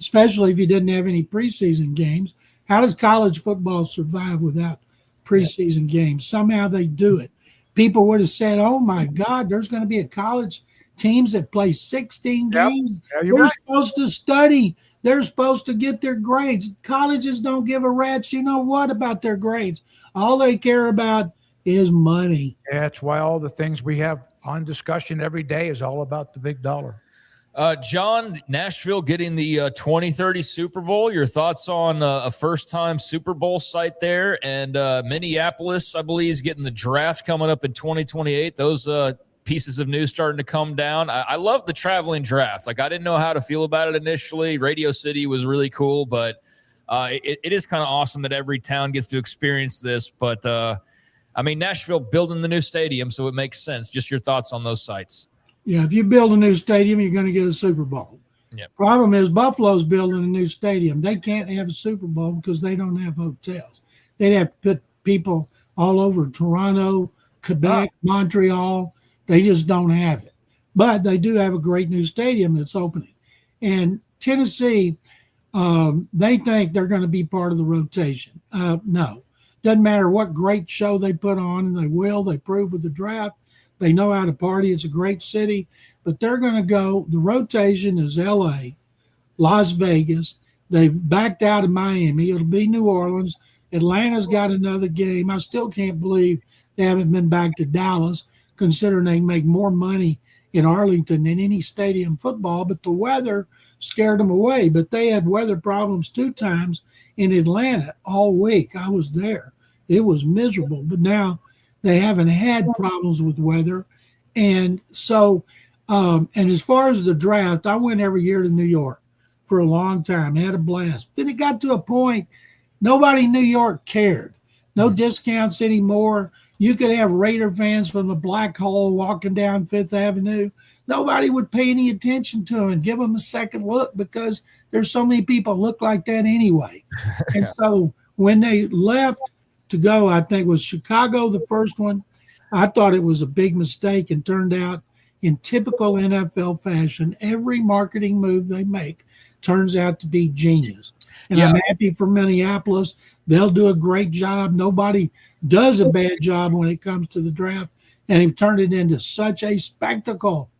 especially if you didn't have any preseason games. How does college football survive without preseason games? Somehow they do it. People would have said, oh, my God, there's going to be a college teams that play 16 games. Yeah, you're They're right. supposed to study. They're supposed to get their grades. Colleges don't give a rat's you know what about their grades. All they care about is money. Yeah, that's why all the things we have on discussion every day is all about the big dollar. John, Nashville getting the 2030 Super Bowl. Your thoughts on a first-time Super Bowl site there? And Minneapolis, I believe, is getting the draft coming up in 2028. Those pieces of news starting to come down. I love the traveling draft. Like, I didn't know how to feel about it initially. Radio City was really cool, but it is kind of awesome that every town gets to experience this. But, I mean, Nashville building the new stadium, so it makes sense. Just your thoughts on those sites. Yeah, if you build a new stadium, you're going to get a Super Bowl. Yep. Problem is Buffalo's building a new stadium. They can't have a Super Bowl because they don't have hotels. They'd have to put people all over Toronto, Quebec, Montreal. They just don't have it. But they do have a great new stadium that's opening. And Tennessee, they think they're going to be part of the rotation. No. Doesn't matter what great show they put on, and they will. They prove with the draft. They know how to party. It's a great city. But they're going to go. The rotation is L.A., Las Vegas. They've backed out of Miami. It'll be New Orleans. Atlanta's got another game. I still can't believe they haven't been back to Dallas, considering they make more money in Arlington than any stadium football. But the weather scared them away. But they had weather problems 2 times in Atlanta all week. I was there. It was miserable. But now they haven't had problems with weather. And so, and as far as the draft, I went every year to New York for a long time. I had a blast. Then it got to a point, nobody in New York cared. No discounts anymore. You could have Raider fans from the Black Hole walking down Fifth Avenue. Nobody would pay any attention to them and give them a second look because there's so many people look like that anyway. And so when they left to go, I think was Chicago, the first one. I thought it was a big mistake and turned out in typical NFL fashion, every marketing move they make turns out to be genius. And I'm happy for Minneapolis. They'll do a great job. Nobody does a bad job when it comes to the draft. And they've turned it into such a spectacle.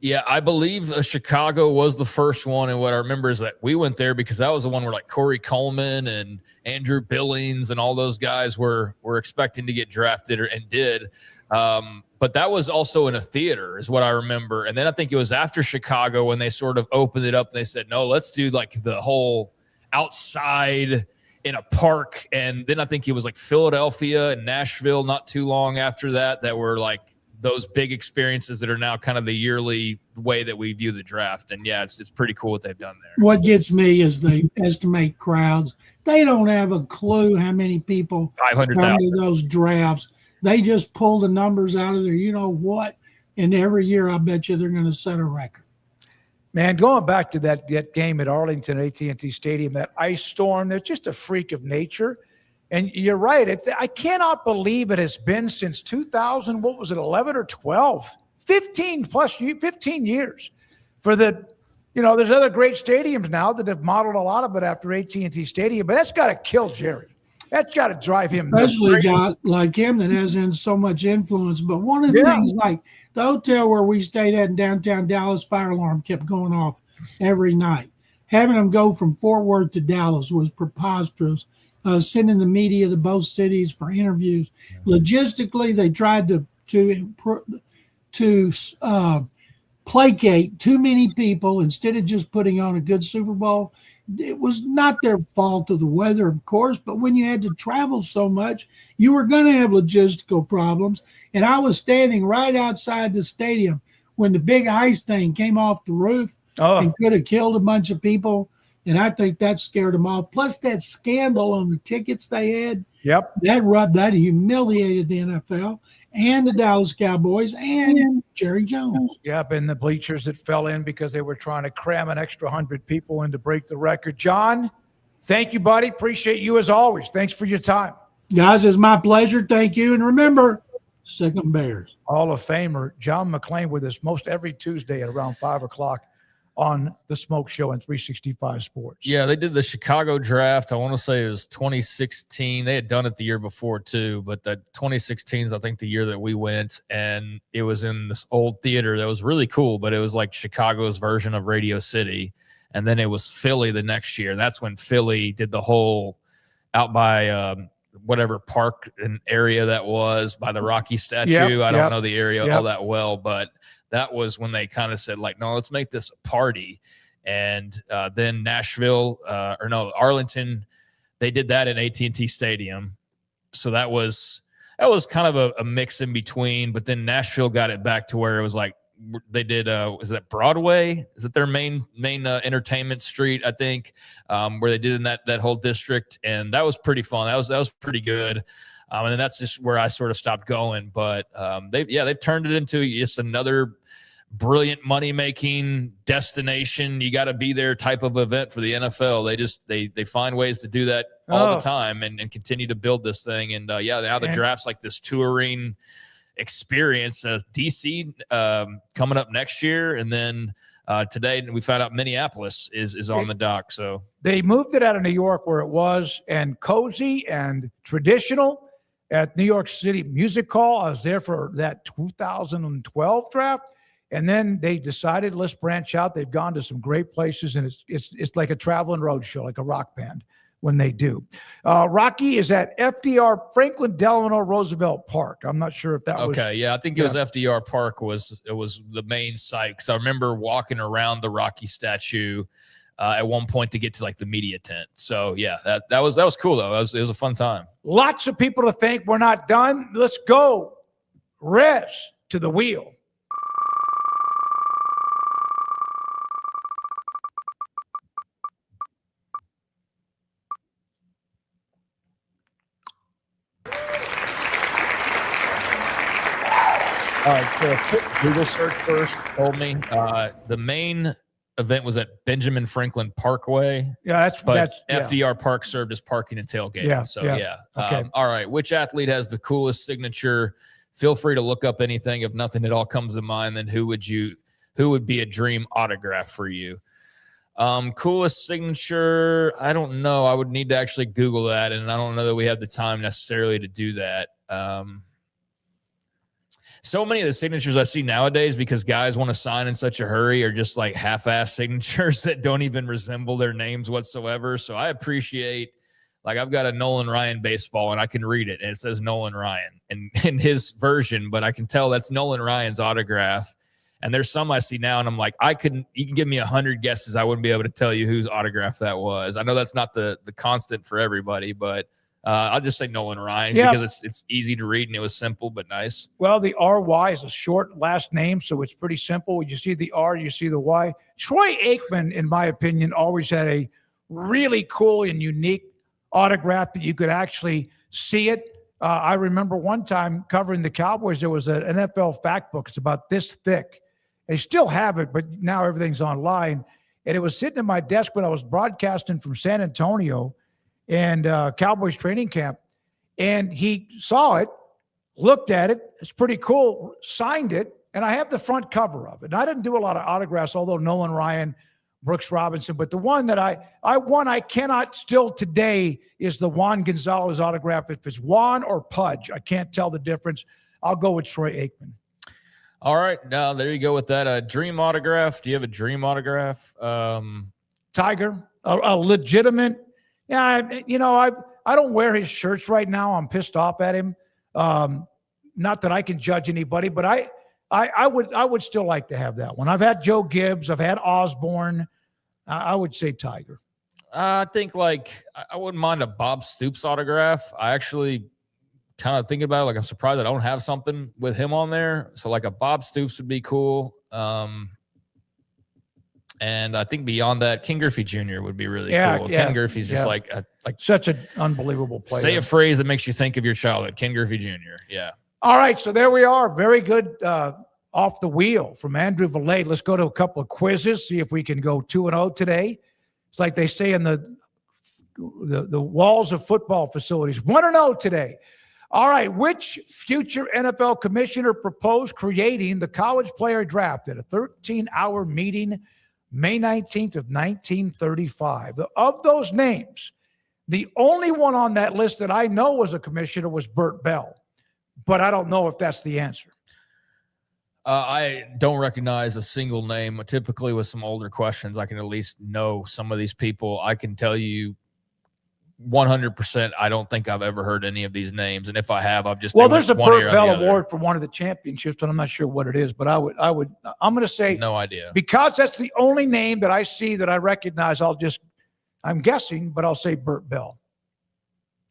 Yeah, I believe Chicago was the first one. And what I remember is that we went there because that was the one where like Corey Coleman and Andrew Billings and all those guys were expecting to get drafted and did. But that was also in a theater is what I remember. And then I think it was after Chicago when they sort of opened it up and they said, no, let's do like the whole outside in a park. And then I think it was like Philadelphia and Nashville not too long after that were like those big experiences that are now kind of the yearly way that we view the draft. And yeah, it's pretty cool what they've done there. What gets me is they estimate crowds. They don't have a clue how many people 500,000 to those drafts. They just pull the numbers out of there. You know what? And every year, I bet you they're going to set a record. Man, going back to that game at Arlington AT&T Stadium, that ice storm, they're just a freak of nature. And you're right. I cannot believe it has been since 2000. What was it, 11 or 12? 15 years for the, there's other great stadiums now that have modeled a lot of it after AT&T Stadium, but that's got to kill Jerry. That's got to drive him nuts. Especially a guy like him that has so much influence. But one of the things, like the hotel where we stayed at in downtown Dallas, fire alarm kept going off every night. Having them go from Fort Worth to Dallas was preposterous. Sending the media to both cities for interviews. Logistically, they tried to placate too many people instead of just putting on a good Super Bowl. It was not their fault of the weather, of course, but when you had to travel so much, you were going to have logistical problems. And I was standing right outside the stadium when the big ice thing came off the roof and could have killed a bunch of people. And I think that scared them off. Plus that scandal on the tickets they had. Yep. That humiliated the NFL and the Dallas Cowboys and Jerry Jones. Yep, and the bleachers that fell in because they were trying to cram an extra 100 people in to break the record. John, thank you, buddy. Appreciate you as always. Thanks for your time. Guys, it's my pleasure. Thank you. And remember, Sick 'em Bears. Hall of Famer John McClain with us most every Tuesday at around 5 o'clock on the Smoke Show and 365 Sports. Yeah, they did the Chicago draft. I want to say it was 2016. They had done it the year before too, but that 2016 is I think the year that we went, and it was in this old theater that was really cool, but it was like Chicago's version of Radio City. And then it was Philly the next year. That's when Philly did the whole out by whatever park and area that was by the Rocky statue. I don't know the area all that well, but that was when they kind of said, like, no, let's make this a party. And then Nashville, Arlington, they did that in AT&T Stadium. So that was kind of a mix in between. But then Nashville got it back to where it was like they did. Is that Broadway? Is it their main entertainment street? I think where they did in that whole district, and that was pretty fun. That was pretty good. And then that's just where I sort of stopped going. But they've turned it into just another brilliant money-making destination. You got to be there type of event for the NFL. They find ways to do that all the time and continue to build this thing. And now the draft's like this touring experience. DC coming up next year, and then today we found out Minneapolis is on the dock. So they moved it out of New York where it was, and cozy and traditional at New York City Music Hall. I was there for that 2012 draft. And then they decided, let's branch out. They've gone to some great places, and it's like a traveling road show, like a rock band when they do. Rocky is at FDR Franklin Delano Roosevelt Park. I'm not sure if that was. Okay, yeah, I think it was FDR Park was the main site, because I remember walking around the Rocky statue at one point to get to like the media tent. So yeah, that was cool though. It was a fun time. Lots of people to thank. We're not done. Let's go. Rez to the wheel. All right, so a quick Google search first told me the main event was at Benjamin Franklin Parkway. Yeah, but FDR Park served as parking and tailgating. Yeah. Okay. All right, which athlete has the coolest signature? Feel free to look up anything. If nothing at all comes to mind, then who would be a dream autograph for you? Coolest signature? I don't know. I would need to actually Google that, and I don't know that we have the time necessarily to do that. So many of the signatures I see nowadays, because guys want to sign in such a hurry, are just like half-ass signatures that don't even resemble their names whatsoever. So I appreciate, like, I've got a Nolan Ryan baseball and I can read it and it says Nolan Ryan in his version, but I can tell that's Nolan Ryan's autograph. And there's some I see now and I'm like, you can give me 100 guesses, I wouldn't be able to tell you whose autograph that was. I know that's not the constant for everybody, but I'll just say Nolan Ryan because it's easy to read and it was simple but nice. Well, the RY is a short last name, so it's pretty simple. You see the R, you see the Y. Troy Aikman, in my opinion, always had a really cool and unique autograph that you could actually see it. I remember one time covering the Cowboys, there was an NFL fact book. It's about this thick. They still have it, but now everything's online. And it was sitting at my desk when I was broadcasting from San Antonio and Cowboys training camp, and he saw it, looked at it. It's pretty cool, signed it, and I have the front cover of it. And I didn't do a lot of autographs, although Nolan Ryan, Brooks Robinson, but the one that I cannot still today is the Juan Gonzalez autograph. If it's Juan or Pudge, I can't tell the difference. I'll go with Troy Aikman. All right, now there you go with that. Dream autograph. Do you have a dream autograph? Tiger, a legitimate. Yeah, I don't wear his shirts right now. I'm pissed off at him. Not that I can judge anybody, but I would still like to have that one. I've had Joe Gibbs. I've had Osborne. I would say Tiger. I think I wouldn't mind a Bob Stoops autograph. I actually kind of thinking about it. Like, I'm surprised I don't have something with him on there. So like a Bob Stoops would be cool. And I think beyond that, Ken Griffey Jr. would be really cool. Ken Griffey's just like such an unbelievable player. Say a phrase that makes you think of your childhood. Ken Griffey Jr. Yeah. All right, so there we are. Very good off the wheel from Andrew Valet. Let's go to a couple of quizzes, see if we can go 2-0 today. It's like they say in the walls of football facilities, 1-0 today. All right, which future NFL commissioner proposed creating the college player draft at a 13-hour meeting May 19th of 1935. Of those names, the only one on that list that I know was a commissioner was Bert Bell, but I don't know if that's the answer. I don't recognize a single name. Typically with some older questions, I can at least know some of these people. I can tell you 100%, I don't think I've ever heard any of these names. And if I have, I've just, there's a Bert Bell award for one of the championships, and I'm not sure what it is, but I'm going to say no idea, because that's the only name that I see that I recognize. I'm guessing, but I'll say Bert Bell.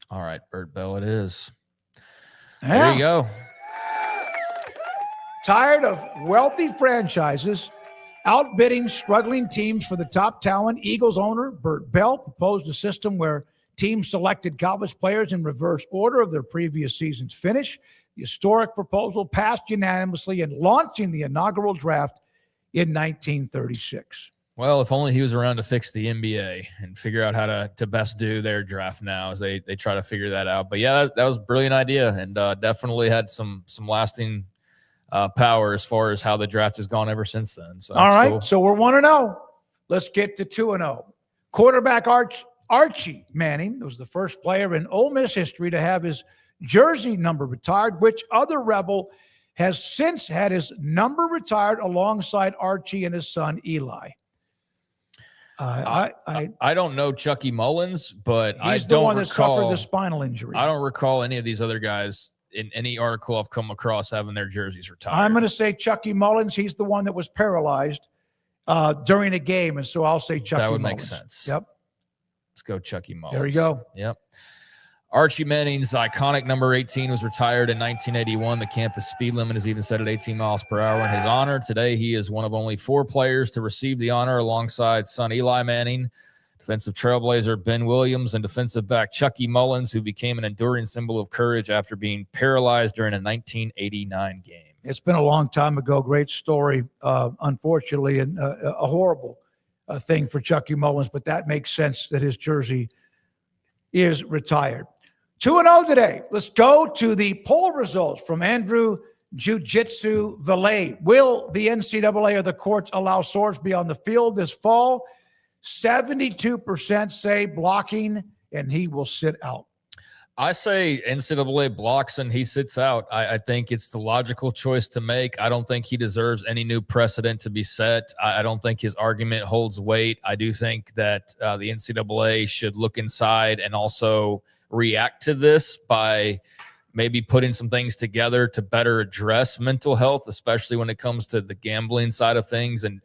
All right. Bert Bell it is. Yeah. There you go. Tired of wealthy franchises outbidding struggling teams for the top talent, Eagles owner Bert Bell proposed a system where teams selected college players in reverse order of their previous season's finish. The historic proposal passed unanimously in launching the inaugural draft in 1936. Well, if only he was around to fix the NBA and figure out how to best do their draft now as they try to figure that out. But yeah, that was a brilliant idea, and definitely had some lasting power as far as how the draft has gone ever since then. So all right, cool. So we're 1-0. Let's get to 2-0. Quarterback Archie Manning was the first player in Ole Miss history to have his jersey number retired. Which other Rebel has since had his number retired alongside Archie and his son Eli? I don't know Chucky Mullins, but he's the one that suffered the spinal injury. I don't recall any of these other guys in any article I've come across having their jerseys retired. I'm going to say Chucky Mullins. He's the one that was paralyzed during a game, and so I'll say Chucky Mullins. That would make sense. Yep. Let's go Chucky Mullins. There you go. Yep. Archie Manning's iconic number 18 was retired in 1981. The campus speed limit is even set at 18 miles per hour in his honor. Today, he is one of only 4 players to receive the honor alongside son Eli Manning, defensive trailblazer Ben Williams, and defensive back Chucky Mullins, who became an enduring symbol of courage after being paralyzed during a 1989 game. It's been a long time ago. Great story, unfortunately, and a horrible thing for Chucky Mullins, but that makes sense that his jersey is retired. 2-0 today. Let's go to the poll results from Andrew Jiu-Jitsu Valet. Will the NCAA or the courts allow Sorsby on the field this fall? 72% say blocking, and he will sit out. I say NCAA blocks and he sits out. I think it's the logical choice to make. I don't think he deserves any new precedent to be set. I don't think his argument holds weight. I do think that the NCAA should look inside and also react to this by maybe putting some things together to better address mental health, especially when it comes to the gambling side of things and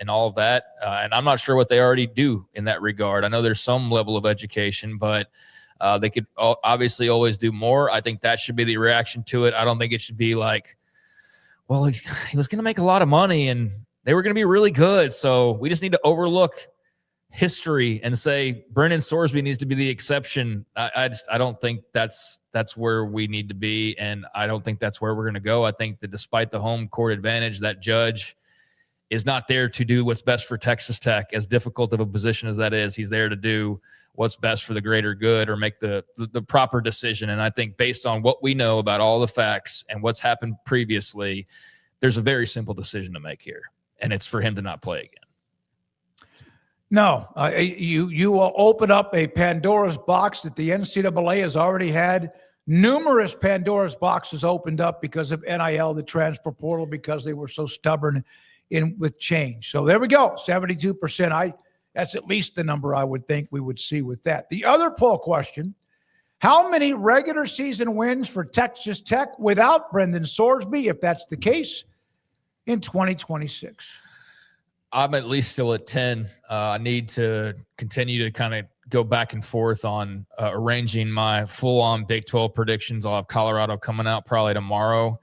all of that. And I'm not sure what they already do in that regard. I know there's some level of education, but they could obviously always do more. I think that should be the reaction to it. I don't think it should be like, well, he was going to make a lot of money and they were going to be really good. So we just need to overlook history and say Brennan Sorsby needs to be the exception. I don't think that's where we need to be, and I don't think that's where we're going to go. I think that despite the home court advantage, that judge is not there to do what's best for Texas Tech, as difficult of a position as that is. He's there to do what's best for the greater good or make the proper decision. And I think based on what we know about all the facts and what's happened previously, there's a very simple decision to make here, and it's for him to not play again. No, you will open up a Pandora's box that the NCAA has already had numerous Pandora's boxes opened up because of NIL, the transfer portal, because they were so stubborn with change. So there we go, 72%. That's at least the number I would think we would see with that. The other poll question, how many regular season wins for Texas Tech without Brendan Sorsby, if that's the case, in 2026? I'm at least still at 10. I need to continue to kind of go back and forth on arranging my full-on Big 12 predictions. I'll have Colorado coming out probably tomorrow,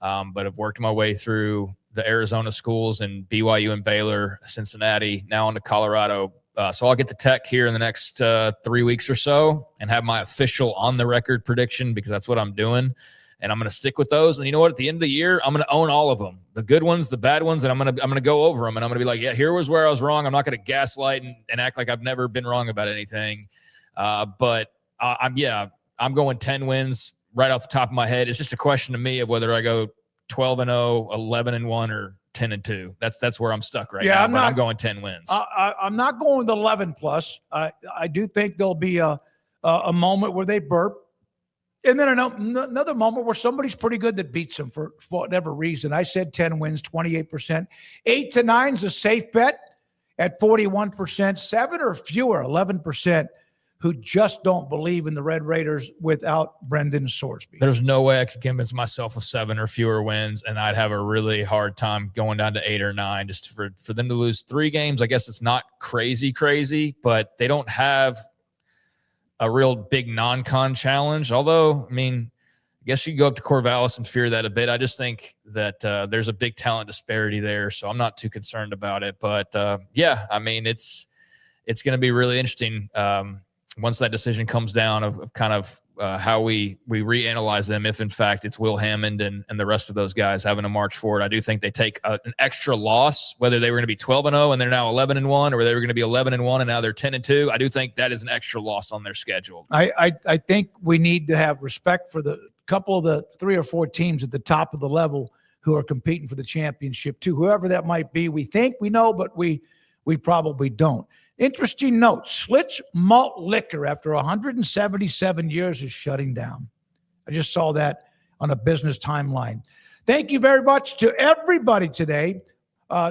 but I've worked my way through the Arizona schools and BYU and Baylor, Cincinnati, now on to Colorado. So I'll get to Tech here in the next 3 weeks or so and have my official on-the-record prediction because that's what I'm doing. And I'm going to stick with those. And you know what? At the end of the year, I'm going to own all of them, the good ones, the bad ones, and I'm going to go over them. And I'm going to be like, yeah, here was where I was wrong. I'm not going to gaslight and act like I've never been wrong about anything. But I'm going 10 wins right off the top of my head. It's just a question to me of whether I go 12-0, 11-1, or 10-2. That's where I'm stuck right Yeah, now. I'm going 10 wins. I'm not going with 11 plus. I do think there'll be a moment where they burp. And then another moment where somebody's pretty good that beats them for whatever reason. I said 10 wins, 28%. 8 to 9 is a safe bet at 41%. 7 or fewer, 11%, who just don't believe in the Red Raiders without Brendan Sorsby. There's no way I could convince myself of 7 or fewer wins, and I'd have a really hard time going down to 8 or 9 just for them to lose 3 games. I guess it's not crazy, but they don't have a real big non-con challenge. Although, I mean, I guess you go up to Corvallis and fear that a bit. I just think that there's a big talent disparity there, so I'm not too concerned about it. But yeah, I mean, it's going to be really interesting once that decision comes down of kind of how we reanalyze them, if in fact it's Will Hammond and the rest of those guys having to march forward. I do think they take an extra loss, whether they were going to be 12-0 and they're now 11-1, or they were going to be 11-1 and now they're 10-2. I do think that is an extra loss on their schedule. I think we need to have respect for the couple of the 3 or 4 teams at the top of the level who are competing for the championship too. Whoever that might be, we think we know, but we probably don't. Interesting note, Schlitz Malt Liquor, after 177 years, is shutting down. I just saw that on a business timeline. Thank you very much to everybody today.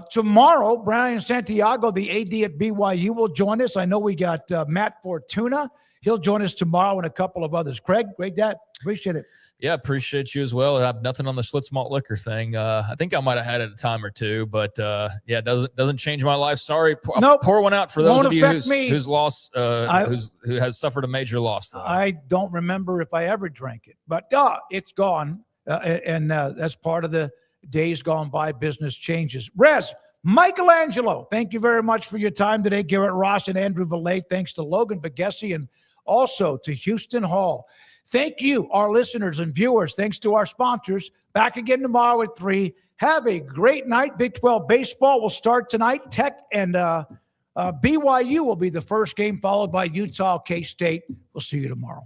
Tomorrow, Brian Santiago, the AD at BYU, will join us. I know we got Matt Fortuna. He'll join us tomorrow and a couple of others. Craig, great that. Appreciate it. Yeah, appreciate you as well. I have nothing on the Schlitz Malt Liquor thing. I think I might have had it a time or two, but yeah, it doesn't change my life. Sorry, nope. Pour one out for those Won't of you affect who's lost, who has suffered a major loss. Though. I don't remember if I ever drank it, but it's gone, and that's part of the days gone by. Business changes. Rez, Michelangelo, thank you very much for your time today. Garrett Ross and Andrew Valet. Thanks to Logan Bagessi and also to Houston Hall. Thank you, our listeners and viewers. Thanks to our sponsors. Back again tomorrow at 3. Have a great night. Big 12 baseball will start tonight. Tech and BYU will be the first game, followed by Utah, K-State. We'll see you tomorrow.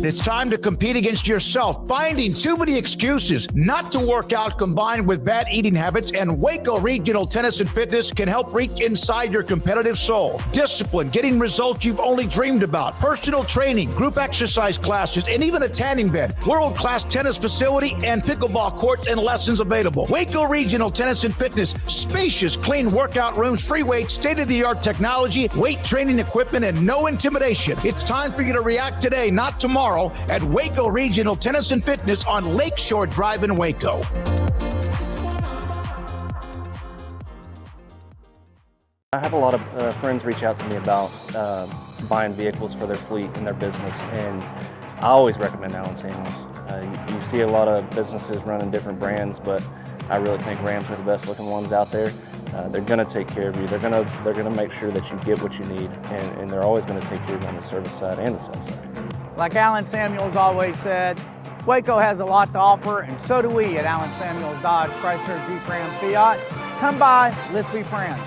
It's time to compete against yourself, finding too many excuses not to work out combined with bad eating habits, and Waco Regional Tennis and Fitness can help reach inside your competitive soul. Discipline, getting results you've only dreamed about, personal training, group exercise classes, and even a tanning bed, world-class tennis facility, and pickleball courts and lessons available. Waco Regional Tennis and Fitness, spacious, clean workout rooms, free weights, state-of-the-art technology, weight training equipment, and no intimidation. It's time for you to react today, not tomorrow, at Waco Regional Tennis and Fitness on Lakeshore Drive in Waco. I have a lot of friends reach out to me about buying vehicles for their fleet and their business, and I always recommend Allen Samuels. You see a lot of businesses running different brands, but I really think Rams are the best looking ones out there. They're going to take care of you. They're going to make sure that you get what you need, and they're always going to take care of you on the service side and the sales side. Like Allen Samuels always said, Waco has a lot to offer, and so do we at Allen Samuels Dodge, Chrysler, Jeep, Ram, Fiat. Come by, let's be friends.